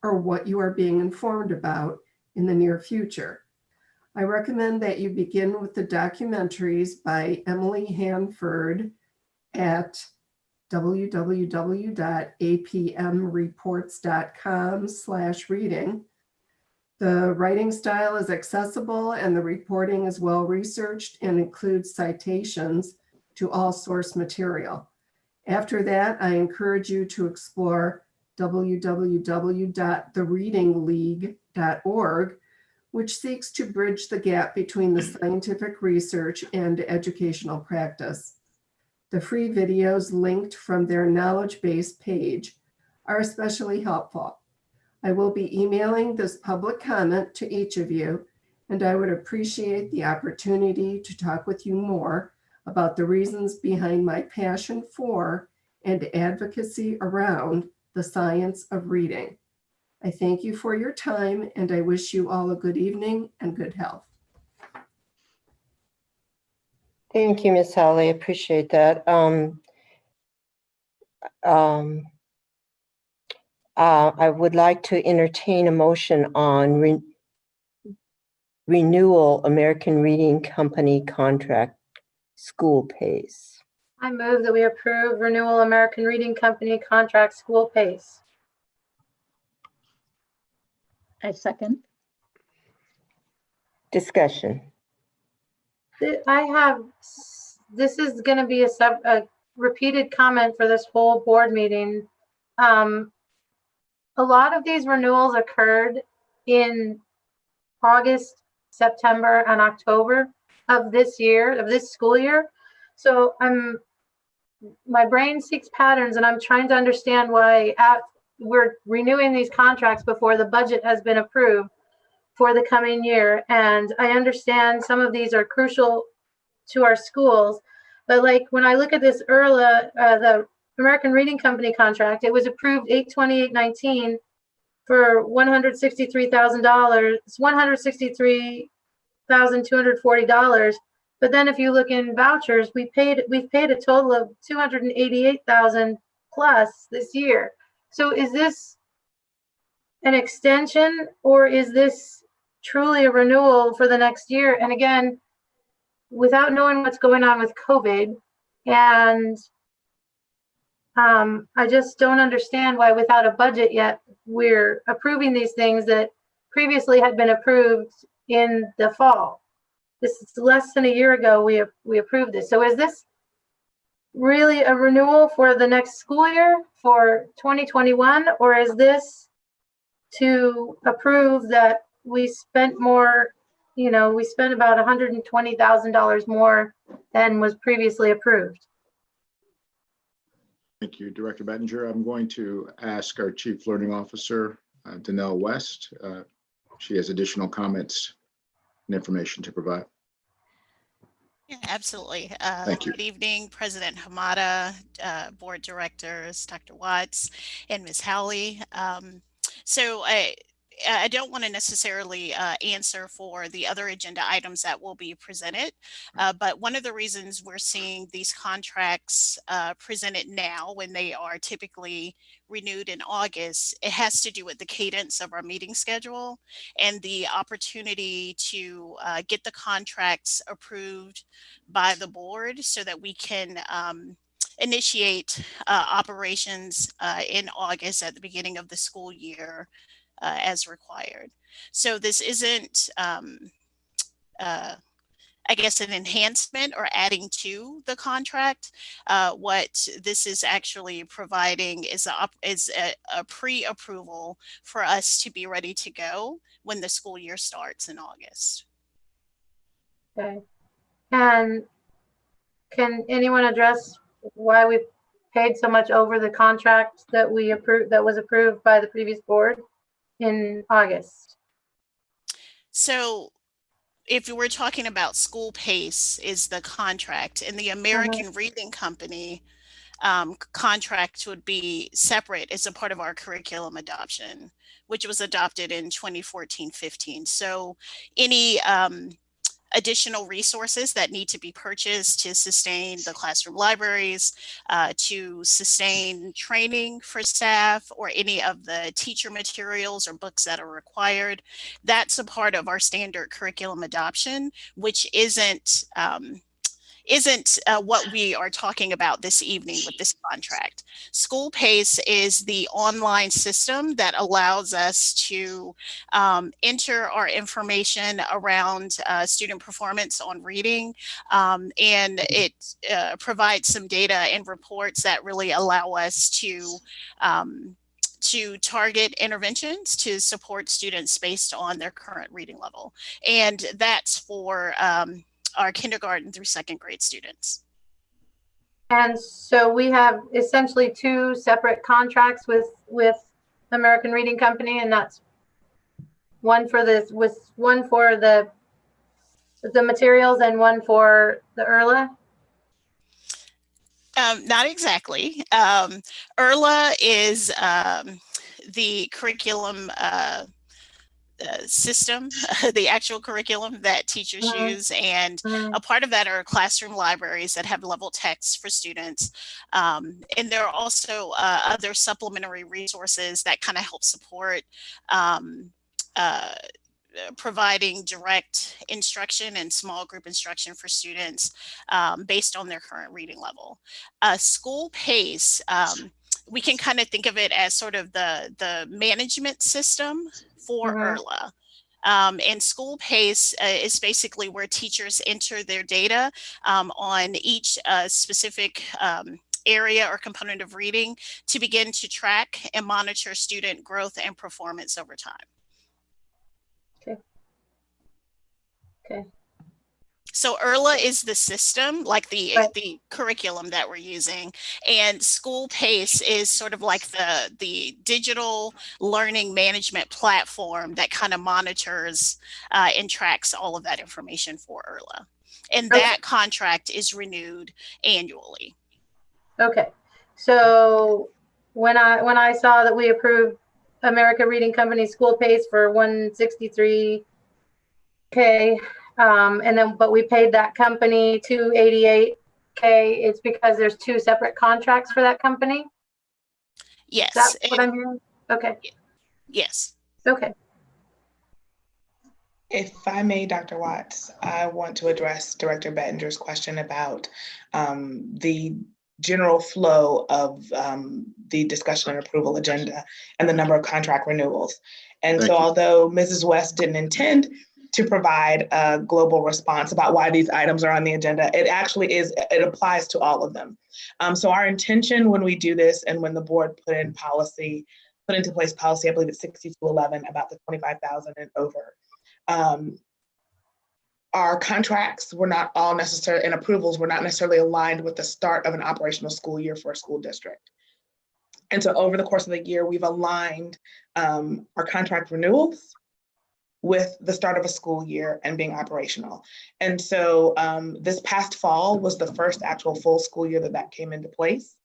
or what you are being informed about in the near future. I recommend that you begin with the documentaries by Emily Hanford at www.apmreports.com/reading. The writing style is accessible and the reporting is well researched and includes citations to all source material. After that, I encourage you to explore www.thereadingleague.org, which seeks to bridge the gap between the scientific research and educational practice. The free videos linked from their knowledge base page are especially helpful. I will be emailing this public comment to each of you, and I would appreciate the opportunity to talk with you more about the reasons behind my passion for and advocacy around the science of reading. I thank you for your time, and I wish you all a good evening and good health. Thank you, Ms. Howley. I appreciate that. I would like to entertain a motion on renewal American Reading Company contract school pays. I move that we approve renewal American Reading Company contract school pace. I second. Discussion. This is going to be a repeated comment for this whole board meeting. a lot of these renewals occurred in August, September, and October of this year, of this school year. So my brain seeks patterns, and I'm trying to understand why we're renewing these contracts before the budget has been approved for the coming year. And I understand some of these are crucial to our schools, but like when I look at this ERLA, the American Reading Company contract, it was approved 8/28/19 for $163,000, $163,240. But then if you look in vouchers, we've paid a total of $288,000 plus this year. So is this an extension, or is this truly a renewal for the next year? And again, without knowing what's going on with COVID, and I just don't understand why without a budget yet, we're approving these things that previously had been approved in the fall. This is less than a year ago we approved this. So is this really a renewal for the next school year for 2021, or is this to approve that we spent more, we spent about $120,000 more than was previously approved? Thank you, Director Bettinger. I'm going to ask our Chief Learning Officer, Danelle West. She has additional comments and information to provide. Yeah, absolutely. Thank you. Good evening, President Hamada, Board Directors, Dr. Watts, and Ms. Howley. So I don't want to necessarily answer for the other agenda items that will be presented, but one of the reasons we're seeing these contracts presented now when they are typically renewed in August, it has to do with the cadence of our meeting schedule and the opportunity to get the contracts approved by the board so that we can initiate operations in August at the beginning of the school year as required. So this isn't, I guess, an enhancement or adding to the contract. What this is actually providing is a pre-approval for us to be ready to go when the school year starts in August. Okay. And can anyone address why we paid so much over the contract that we approved, that was approved by the previous board in August? So if we're talking about school pace is the contract, and the American Reading Company contract would be separate as a part of our curriculum adoption, which was adopted in 2014-15. So any additional resources that need to be purchased to sustain the classroom libraries, to sustain training for staff, or any of the teacher materials or books that are required. That's a part of our standard curriculum adoption, which isn't what we are talking about this evening with this contract. School Pace is the online system that allows us to enter our information around student performance on reading, and it provides some data and reports that really allow us to target interventions to support students based on their current reading level. And that's for our kindergarten through second grade students. And so we have essentially two separate contracts with American Reading Company, and that's one for this, with one for the materials and one for the ERLA. Not exactly. ERLA is the curriculum system, the actual curriculum that teachers use, and a part of that are classroom libraries that have level text for students, and there are also other supplementary resources that kind of help support providing direct instruction and small group instruction for students based on their current reading level. School Pace, we can kind of think of it as sort of the management system for ERLA. And School Pace is basically where teachers enter their data on each specific area or component of reading to begin to track and monitor student growth and performance over time. Okay. So ERLA is the system, like the curriculum that we're using, and School Pace is sort of like the digital learning management platform that kind of monitors and tracks all of that information for ERLA. And that contract is renewed annually. Okay. So when I saw that we approved America Reading Company School Pace for $163K, but we paid that company $288K, it's because there's two separate contracts for that company? Yes. That's what I'm hearing? Okay. Yes. Okay. If I may, Dr. Watts, I want to address Director Bettinger's question about the general flow of the discussion and approval agenda and the number of contract renewals. And so although Mrs. West didn't intend to provide a global response about why these items are on the agenda, it actually is, it applies to all of them. So our intention when we do this and when the board put into place policy, I believe it's 6211 about the 25,000 and over. Our contracts were not all necessary, and approvals were not necessarily aligned with the start of an operational school year for a school district. And so over the course of the year, we've aligned our contract renewals with the start of a school year and being operational. And so this past fall was the first actual full school year that came into place.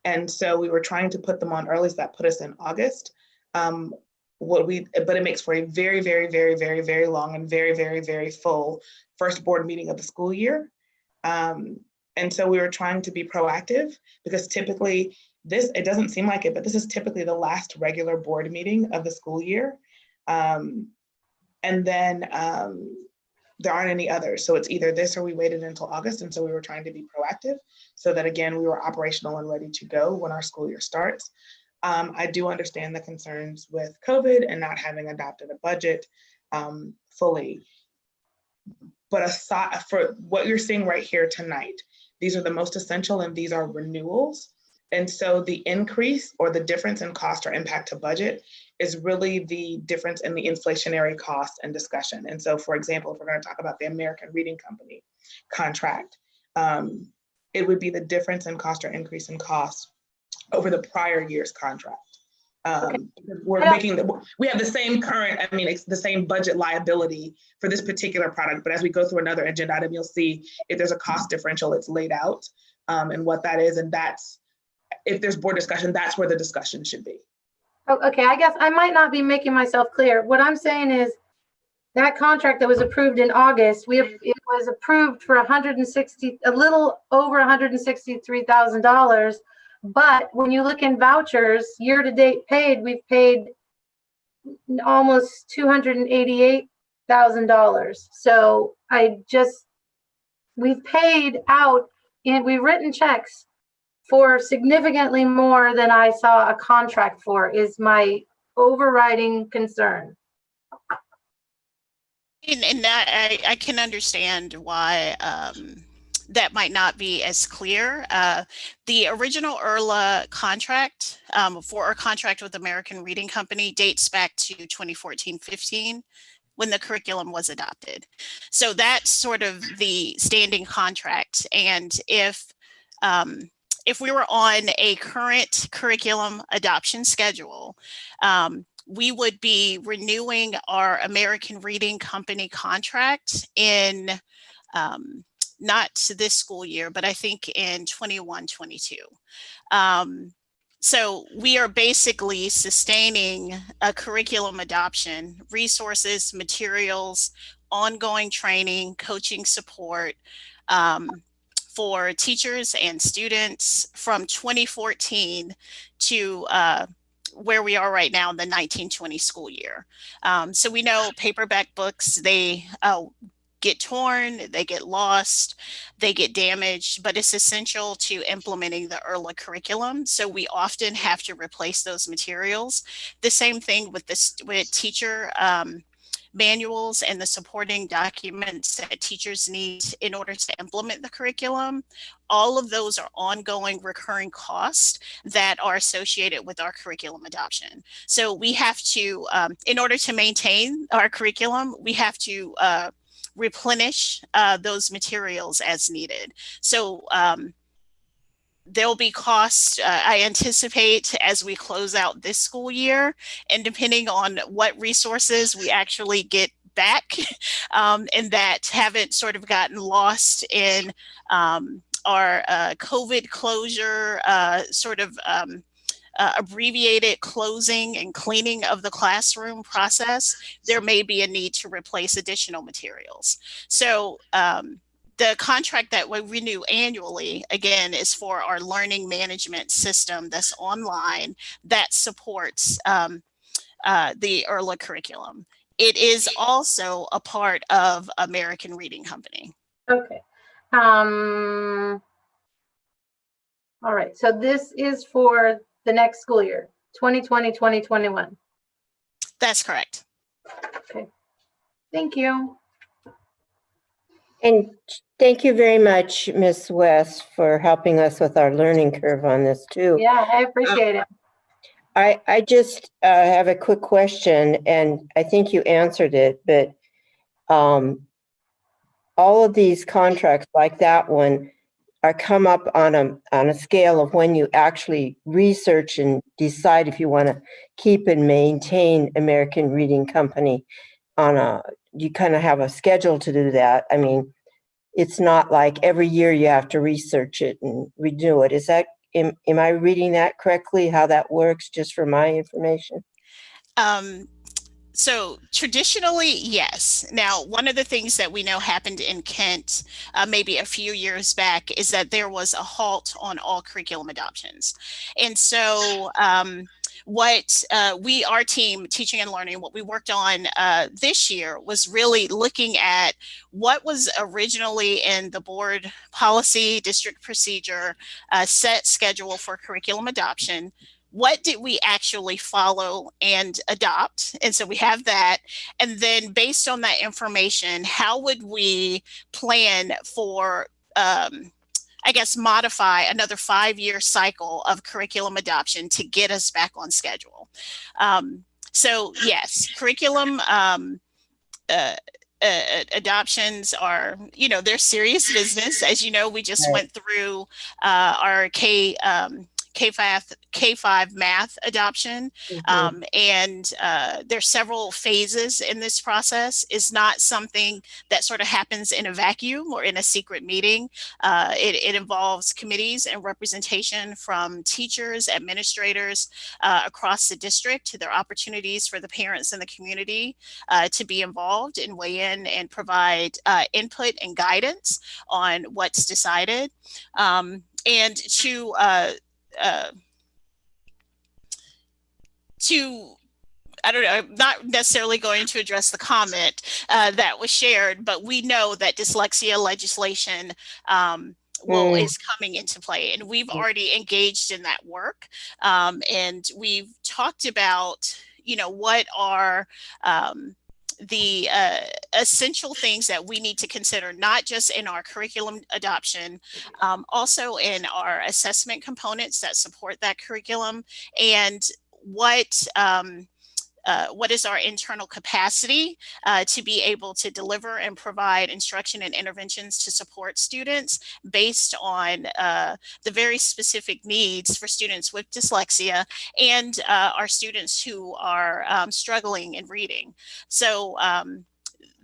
And so we were trying to put them on early, so that put us in August. But it makes for a very, very, very, very, very long and very, very, very full first board meeting of the school year. And so we were trying to be proactive because typically it doesn't seem like it, but this is typically the last regular board meeting of the school year. And then there aren't any others. So it's either this or we waited until August. And so we were trying to be proactive so that, again, we were operational and ready to go when our school year starts. I do understand the concerns with COVID and not having adopted a budget fully. But aside for what you're seeing right here tonight, these are the most essential and these are renewals. And so the increase or the difference in cost or impact to budget is really the difference in the inflationary cost and discussion. And so, for example, if we're going to talk about the American Reading Company contract, it would be the difference in cost or increase in cost over the prior year's contract. We have the same current, it's the same budget liability for this particular product, but as we go through another agenda item, you'll see if there's a cost differential, it's laid out and what that is. And that's, if there's board discussion, that's where the discussion should be. Oh, okay, I guess I might not be making myself clear. What I'm saying is that contract that was approved in August, it was approved for a little over $163,000. But when you look in vouchers, year-to-date paid, we've paid almost $288,000. So we've paid out and we've written checks for significantly more than I saw a contract for, is my overriding concern. And that, I can understand why that might not be as clear. The original ERLA contract for our contract with American Reading Company dates back to 2014-15 when the curriculum was adopted. So that's sort of the standing contract. And if we were on a current curriculum adoption schedule, we would be renewing our American Reading Company contract in not this school year, but I think in 21-22. So we are basically sustaining a curriculum adoption, resources, materials, ongoing training, coaching support for teachers and students from 2014 to where we are right now in the 1920 school year. So we know paperback books, they get torn, they get lost, they get damaged, but it's essential to implementing the ERLA curriculum. So we often have to replace those materials. The same thing with teacher manuals and the supporting documents that teachers need in order to implement the curriculum. All of those are ongoing recurring costs that are associated with our curriculum adoption. So we have to, in order to maintain our curriculum, we have to replenish those materials as needed. So there'll be costs, I anticipate, as we close out this school year, and depending on what resources we actually get back and that haven't sort of gotten lost in our COVID closure abbreviated closing and cleaning of the classroom process, there may be a need to replace additional materials. So the contract that we renew annually, again, is for our learning management system that's online that supports the ERLA curriculum. It is also a part of American Reading Company. Okay. All right. So this is for the next school year, 2020, 2021. That's correct. Okay. Thank you. And thank you very much, Ms. West, for helping us with our learning curve on this too. Yeah, I appreciate it. I just have a quick question, and I think you answered it, but all of these contracts like that one are come up on a scale of when you actually research and decide if you want to keep and maintain American Reading Company you kind of have a schedule to do that. I mean, it's not like every year you have to research it and renew it. Is that, am I reading that correctly, how that works, just for my information? So traditionally, yes. Now, one of the things that we know happened in Kent maybe a few years back is that there was a halt on all curriculum adoptions. And so our team, Teaching and Learning, what we worked on this year was really looking at what was originally in the board policy, district procedure, set schedule for curriculum adoption. What did we actually follow and adopt? And so we have that. And then based on that information, how would we plan for, modify another 5-year cycle of curriculum adoption to get us back on schedule? So yes, curriculum adoptions are, they're serious business. As you know, we just went through our K-5 math adoption. And there's several phases in this process. It's not something that sort of happens in a vacuum or in a secret meeting. It involves committees and representation from teachers, administrators across the district. There are opportunities for the parents and the community to be involved and weigh in and provide input and guidance on what's decided. And I don't know, I'm not necessarily going to address the comment that was shared, but we know that dyslexia legislation is coming into play, and we've already engaged in that work. And we've talked about, what are the essential things that we need to consider, not just in our curriculum adoption, also in our assessment components that support that curriculum, and what is our internal capacity to be able to deliver and provide instruction and interventions to support students based on the very specific needs for students with dyslexia and our students who are struggling in reading. So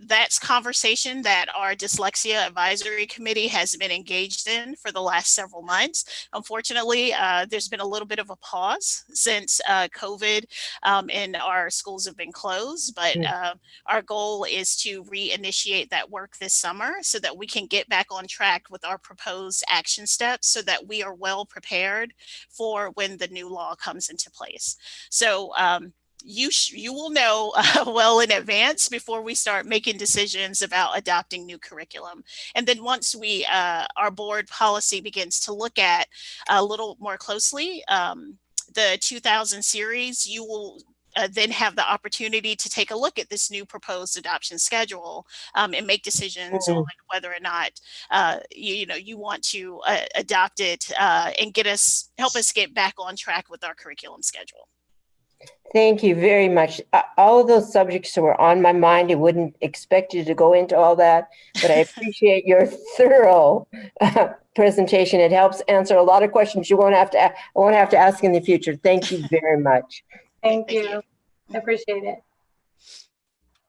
that's conversation that our Dyslexia Advisory Committee has been engaged in for the last several months. Unfortunately, there's been a little bit of a pause since COVID and our schools have been closed, but our goal is to reinitiate that work this summer so that we can get back on track with our proposed action steps so that we are well prepared for when the new law comes into place. So you will know well in advance before we start making decisions about adopting new curriculum. And then once our board policy begins to look at a little more closely the 2000 series, you will then have the opportunity to take a look at this new proposed adoption schedule and make decisions on whether or not you want to adopt it and help us get back on track with our curriculum schedule. Thank you very much. All of those subjects were on my mind. I wouldn't expect you to go into all that, but I appreciate your thorough presentation. It helps answer a lot of questions I won't have to ask in the future. Thank you very much. Thank you. I appreciate it.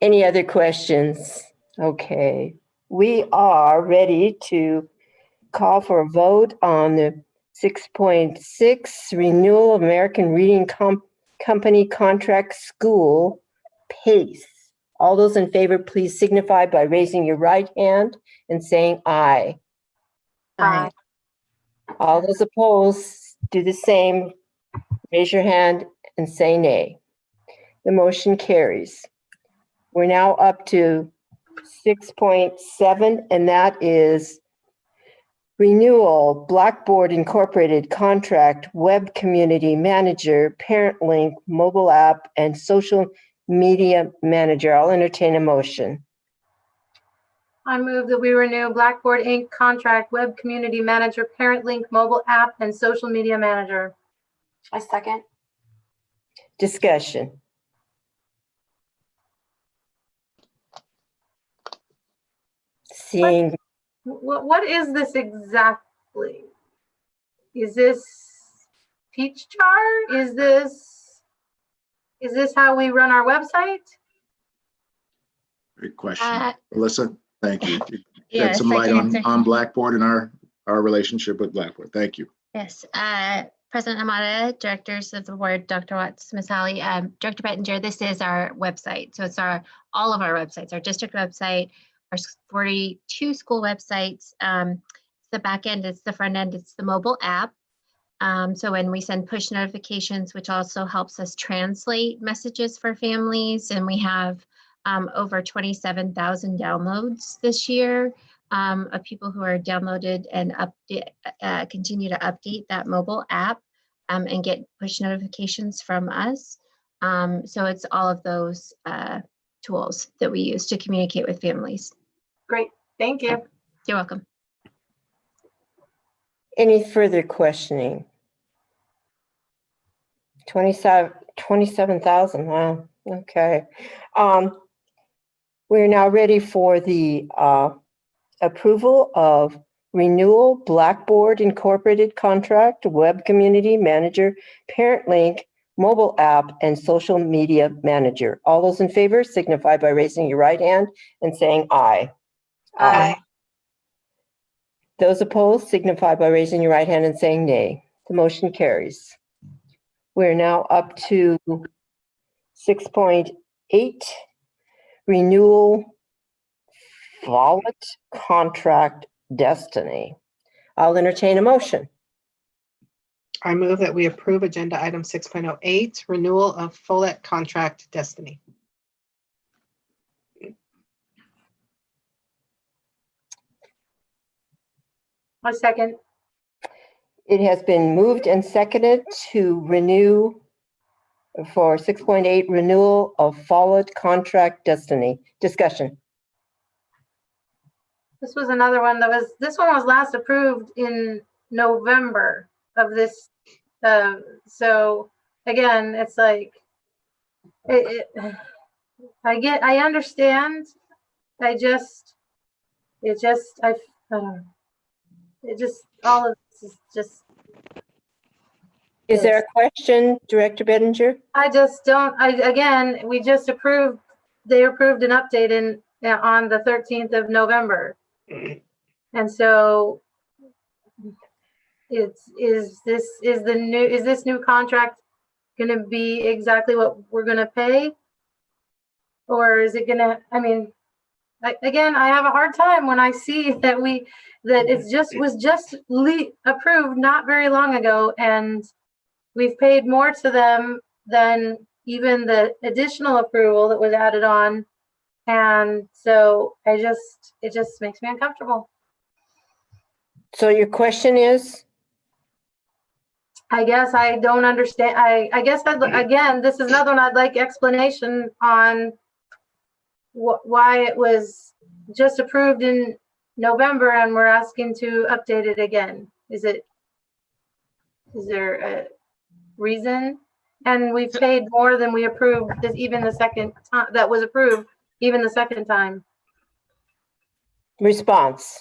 Any other questions? Okay. We are ready to call for a vote on the 6.6 renewal of American Reading Company contract school PACE. All those in favor, please signify by raising your right hand and saying aye. Aye. All those opposed, do the same. Raise your hand and say nay. The motion carries. We're now up to 6.7, and that is renewal, Blackboard Incorporated contract, web community manager, parent link, mobile app, and social media manager. I'll entertain a motion. I move that we renew Blackboard Inc. contract, web community manager, parent link, mobile app, and social media manager. I second. Discussion. Seeing. What is this exactly? Is this Peach Jar? Is this how we run our website? Great question. Alyssa, thank you. You Yes, shed some I light can answer. on Blackboard and our relationship with Blackboard. Thank you. Yes, President Hamada, directors of the board, Dr. Watts, Ms. Halley, Director Bettinger, this is our website. So it's all of our websites, our district website, our 42 school websites. The back end, it's the front end, it's the mobile app. So when we send push notifications, which also helps us translate messages for families, and we have over 27,000 downloads this year of people who are downloaded and continue to update that mobile app and get push notifications from us. So it's all of those tools that we use to communicate with families. Great, thank you. You're welcome. Any further questioning? 27,000, wow, okay. We're now ready for the approval of renewal Blackboard Incorporated contract, web community manager, parent link, mobile app, and social media manager. All those in favor signify by raising your right hand and saying aye. Aye. Those opposed signify by raising your right hand and saying nay. The motion carries. We're now up to 6.8, renewal Follett contract Destiny. I'll entertain a motion. I move that we approve agenda item 6.08, renewal of Follett contract Destiny. I second. It has been moved and seconded to renew for 6.8 renewal of Follett contract Destiny. Discussion. This was another one this one was last approved in November of this. So again, it's like, I understand. All of this is just. Is there a question, Director Bettinger? I just don't, we just approved, they approved an update on the 13th of November. And so is this new contract going to be exactly what we're going to pay? Or is it going to, I have a hard time when I see that it was just approved not very long ago, and we've paid more to them than even the additional approval that was added on. And so it just makes me uncomfortable. So your question is? I guess I don't understand. I guess again, this is another one I'd like explanation on why it was just approved in November and we're asking to update it again. Is there a reason? And we've paid more than we approved even the second time that was approved, even the second time. Response.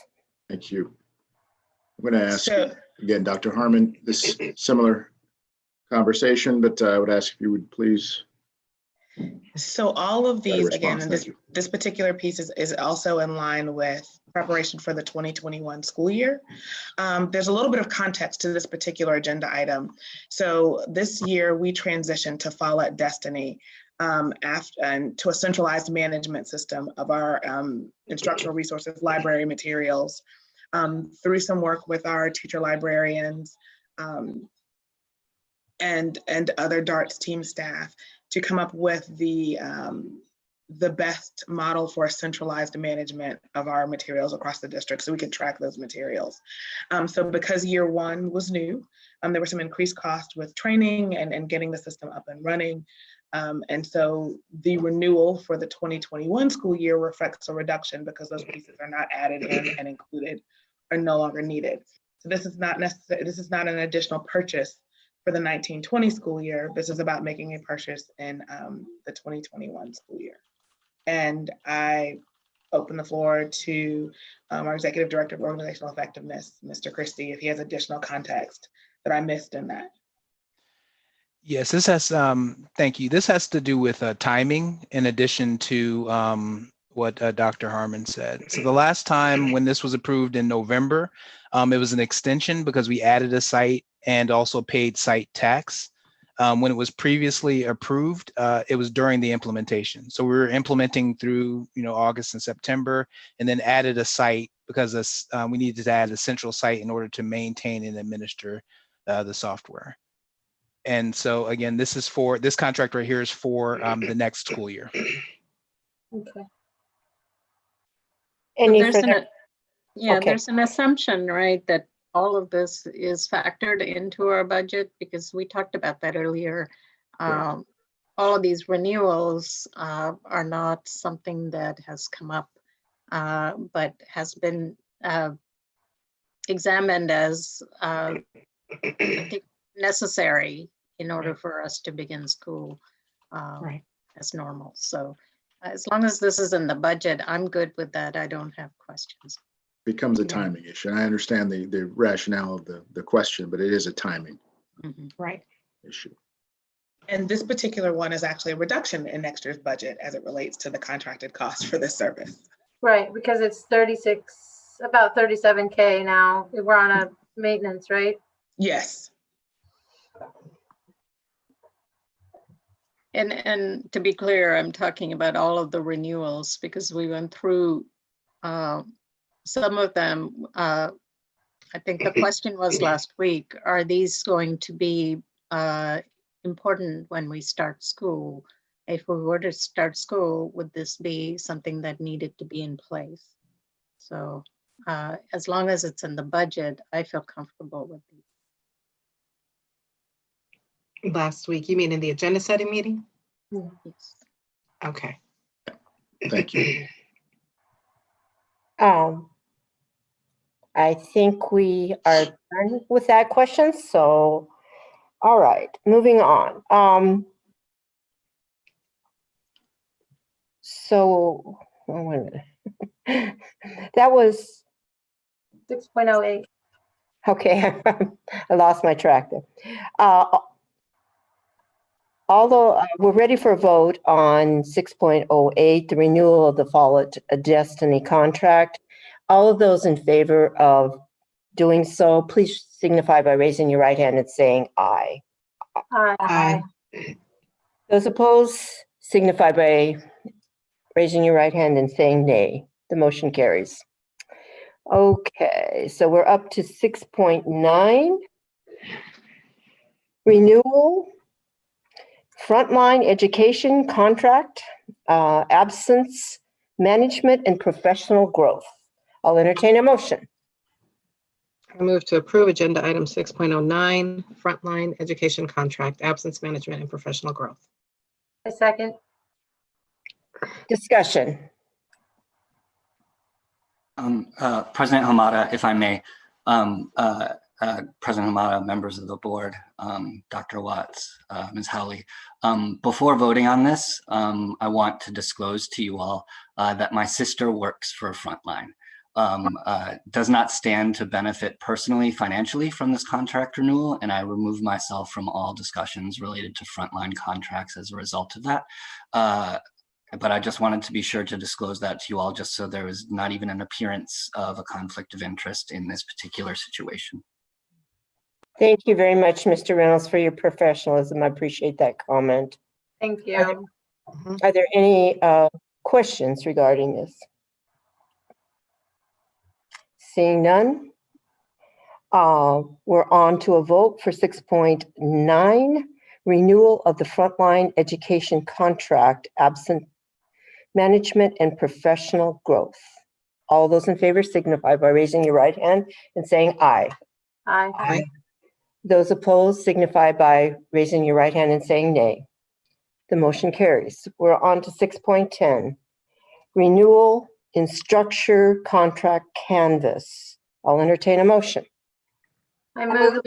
Thank you. I'm going to ask again, Dr. Harmon, this similar conversation, but I would ask if you would please. So all of these, Response, again, this particular piece is also in line with preparation for the 2021 school year. There's a little bit of context to this particular agenda item. So this year we transitioned to Follett Destiny and to a centralized management system of our instructional resources, library materials, through some work with our teacher librarians and other DARTS team staff to come up with the best model for centralized management of our materials across the district so we can track those materials. So because year one was new, there were some increased costs with training and getting the system up and running. And so the renewal for the 2021 school year reflects a reduction because those pieces are not added in and included or no longer needed. So this is not necessary. This is not an additional purchase for the 1920 school year. This is about making a purchase in the 2021 school year. And I open the floor to our Executive Director of Organizational Effectiveness, Mr. Christie, if he has additional context that I missed in that. Yes, this has, thank you. This has to do with timing in addition to what Dr. Harmon said. So the last time when this was approved in November, it was an extension because we added a site and also paid site tax. When it was previously approved, it was during the implementation. So we were implementing through August and September, and then added a site because we needed to add a central site in order to maintain and administer the software. And so again, this contract right here is for the next school year. Okay. There's an assumption, right, that all of this is factored into our budget because we talked about that earlier. All of these renewals are not something that has come up, but has been examined as I think necessary in order for us to begin school as normal. So as long as this is in the budget, I'm good with that. I don't have questions. Becomes a timing issue. And I understand the rationale of the question, but it is a timing issue. And this particular one is actually a reduction in next year's budget as it relates to the contracted cost for this service. Right, because it's about 37K now. We're on a maintenance, right? Yes. And to be clear, I'm talking about all of the renewals because we went through some of them. I think the question was last week, are these going to be important when we start school? If we were to start school, would this be something that needed to be in place? So as long as it's in the budget, I feel comfortable with these. Last week, you mean in the agenda setting meeting? Yes. Okay. Thank you. I think we are done with that question. So, all right, moving on. So, oh, wait a minute. That was 6.08. okay. I lost my track there. Although we're ready for a vote on 6.08, the renewal of the Follett Destiny contract. All of those in favor of doing so, please signify by raising your right hand and saying aye. Aye. Those opposed, signify by raising your right hand and saying nay. The motion carries. Okay, so we're up to 6.9. Renewal. Frontline education contract, absence, management, and professional growth. I'll entertain a motion. I move to approve agenda item 6.09, frontline education contract, absence management and professional growth. I second. Discussion. President Hamada, if I may, President Hamada, members of the board, Dr. Watts, Ms. Howley, before voting on this, I want to disclose to you all that my sister works for Frontline. Does not stand to benefit personally financially from this contract renewal, and I remove myself from all discussions related to Frontline contracts as a result of that. But I just wanted to be sure to disclose that to you all, just so there was not even an appearance of a conflict of interest in this particular situation. Thank you very much, Mr. Reynolds, for your professionalism. I appreciate that comment. Thank you. Are there any questions regarding this? Seeing none, we're on to a vote for 6.9, renewal of the frontline education contract, absent management and professional growth. All those in favor signify by raising your right hand and saying aye. Aye. Aye. Those opposed signify by raising your right hand and saying nay. The motion carries. We're on to 6.10, renewal in structure contract canvas. I'll entertain a motion. I move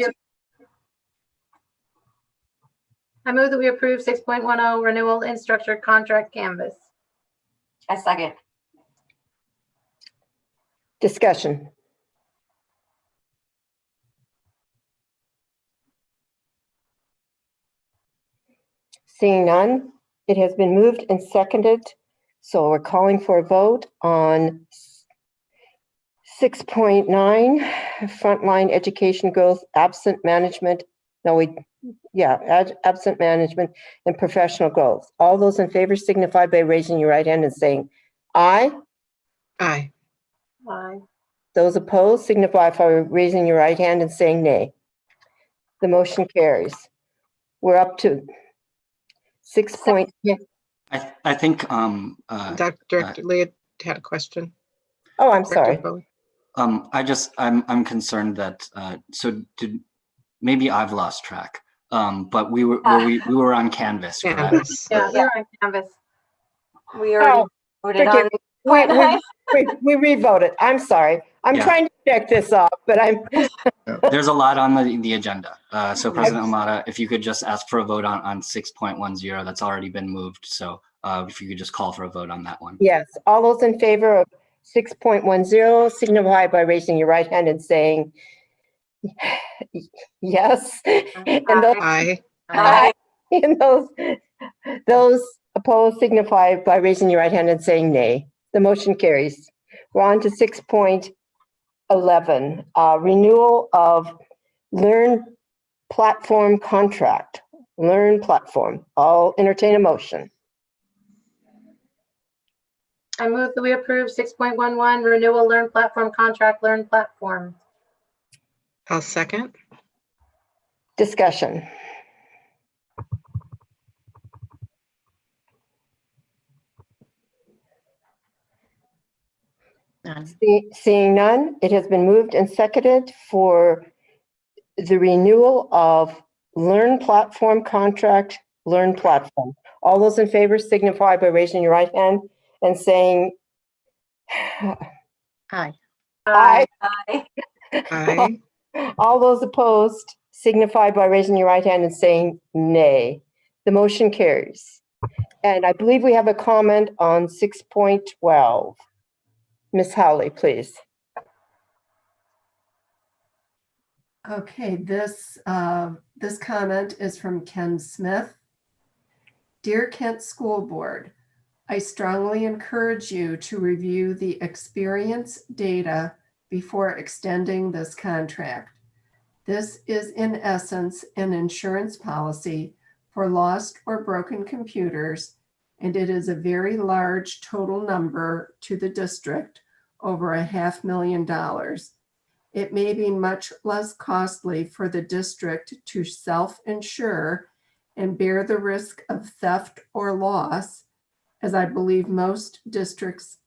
that we approve 6.10, renewal in structure contract canvas. I second. Discussion. Seeing none, it has been moved and seconded. So we're calling for a vote on 6.9, frontline education growth, absent management. Absent management and professional growth. All those in favor signify by raising your right hand and saying aye. Aye. Aye. Those opposed signify by raising your right hand and saying nay. The motion carries. We're up to 6. I think Dr. Leah had a question. Oh, I'm sorry. I'm concerned that maybe I've lost track. But we were on Canvas, correct? Canvas. Yeah, we're on Canvas. We already voted on we re-voted. I'm sorry. I'm trying to check this off, but There's a lot on the agenda. So President Hamada, if you could just ask for a vote on 6.10, that's already been moved. So if you could just call for a vote on that one. Yes. All those in favor of 6.10 signify by raising your right hand and saying yes. And those, Aye. aye. And those opposed signify by raising your right hand and saying nay. The motion carries. We're on to 6.11, renewal of Learn Platform contract. Learn Platform. I'll entertain a motion. I move that we approve 6.11, renewal Learn Platform contract, Learn Platform. I'll second. Discussion. Seeing none, it has been moved and seconded for the renewal of Learn Platform contract, Learn Platform. All those in favor signify by raising your right hand and saying Aye. aye. Aye. Aye. All those opposed signify by raising your right hand and saying nay. The motion carries. And I believe we have a comment on 6.12. Ms. Howley, please. Okay, this comment is from Ken Smith. Dear Kent School Board, I strongly encourage you to review the experience data before extending this contract. This is in essence an insurance policy for lost or broken computers, and it is a very large total number to the district, over $500,000. It may be much less costly for the district to self-insure and bear the risk of theft or loss, as I believe most districts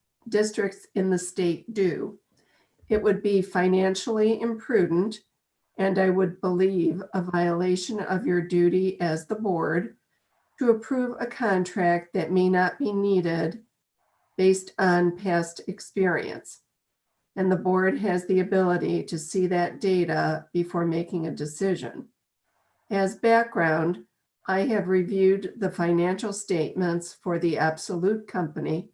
in the state do. It would be financially imprudent, and I would believe a violation of your duty as the board to approve a contract that may not be needed based on past experience. And the board has the ability to see that data before making a decision. As background, I have reviewed the financial statements for the Absolute Company,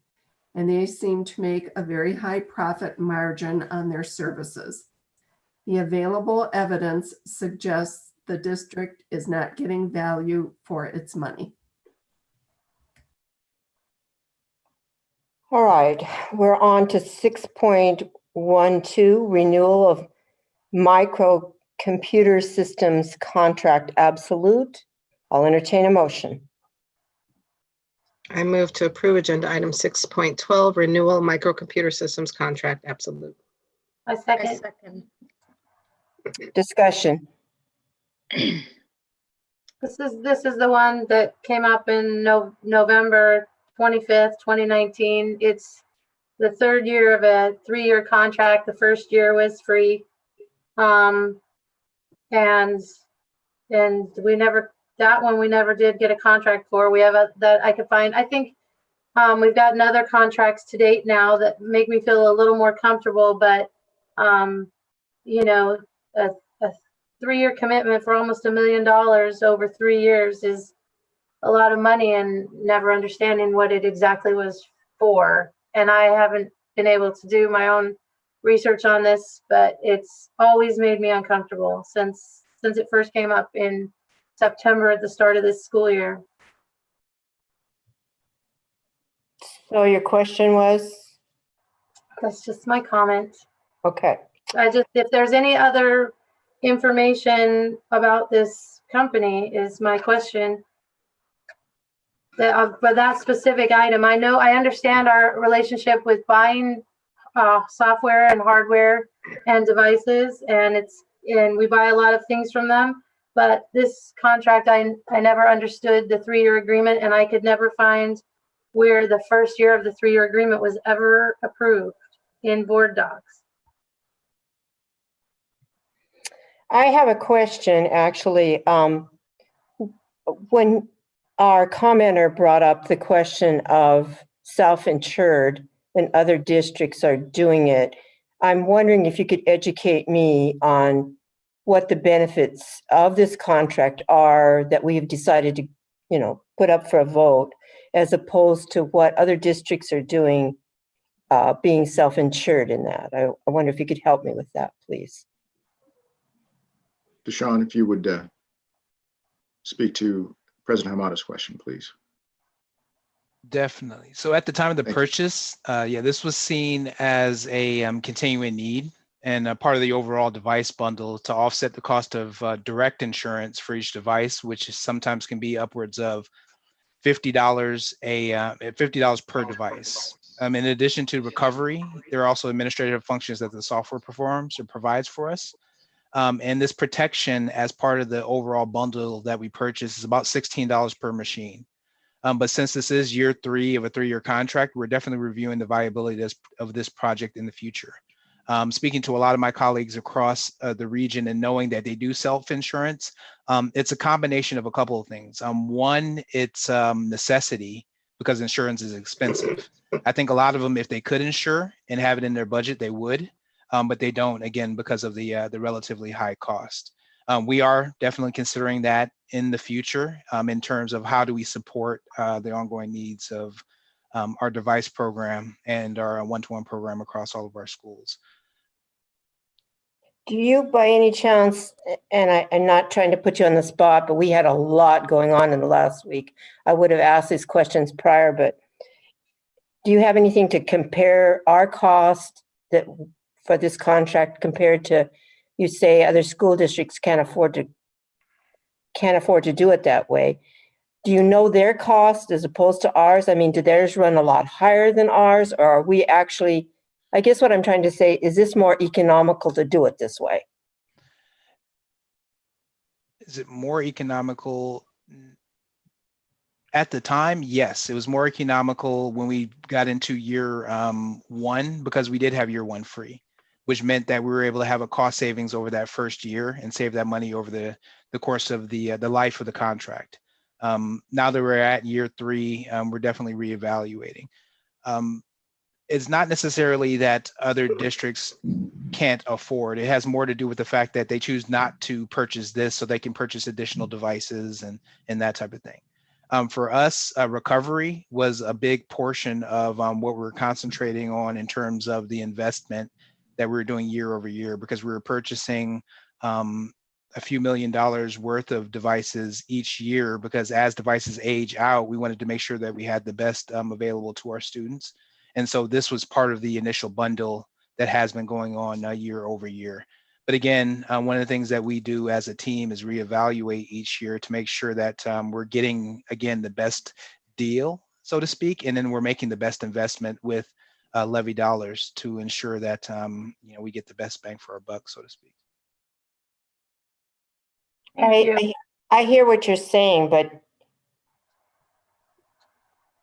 and they seem to make a very high profit margin on their services. The available evidence suggests the district is not getting value for its money. All right, we're on to 6.12, renewal of microcomputer systems contract Absolute. I'll entertain a motion. I move to approve agenda item 6.12, renewal microcomputer systems contract Absolute. I second. Discussion. This is the one that came up in November 25th, 2019. It's the third year of a 3-year contract. The first year was free. And we never, that one we never did get a contract for. We have that I could find. I think we've gotten other contracts to date now that make me feel a little more comfortable, but you know, a 3-year commitment for almost $1 million over 3 years is a lot of money, and never understanding what it exactly was for. And I haven't been able to do my own research on this, but it's always made me uncomfortable since it first came up in September at the start of this school year. So your question was? That's just my comment. Okay. If there's any other information about this company is my question. But that specific item, I understand our relationship with buying software and hardware and devices, and we buy a lot of things from them. But this contract, I never understood the 3-year agreement, and I could never find where the first year of the 3-year agreement was ever approved in BoardDocs. I have a question, actually. When our commenter brought up the question of self-insured and other districts are doing it, I'm wondering if you could educate me on what the benefits of this contract are that we've decided to, put up for a vote, as opposed to what other districts are doing, being self-insured in that. I wonder if you could help me with that, please. Deshaun, if you would speak to President Hamada's question, please. Definitely. So at the time of the purchase, this was seen as a continuing need and a part of the overall device bundle to offset the cost of direct insurance for each device, which sometimes can be upwards of $50 per device. In addition to recovery, there are also administrative functions that the software performs or provides for us. And this protection as part of the overall bundle that we purchase is about $16 per machine. But since this is year 3 of a 3-year contract, we're definitely reviewing the viability of this project in the future. Speaking to a lot of my colleagues across the region and knowing that they do self-insurance, it's a combination of a couple of things. One, it's necessity because insurance is expensive. I think a lot of them, if they could insure and have it in their budget, they would, but they don't, again, because of the relatively high cost. We are definitely considering that in the future in terms of how do we support the ongoing needs of our device program and our one-to-one program across all of our schools. Do you, by any chance, and I'm not trying to put you on the spot, but we had a lot going on in the last week. I would have asked these questions prior, but do you have anything to compare our cost for this contract compared to, you say other school districts can't afford to do it that way? Do you know their cost as opposed to ours? I mean, do theirs run a lot higher than ours, or are we actually, I guess what I'm trying to say, is this more economical to do it this way? Is it more economical? At the time, yes, it was more economical when we got into year 1 because we did have year 1 free. which meant that we were able to have a cost savings over that first year and save that money over the course of the life of the contract. Now that we're at year 3, we're definitely reevaluating. It's not necessarily that other districts can't afford. It has more to do with the fact that they choose not to purchase this so they can purchase additional devices and that type of thing. For us, recovery was a big portion of what we're concentrating on in terms of the investment that we were doing year over year, because we were purchasing a few $1 million worth of devices each year, because as devices age out, we wanted to make sure that we had the best available to our students. And so this was part of the initial bundle that has been going on year over year. But again, one of the things that we do as a team is reevaluate each year to make sure that we're getting, again, the best deal, so to speak, and then we're making the best investment with levy dollars to ensure that we get the best bang for our buck, so to speak. I hear what you're saying, but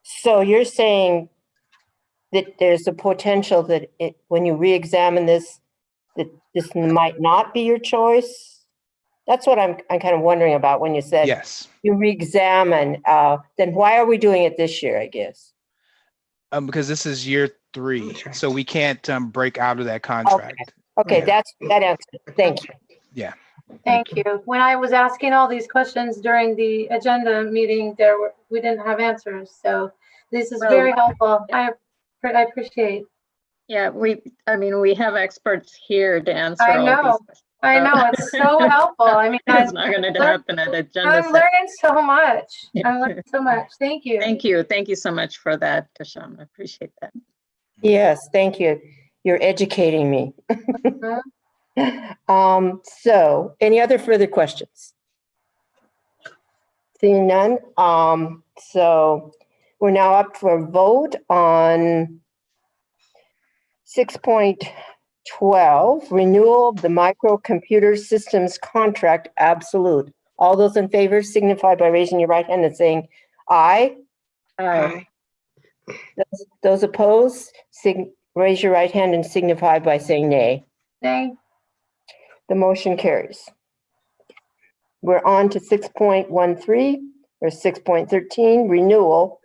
so you're saying that there's a potential that when you re-examine this, that this might not be your choice? That's what I'm kind of wondering about when you said yes. You re-examine. Then why are we doing it this year, I guess? Because this is year 3, so we can't break out of that contract. Okay, Yeah. that answers it. Thank you. Yeah. Thank you. When I was asking all these questions during the agenda meeting, we didn't have answers. So this is very helpful. I appreciate. Yeah, we have experts here to answer I all know. these questions. I know, it's so helpful. I mean, it's not going to happen at agenda. I'm learning so much. I'm learning so much. Thank you. Thank you. Thank you so much for that, Tashawn. I appreciate that. Yes, thank you. You're educating me. So any other further questions? Seeing none. So we're now up for a vote on 6.12, renewal of the microcomputer systems contract absolute. All those in favor signify by raising your right hand and saying aye. Aye. Those opposed, raise your right hand and signify by saying nay. Nay. The motion carries. We're on to 6.13 or 6.13, renewal,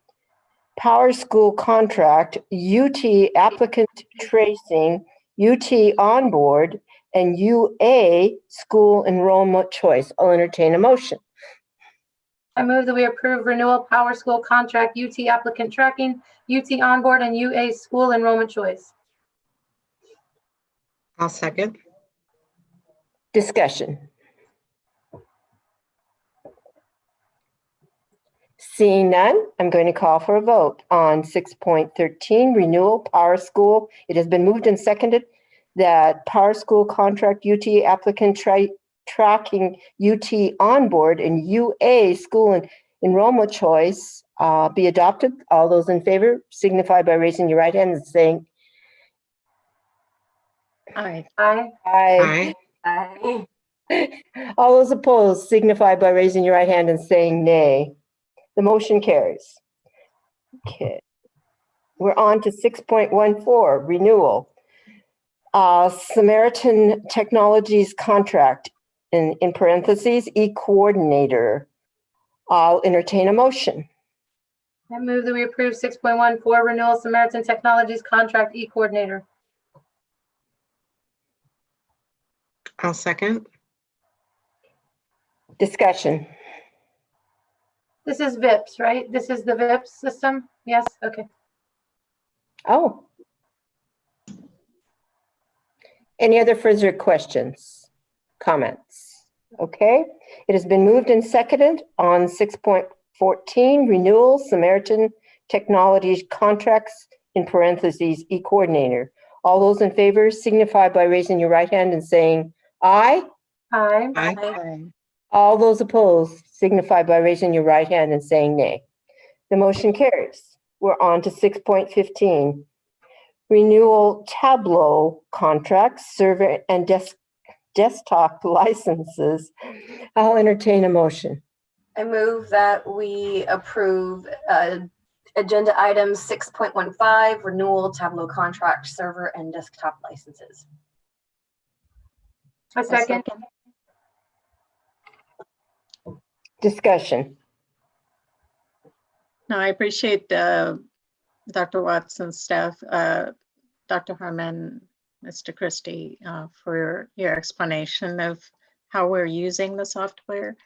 Power School contract, UT applicant tracing, UT onboard, and UA school enrollment choice. I'll entertain a motion. I move that we approve renewal Power School contract, UT applicant tracking, UT onboard, and UA school enrollment choice. I'll second. Discussion. Seeing none, I'm going to call for a vote on 6.13, renewal Power School. It has been moved and seconded that Power School contract, UT applicant tracking, UT onboard, and UA school enrollment choice be adopted. All those in favor signify by raising your right hand and saying aye. Aye. Aye. Aye. All those opposed signify by raising your right hand and saying nay. The motion carries. Okay. We're on to 6.14, renewal. Samaritan Technologies contract, in parentheses, e-coordinator. I'll entertain a motion. I move that we approve 6.14, renewal Samaritan Technologies contract e-coordinator. I'll second. Discussion. This is VIPS, right? This is the VIPS system? Yes, okay. Oh. Any other further questions, comments? Okay, it has been moved and seconded on 6.14, renewal Samaritan Technologies contracts, in parentheses, e-coordinator. All those in favor signify by raising your right hand and saying aye. Aye. Aye. All those opposed signify by raising your right hand and saying nay. The motion carries. We're on to 6.15. Renewal Tableau contracts, server and desktop licenses. I'll entertain a motion. I move that we approve agenda item 6.15, renewal Tableau contract, server and desktop licenses. A second. Discussion. No, I appreciate Dr. Watson's staff, Dr. Harmon, Mr. Christie, for your explanation of how we're using the software.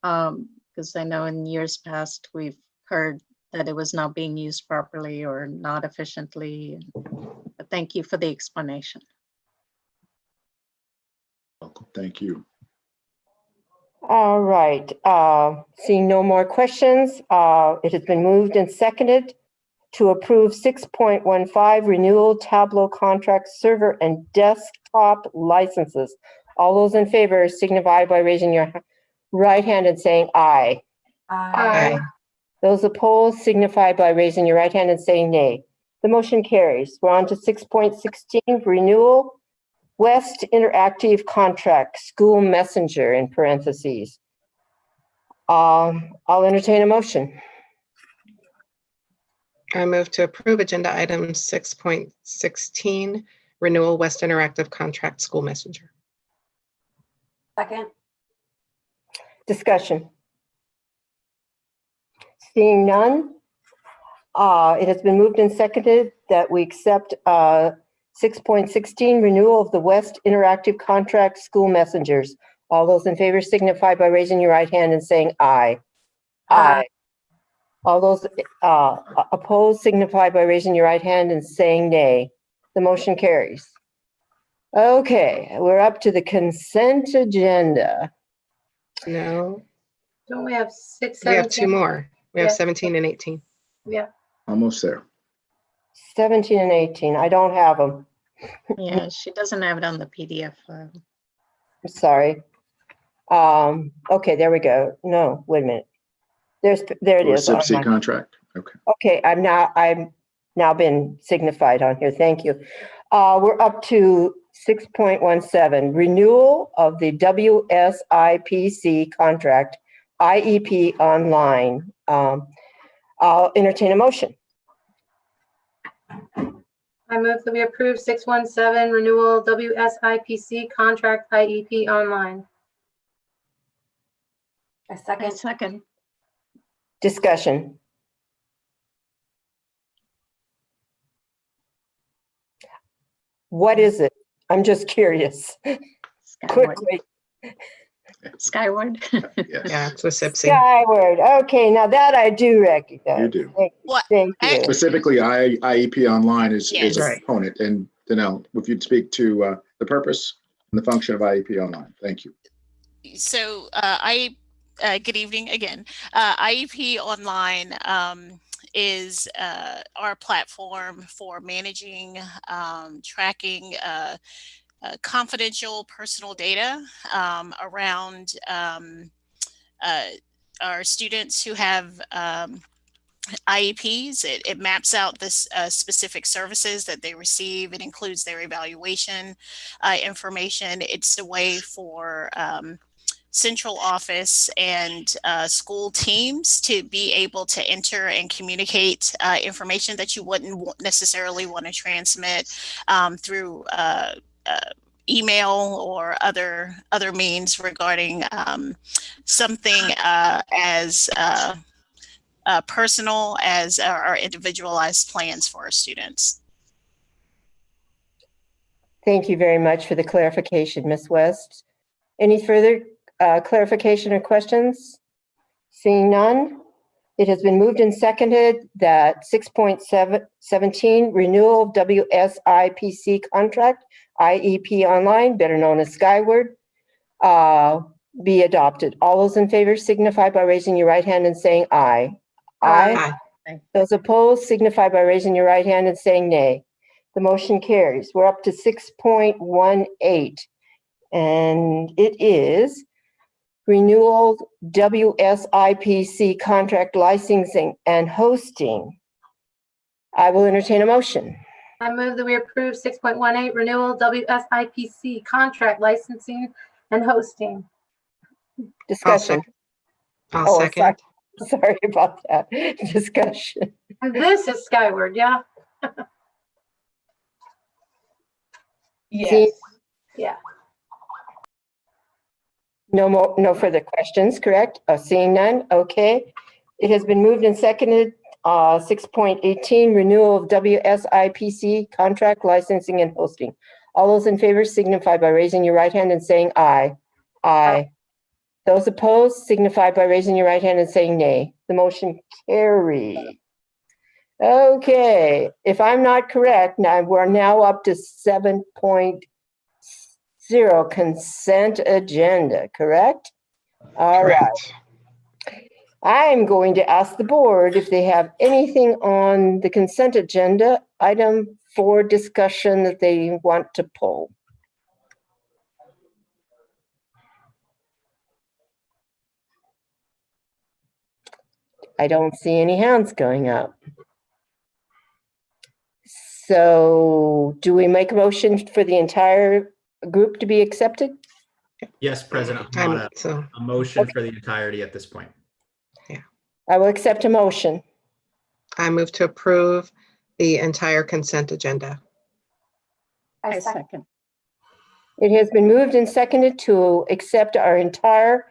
Because I know in years past, we've heard that it was not being used properly or not efficiently. But thank you for the explanation. Welcome. Thank you. All right. Seeing no more questions, it has been moved and seconded to approve 6.15 renewal Tableau contract server and desktop licenses. All those in favor signify by raising your right hand and saying aye. Aye. Those opposed signify by raising your right hand and saying nay. The motion carries. We're on to 6.16 renewal West Interactive Contract School Messenger in parentheses. I'll entertain a motion. I move to approve agenda item 6.16, renewal West Interactive Contract School Messenger. Second. Discussion. Seeing none, it has been moved and seconded that we accept 6.16 renewal of the West Interactive Contract School Messengers. All those in favor signify by raising your right hand and saying aye. Aye. All those opposed signify by raising your right hand and saying nay. The motion carries. Okay, we're up to the consent agenda. No, Don't we have 6, we have 17? two more. We have Yeah. 17 and 18. Yeah. Almost there. 17 and 18. I don't have them. Yeah, she doesn't have it on the PDF file. I'm sorry. Okay, there we go. No, wait a minute. There it Or is. on SIPC my- contract. Okay. Okay, I'm now been signified on here. Thank you. We're up to 6.17, renewal of the WSIPC contract, IEP online. I'll entertain a motion. I move that we approve 617 renewal WSIPC contract IEP online. A second. Second. Discussion. What is it? I'm just curious. Skyward. Quickly. Skyward. Yeah, it's with SIPC. Skyward. Okay, now that I do recognize. You do. Thank you. Specifically, IEP Online is Yes. a Right. component. And Danelle, if you'd speak to the purpose and the function of IEP Online. Thank you. So good evening again. IEP Online is our platform for managing, tracking confidential personal data around our students who have IEPs. It maps out this specific services that they receive. It includes their evaluation information. It's a way for central office and school teams to be able to enter and communicate information that you wouldn't necessarily want to transmit through email or other means regarding something as personal as our individualized plans for our students. Thank you very much for the clarification, Ms. West. Any further clarification or questions? Seeing none, it has been moved and seconded that 6.17 renewal of WSIPC contract, IEP Online, better known as Skyward, be adopted. All those in favor signify by raising your right hand and saying aye. Aye. Aye. Those opposed signify by raising your right hand and saying nay. The motion carries. We're up to 6.18, and it is renewal WSIPC contract licensing and hosting. I will entertain a motion. I move that we approve 6.18 renewal WSIPC contract licensing and hosting. Discussion. I'll second. Sorry about that. Discussion. And this is Skyward, yeah? Yes. Yeah. No further questions, correct? Seeing none, okay. It has been moved and seconded. 6.18, renewal of WSIPC contract licensing and hosting. All those in favor signify by raising your right hand and saying aye. Aye. Those opposed signify by raising your right hand and saying nay. The motion carried. Okay, if I'm not correct, now we're now up to 7.0 consent agenda, correct? All right. I'm going to ask the board if they have anything on the consent agenda item for discussion that they want to pull. I don't see any hands going up. So do we make a motion for the entire group to be accepted? Yes, President Hamada, a motion for the entirety at this point. I will accept a motion. I move to approve the entire consent agenda. I second. It has been moved and seconded to accept our entire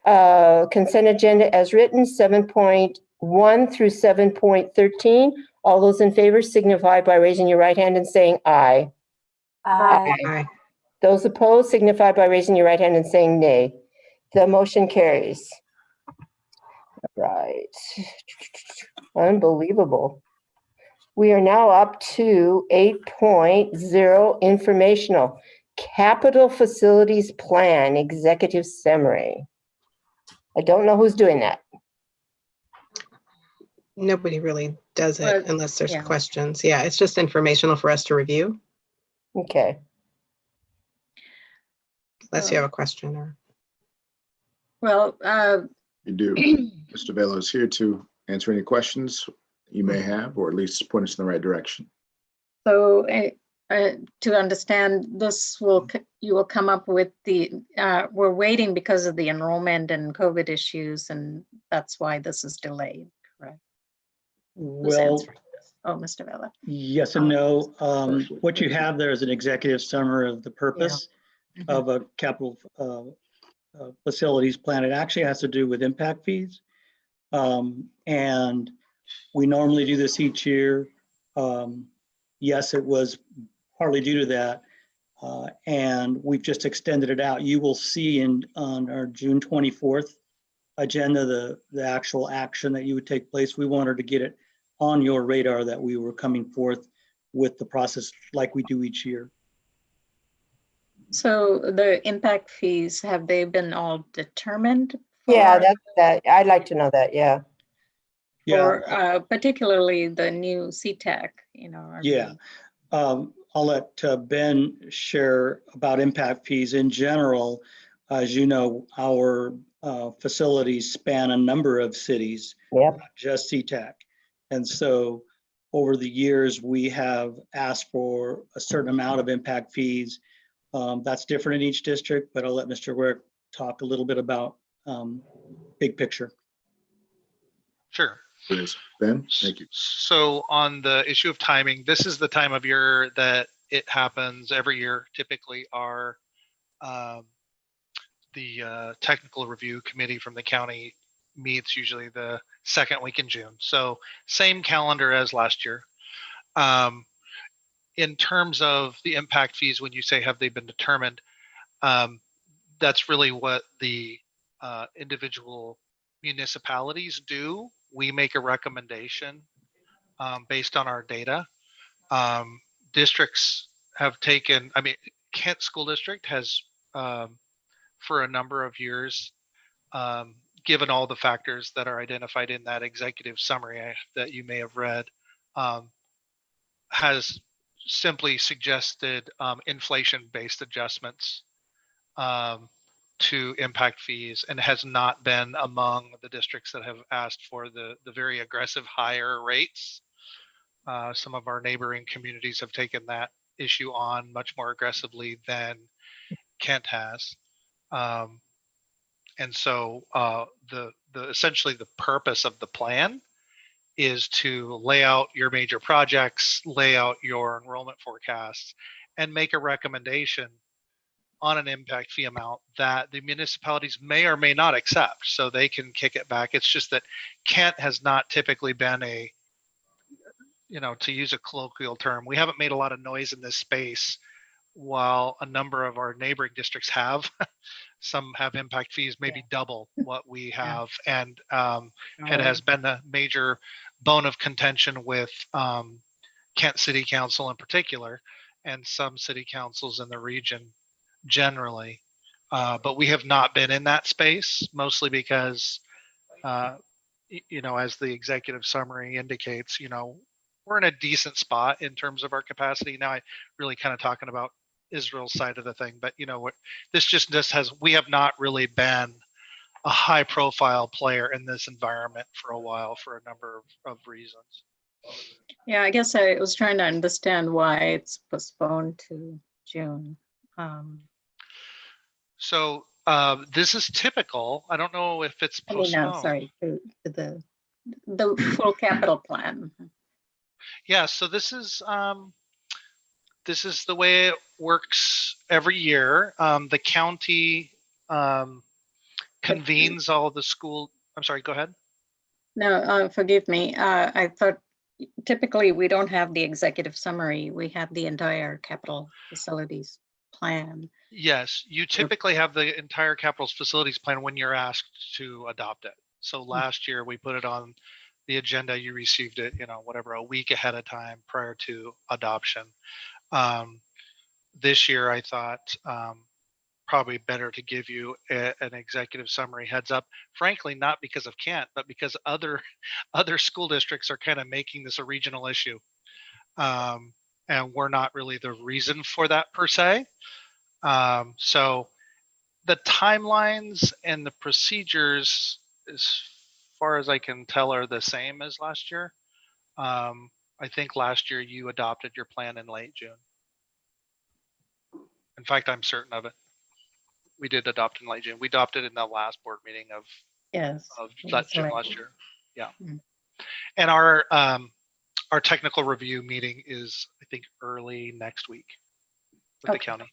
consent agenda as written, 7.1 through 7.13. All those in favor signify by raising your right hand and saying aye. Aye. Those opposed signify by raising your right hand and saying nay. The motion carries. Right. Unbelievable. We are now up to 8.0 informational capital facilities plan executive summary. I don't know who's doing that. Nobody really does it unless there's questions. Yeah, it's just informational for us to review. Okay. Unless you have a question or. Well, You do. Mr. Velo is here to answer any questions you may have, or at least point us in the right direction. so to understand this, you will come up with we're waiting because of the enrollment and COVID issues, and that's why this is delayed, correct? Who's Well, answering this? Oh, Mr. Vela. yes and no. What you have there is an executive summary of the purpose of a capital facilities plan. It actually has to do with impact fees. And we normally do this each year. Yes, it was partly due to that. And we've just extended it out. You will see on our June 24th agenda, the actual action that you would take place. We wanted to get it on your radar that we were coming forth with the process like we do each year. So the impact fees, have they been all determined? Yeah, that. I'd like to know that. Yeah. Or particularly the new CTEC, Yeah. I'll let Ben share about impact fees in general. As you know, our facilities span a number of cities, not just CTEC. And so over the years, we have asked for a certain amount of impact fees. That's different in each district, but I'll let Mr. Werk talk a little bit about big picture. Sure. Ben, thank you. So on the issue of timing, this is the time of year that it happens every year. Typically the technical review committee from the county meets usually the second week in June. So same calendar as last year. In terms of the impact fees, when you say have they been determined, that's really what the individual municipalities do. We make a recommendation based on our data. Districts have taken, Kent School District has, for a number of years, given all the factors that are identified in that executive summary that you may have read, has simply suggested inflation-based adjustments to impact fees, and has not been among the districts that have asked for the very aggressive higher rates. Some of our neighboring communities have taken that issue on much more aggressively than Kent has. And so essentially the purpose of the plan is to lay out your major projects, lay out your enrollment forecasts, and make a recommendation on an impact fee amount that the municipalities may or may not accept, so they can kick it back. It's just that Kent has not typically been a, to use a colloquial term, we haven't made a lot of noise in this space, while a number of our neighboring districts have. Some have impact fees maybe double what we have, and it has been a major bone of contention with Kent City Council in particular, and some city councils in the region generally. But we have not been in that space, mostly because, as the executive summary indicates, we're in a decent spot in terms of our capacity. Now, I really kind of talking about Israel's side of the thing, but what we have not really been a high profile player in this environment for a while for a number of reasons. Yeah, I guess I was trying to understand why it's postponed to June. So this is typical. I don't know if it's postponed. The full capital plan. Yeah, so this is the way it works every year. The county convenes all the school. I'm sorry, go ahead. No, forgive me. I thought typically we don't have the executive summary. We have the entire capital facilities plan. Yes, you typically have the entire capital facilities plan when you're asked to adopt it. So last year we put it on the agenda. You received it, a week ahead of time prior to adoption. This year I thought probably better to give you an executive summary heads up, frankly, not because of Kent, but because other school districts are kind of making this a regional issue. And we're not really the reason for that per se. So the timelines and the procedures, as far as I can tell, are the same as last year. I think last year you adopted your plan in late June. In fact, I'm certain of it. We did adopt in late June. We adopted in the last board meeting of June last year. Yeah. Mm-hmm. And our technical review meeting is, I think, early next week with the county.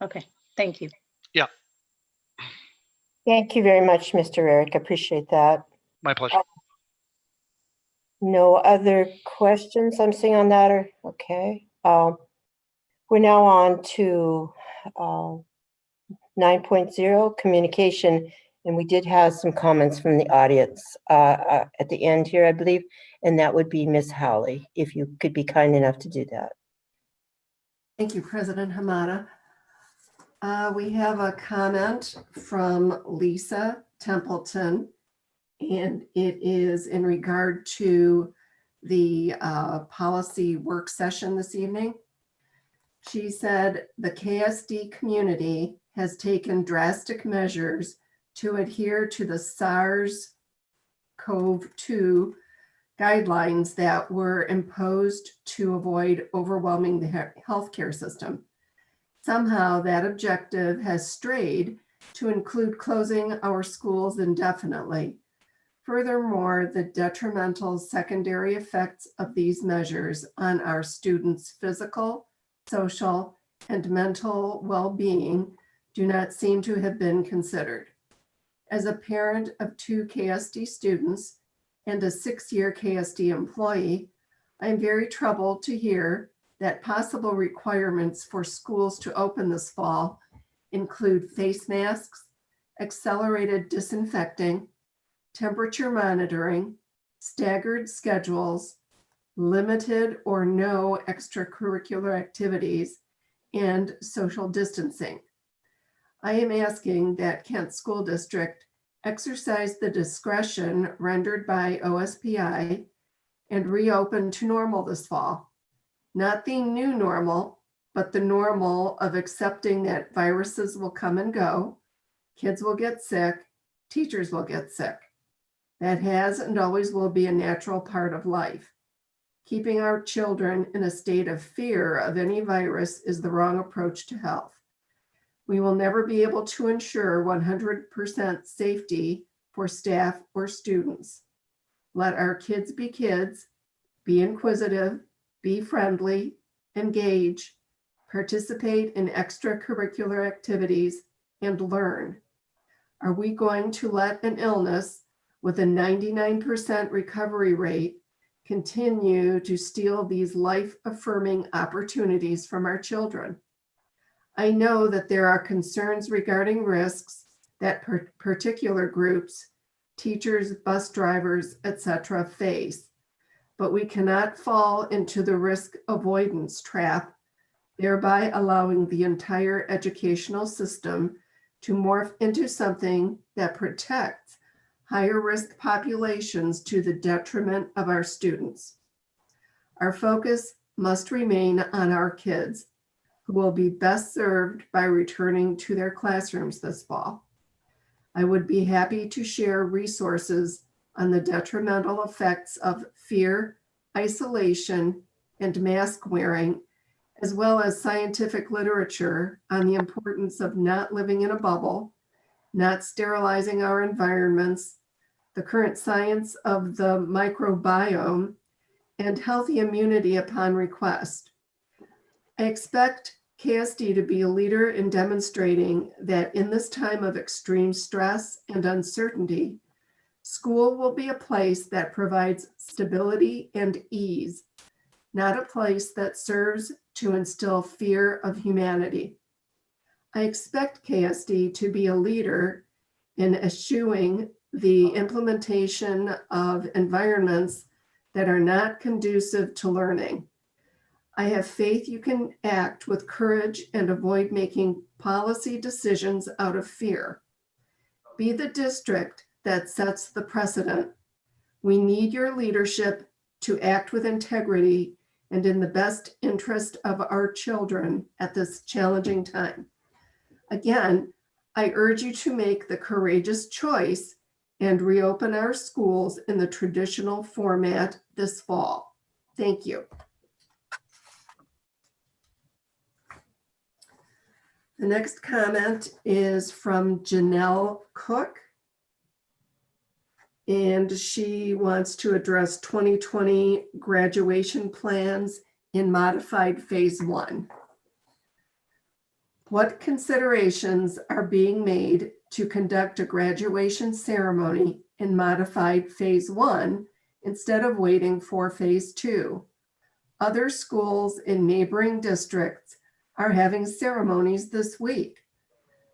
Okay, thank you. Yeah. Thank you very much, Mr. Eric. Appreciate that. My pleasure. No other questions I'm seeing on that? Okay. We're now on to 9.0, communication, and we did have some comments from the audience at the end here, I believe, and that would be Ms. Howley, if you could be kind enough to do that. Thank you, President Hamada. We have a comment from Lisa Templeton, and it is in regard to the policy work session this evening. She said the KSD community has taken drastic measures to adhere to the SARS-CoV-2 guidelines that were imposed to avoid overwhelming the healthcare system. Somehow that objective has strayed to include closing our schools indefinitely. Furthermore, the detrimental secondary effects of these measures on our students' physical, social, and mental well-being do not seem to have been considered. As a parent of 2 KSD students and a 6-year KSD employee, I am very troubled to hear that possible requirements for schools to open this fall include face masks, accelerated disinfecting, temperature monitoring, staggered schedules, limited or no extracurricular activities, and social distancing. I am asking that Kent School District exercise the discretion rendered by OSPI and reopen to normal this fall. Not the new normal, but the normal of accepting that viruses will come and go, kids will get sick, teachers will get sick. That has and always will be a natural part of life. Keeping our children in a state of fear of any virus is the wrong approach to health. We will never be able to ensure 100% safety for staff or students. Let our kids, be inquisitive, be friendly, engage, participate in extracurricular activities, and learn? Are we going to let an illness with a 99% recovery rate continue to steal these life-affirming opportunities from our children? I know that there are concerns regarding risks that particular groups, teachers, bus drivers, etc., face, but we cannot fall into the risk avoidance trap, thereby allowing the entire educational system to morph into something that protects higher risk populations to the detriment of our students. Our focus must remain on our kids, who will be best served by returning to their classrooms this fall. I would be happy to share resources on the detrimental effects of fear, isolation, and mask wearing, as well as scientific literature on the importance of not living in a bubble, not sterilizing our environments, the current science of the microbiome, and healthy immunity upon request. I expect KSD to be a leader in demonstrating that in this time of extreme stress and uncertainty, school will be a place that provides stability and ease, not a place that serves to instill fear of humanity. I expect KSD to be a leader in eschewing the implementation of environments that are not conducive to learning. I have faith you can act with courage and avoid making policy decisions out of fear. Be the district that sets the precedent. We need your leadership to act with integrity and in the best interest of our children at this challenging time. Again, I urge you to make the courageous choice and reopen our schools in the traditional format this fall. Thank you. The next comment is from Janelle Cook, and she wants to address 2020 graduation plans in modified phase 1. What considerations are being made to conduct a graduation ceremony in modified phase 1 instead of waiting for phase 2? Other schools in neighboring districts are having ceremonies this week.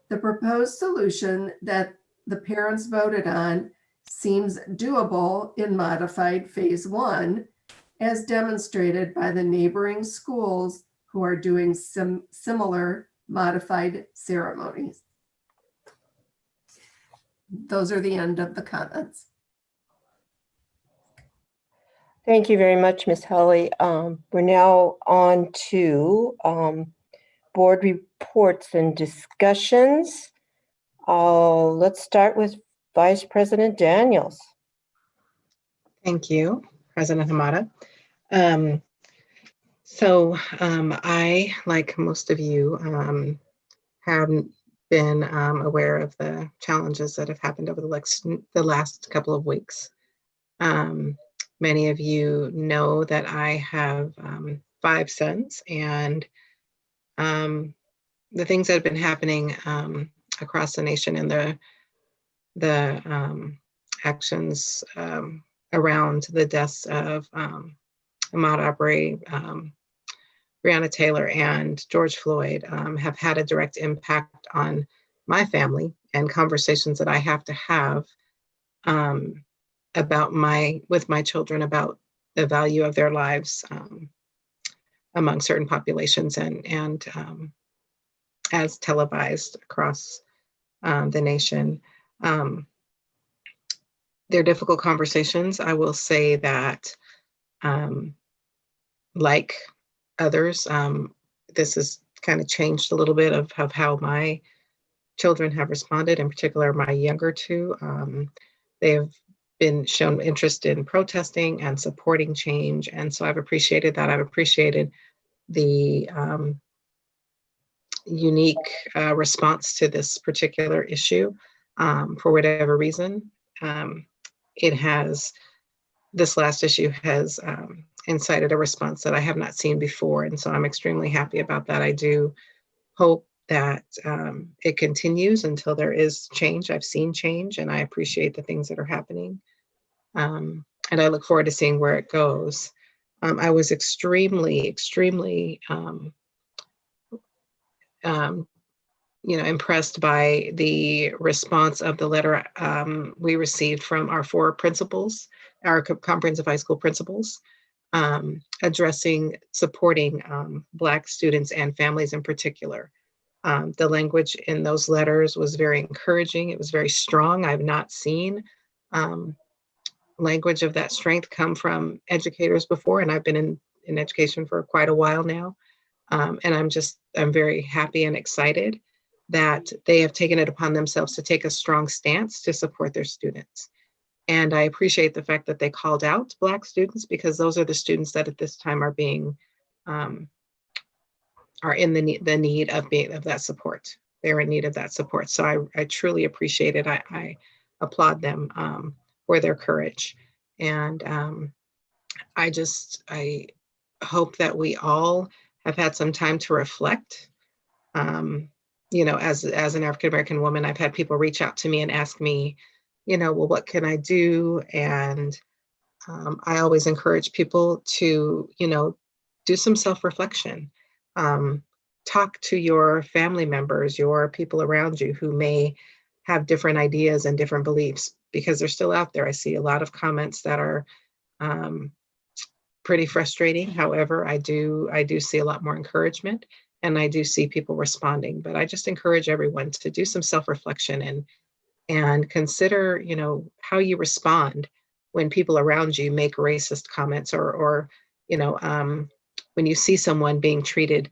The proposed solution that the parents voted on seems doable in modified phase 1, as demonstrated by the neighboring schools who are doing similar modified ceremonies. Those are the end of the comments. Thank you very much, Ms. Hawley. We're now on to board reports and discussions. Let's start with Vice President Daniels. Thank you, President Hamada. I, like most of you, have been aware of the challenges that have happened over the last couple of weeks. Many of you know that I have 5 sons, and the things that have been happening across the nation and the actions around the deaths of Ahmaud Arbery, Breonna Taylor, and George Floyd have had a direct impact on my family and conversations that I have to have with my children about the value of their lives among certain populations and as televised across the nation. They're difficult conversations. I will say that like others, this has kind of changed a little bit of how my children have responded, in particular my younger two. They have been shown interest in protesting and supporting change. And so I've appreciated that. I've appreciated the unique response to this particular issue for whatever reason. This last issue has cited a response that I have not seen before. And so I'm extremely happy about that. I do hope that it continues until there is change. I've seen change and I appreciate the things that are happening. And I look forward to seeing where it goes. I was extremely impressed by the response of the letter we received from our 4 principals, our comprehensive high school principals, supporting Black students and families in particular. The language in those letters was very encouraging. It was very strong. I've not seen language of that strength come from educators before, and I've been in education for quite a while now. And I'm very happy and excited that they have taken it upon themselves to take a strong stance to support their students. And I appreciate the fact that they called out Black students, because those are the students that at this time are being, are in the need of that support. They're in need of that support. So I truly appreciate it. I applaud them for their courage. And I hope that we all have had some time to reflect. As an African-American woman, I've had people reach out to me and ask me, well, what can I do? And I always encourage people to, do some self-reflection. Talk to your family members, your people around you who may have different ideas and different beliefs, because they're still out there. I see a lot of comments that are pretty frustrating. However, I do see a lot more encouragement, and I do see people responding. But I just encourage everyone to do some self-reflection and consider, how you respond when people around you make racist comments, or when you see someone being treated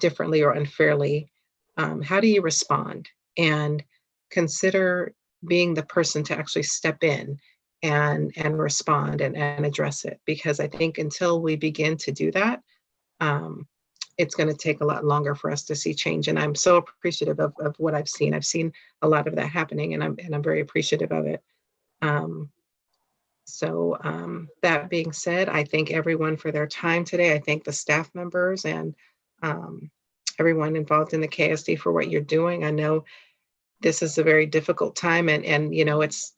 differently or unfairly. How do you respond? And consider being the person to actually step in and respond and address it. Because I think until we begin to do that, it's going to take a lot longer for us to see change. And I'm so appreciative of what I've seen. I've seen a lot of that happening, and I'm very appreciative of it. That being said, I thank everyone for their time today. I thank the staff members and everyone involved in the KSD for what you're doing. I know this is a very difficult time, and it's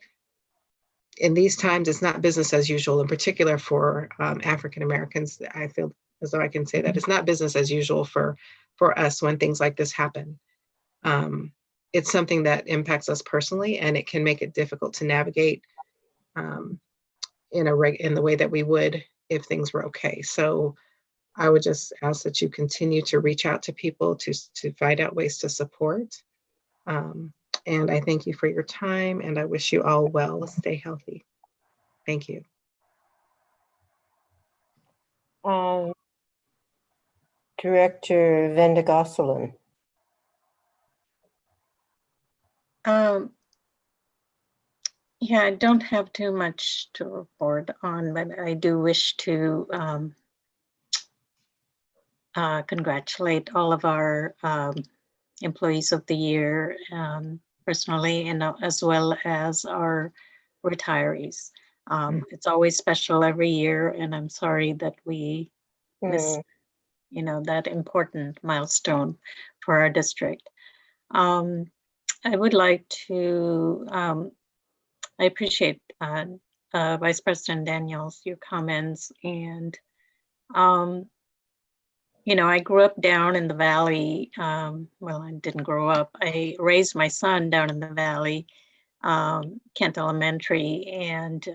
in these times, it's not business as usual, in particular for African Americans. I feel as though I can say that it's not business as usual for us when things like this happen. It's something that impacts us personally, and it can make it difficult to navigate in the way that we would if things were okay. So I would just ask that you continue to reach out to people to find out ways to support. And I thank you for your time, and I wish you all well. Stay healthy. Thank you. Director Vendagosalan. Yeah, I don't have too much to report on, but I do wish to congratulate all of our employees of the year personally, and as well as our retirees. It's always special every year, and I'm sorry that we miss, that important milestone for our district. I would like to, I appreciate Vice President Daniels, your comments, and I grew up down in the Valley. Well, I didn't grow up. I raised my son down in the Valley, Kent Elementary, and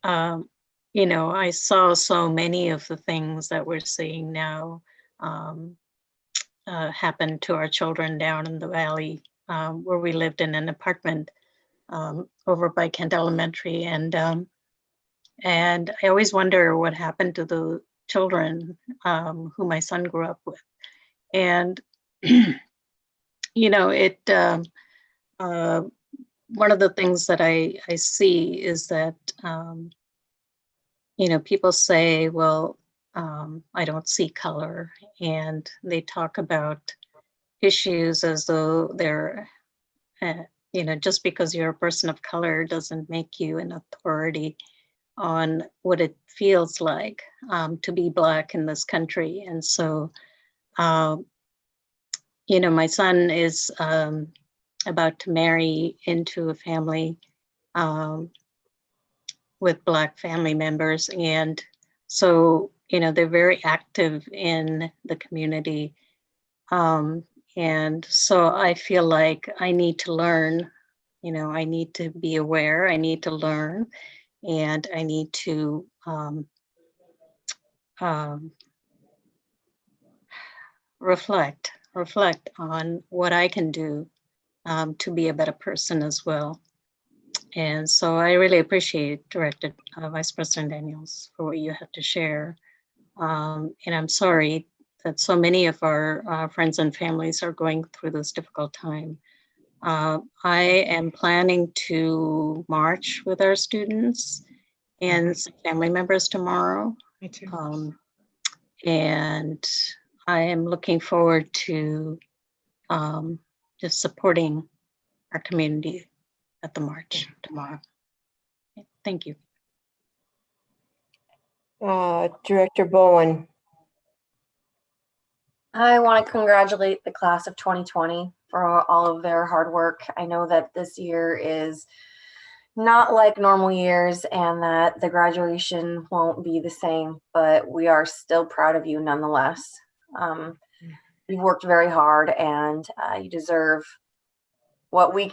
I saw so many of the things that we're seeing now happen to our children down in the Valley, where we lived in an apartment over by Kent Elementary, and I always wonder what happened to the children who my son grew up with. And one of the things that I see is that people say, well, I don't see color, and they talk about issues as though they're just because you're a person of color doesn't make you an authority on what it feels like to be Black in this country. And so, you know, my son is about to marry into a family with Black family members. And so, you know, they're very active in the community. And so I feel like I need to learn, you know, I need to be aware, I need to learn, and I need to reflect on what I can do to be a better person as well. And so I really appreciate Director Vice President Daniels for what you had to share. And I'm sorry that so many of our friends and families are going through this difficult time. I am planning to march with our students and some family members tomorrow. Me too. And I am looking forward to just supporting our community at the march tomorrow. Thank you. Director Bowen. I want to congratulate the class of 2020 for all of their hard work. I know that this year is not like normal years and that the graduation won't be the same, but we are still proud of you nonetheless. You've worked very hard, and you deserve what we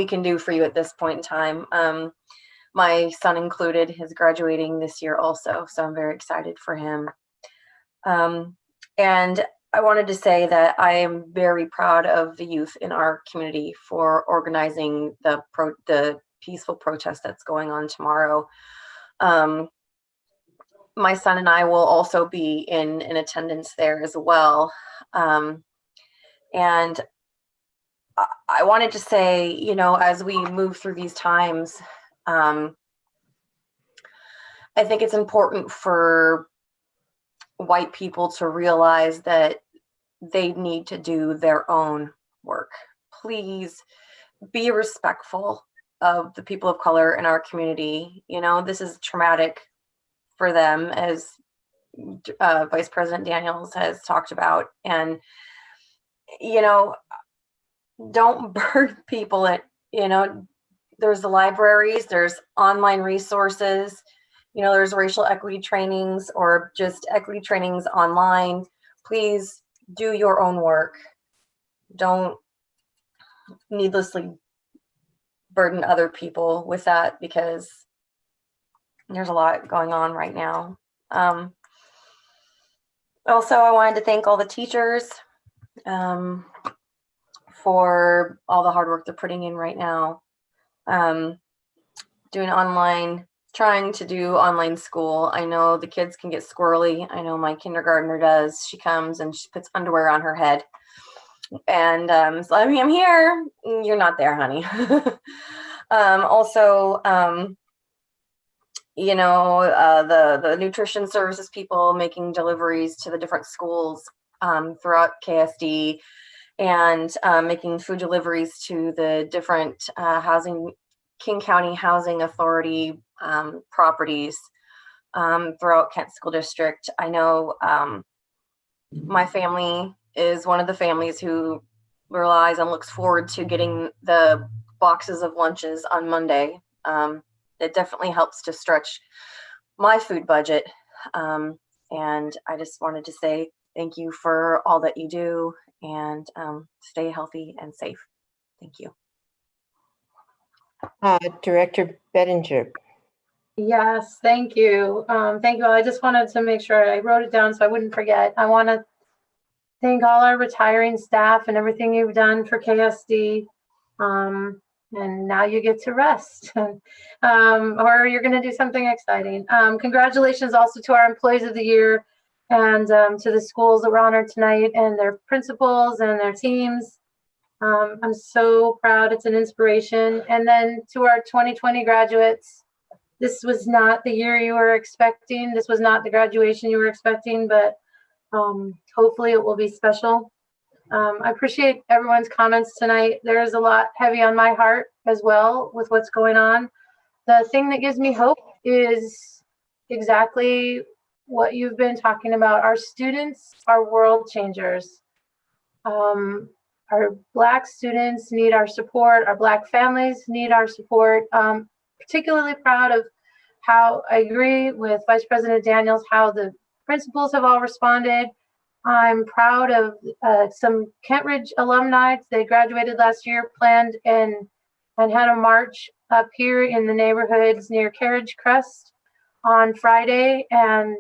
can do for you at this point in time. My son included is graduating this year also, so I'm very excited for him. And I wanted to say that I am very proud of the youth in our community for organizing the peaceful protest that's going on tomorrow. My son and I will also be in attendance there as well. And I wanted to say, you know, as we move through these times, I think it's important for white people to realize that they need to do their own work. Please be respectful of the people of color in our community. You know, this is traumatic for them, as Vice President Daniels has talked about. And, you know, don't burden people at, you know, there's the libraries, there's online resources, you know, there's racial equity trainings or just equity trainings online. Please do your own work. Don't needlessly burden other people with that, because there's a lot going on right now. Also, I wanted to thank all the teachers for all the hard work they're putting in right now. Trying to do online school. I know the kids can get squirrely. I know my kindergartner does. She comes and she puts underwear on her head. And so I'm here. You're not there, honey. You know, the nutrition services people making deliveries to the different schools throughout KSD, and making food deliveries to the different King County Housing Authority properties throughout Kent School District. I know my family is one of the families who relies and looks forward to getting the boxes of lunches on Monday. It definitely helps to stretch my food budget. And I just wanted to say thank you for all that you do, and stay healthy and safe. Thank you. Director Bettinger. Yes, thank you. Thank you all. I just wanted to make sure I wrote it down so I wouldn't forget. I want to thank all our retiring staff and everything you've done for KSD. And now you get to rest, or you're going to do something exciting. Congratulations also to our employees of the year, and to the schools that were honored tonight, and their principals and their teams. I'm so proud. It's an inspiration. And then to our 2020 graduates, this was not the year you were expecting. This was not the graduation you were expecting, but hopefully it will be special. I appreciate everyone's comments tonight. There is a lot heavy on my heart as well with what's going on. The thing that gives me hope is exactly what you've been talking about. Our students are world changers. Our Black students need our support. Our Black families need our support. Particularly proud of how I agree with Vice President Daniels, how the principals have all responded. I'm proud of some Kentridge alumni. They graduated last year, planned and had a march up here in the neighborhoods near Carriage Crest on Friday, and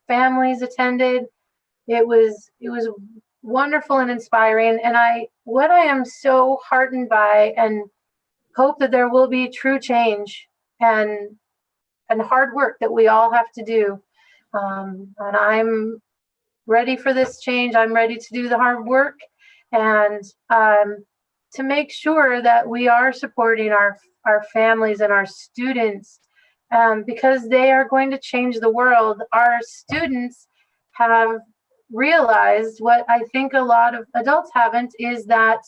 families attended. It was wonderful and inspiring. And what I am so heartened by, and hope that there will be true change and hard work that we all have to do. And I'm ready for this change. I'm ready to do the hard work and to make sure that we are supporting our families and our students, because they are going to change the world. Our students have realized what I think a lot of adults haven't, is that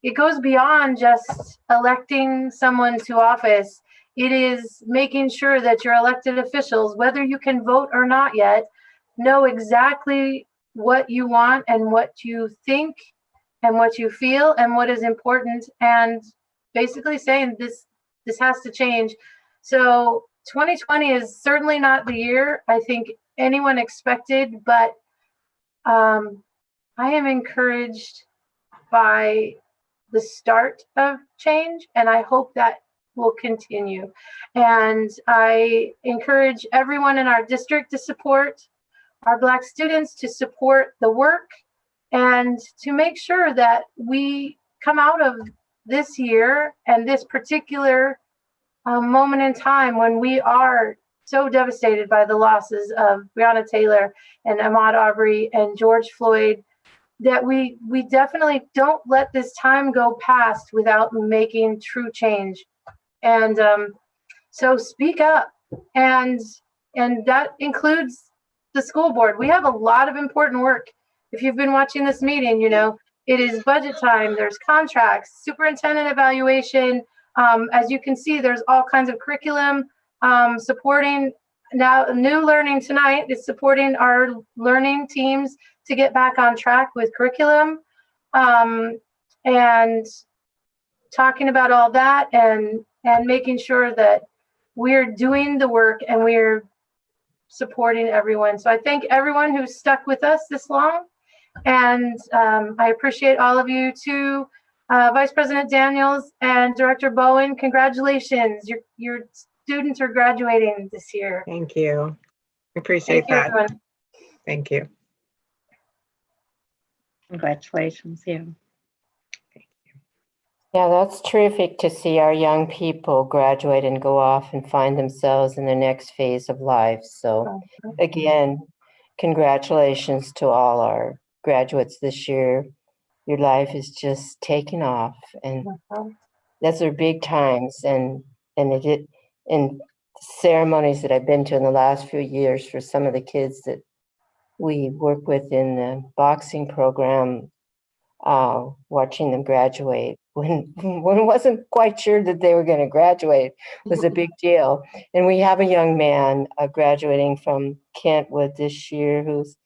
it goes beyond just electing someone to office. It is making sure that your elected officials, whether you can vote or not yet, know exactly what you want and what you think and what you feel and what is important, and basically saying this has to change. So 2020 is certainly not the year I think anyone expected, but I am encouraged by the start of change, and I hope that will continue. And I encourage everyone in our district to support our Black students, to support the work, and to make sure that we come out of this year and this particular moment in time when we are so devastated by the losses of Breonna Taylor and Ahmaud Arbery and George Floyd, that we definitely don't let this time go past without making true change. And so speak up, and that includes the school board. We have a lot of important work. If you've been watching this meeting, you know it is budget time. There's contracts, superintendent evaluation. As you can see, there's all kinds of curriculum supporting. Now, New Learning Tonight is supporting our learning teams to get back on track with curriculum, and talking about all that, and making sure that we're doing the work and we're supporting everyone. So I thank everyone who's stuck with us this long, and I appreciate all of you too. Vice President Daniels and Director Bowen, congratulations. Your students are graduating this year. Thank you. Appreciate that. Everyone. Thank you. Congratulations, yeah. Yeah, that's terrific to see our young people graduate and go off and find themselves in the next phase of life. So again, congratulations to all our graduates this year. Your life is just taking off, and those are big times. And in ceremonies that I've been to in the last few years for some of the kids that we work with in the boxing program, watching them graduate when wasn't quite sure that they were going to graduate was a big deal. And we have a young man graduating from Kentwood this year who's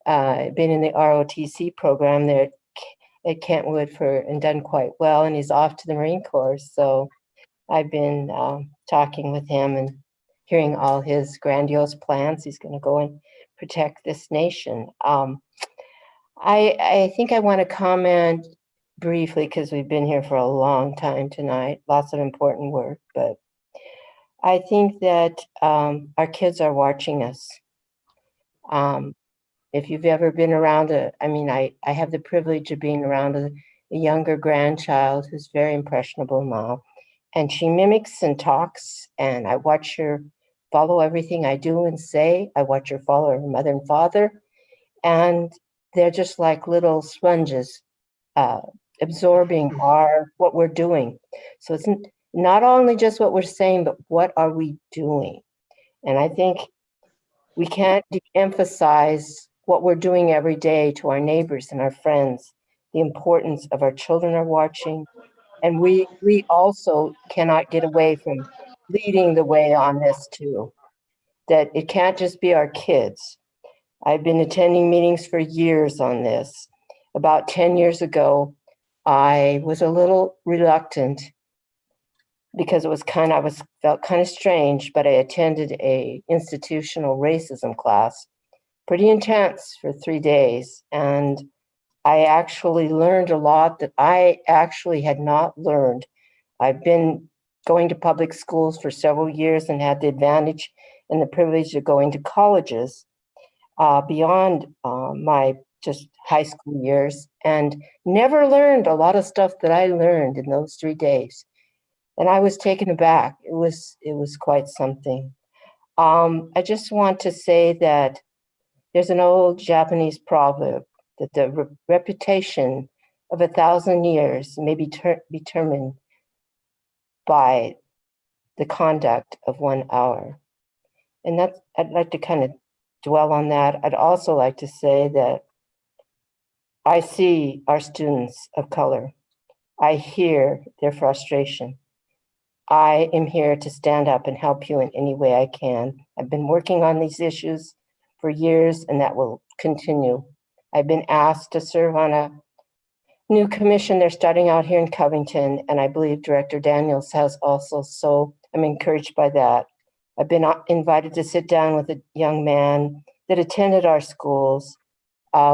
been in the ROTC program there at Kentwood and done quite well, and he's off to the Marine Corps. So I've been talking with him and hearing all his grandiose plans. He's going to go and protect this nation. I think I want to comment briefly, because we've been here for a long time tonight, lots of important work, but I think that our kids are watching us. If you've ever been around I have the privilege of being around a younger grandchild who's very impressionable now, and she mimics and talks, and I watch her follow everything I do and say. I watch her follow her mother and father, and they're just like little sponges, absorbing what we're doing. So it's not only just what we're saying, but what are we doing? And I think we can't de-emphasize what we're doing every day to our neighbors and our friends, the importance of our children are watching. And we also cannot get away from leading the way on this too, that it can't just be our kids. I've been attending meetings for years on this. About 10 years ago, I was a little reluctant because I felt kind of strange, but I attended a institutional racism class, pretty intense for 3 days. And I actually learned a lot that I actually had not learned. I've been going to public schools for several years and had the advantage and the privilege of going to colleges beyond my just high school years, and never learned a lot of stuff that I learned in those 3 days. And I was taken aback. It was quite something. I just want to say that there's an old Japanese proverb that the reputation of 1,000 years may be determined by the conduct of 1 hour. And that's, I'd like to kind of dwell on that. I'd also like to say that I see our students of color. I hear their frustration. I am here to stand up and help you in any way I can. I've been working on these issues for years, and that will continue. I've been asked to serve on a new commission. They're starting out here in Covington, and I believe Director Daniels has also, so I'm encouraged by that. I've been invited to sit down with a young man that attended our schools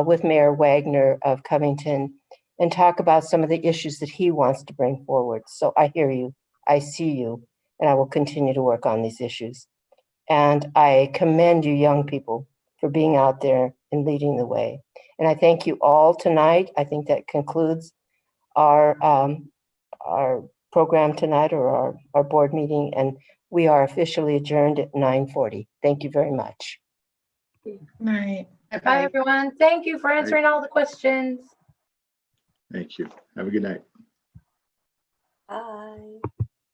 with Mayor Wagner of Covington and talk about some of the issues that he wants to bring forward. So I hear you, I see you, and I will continue to work on these issues. And I commend you young people for being out there and leading the way. And I thank you all tonight. I think that concludes our program tonight, or our board meeting, and we are officially adjourned at 9:40. Thank you very much. Night. Bye, everyone. Thank you for answering all the questions. Thank you. Have a good night. Bye.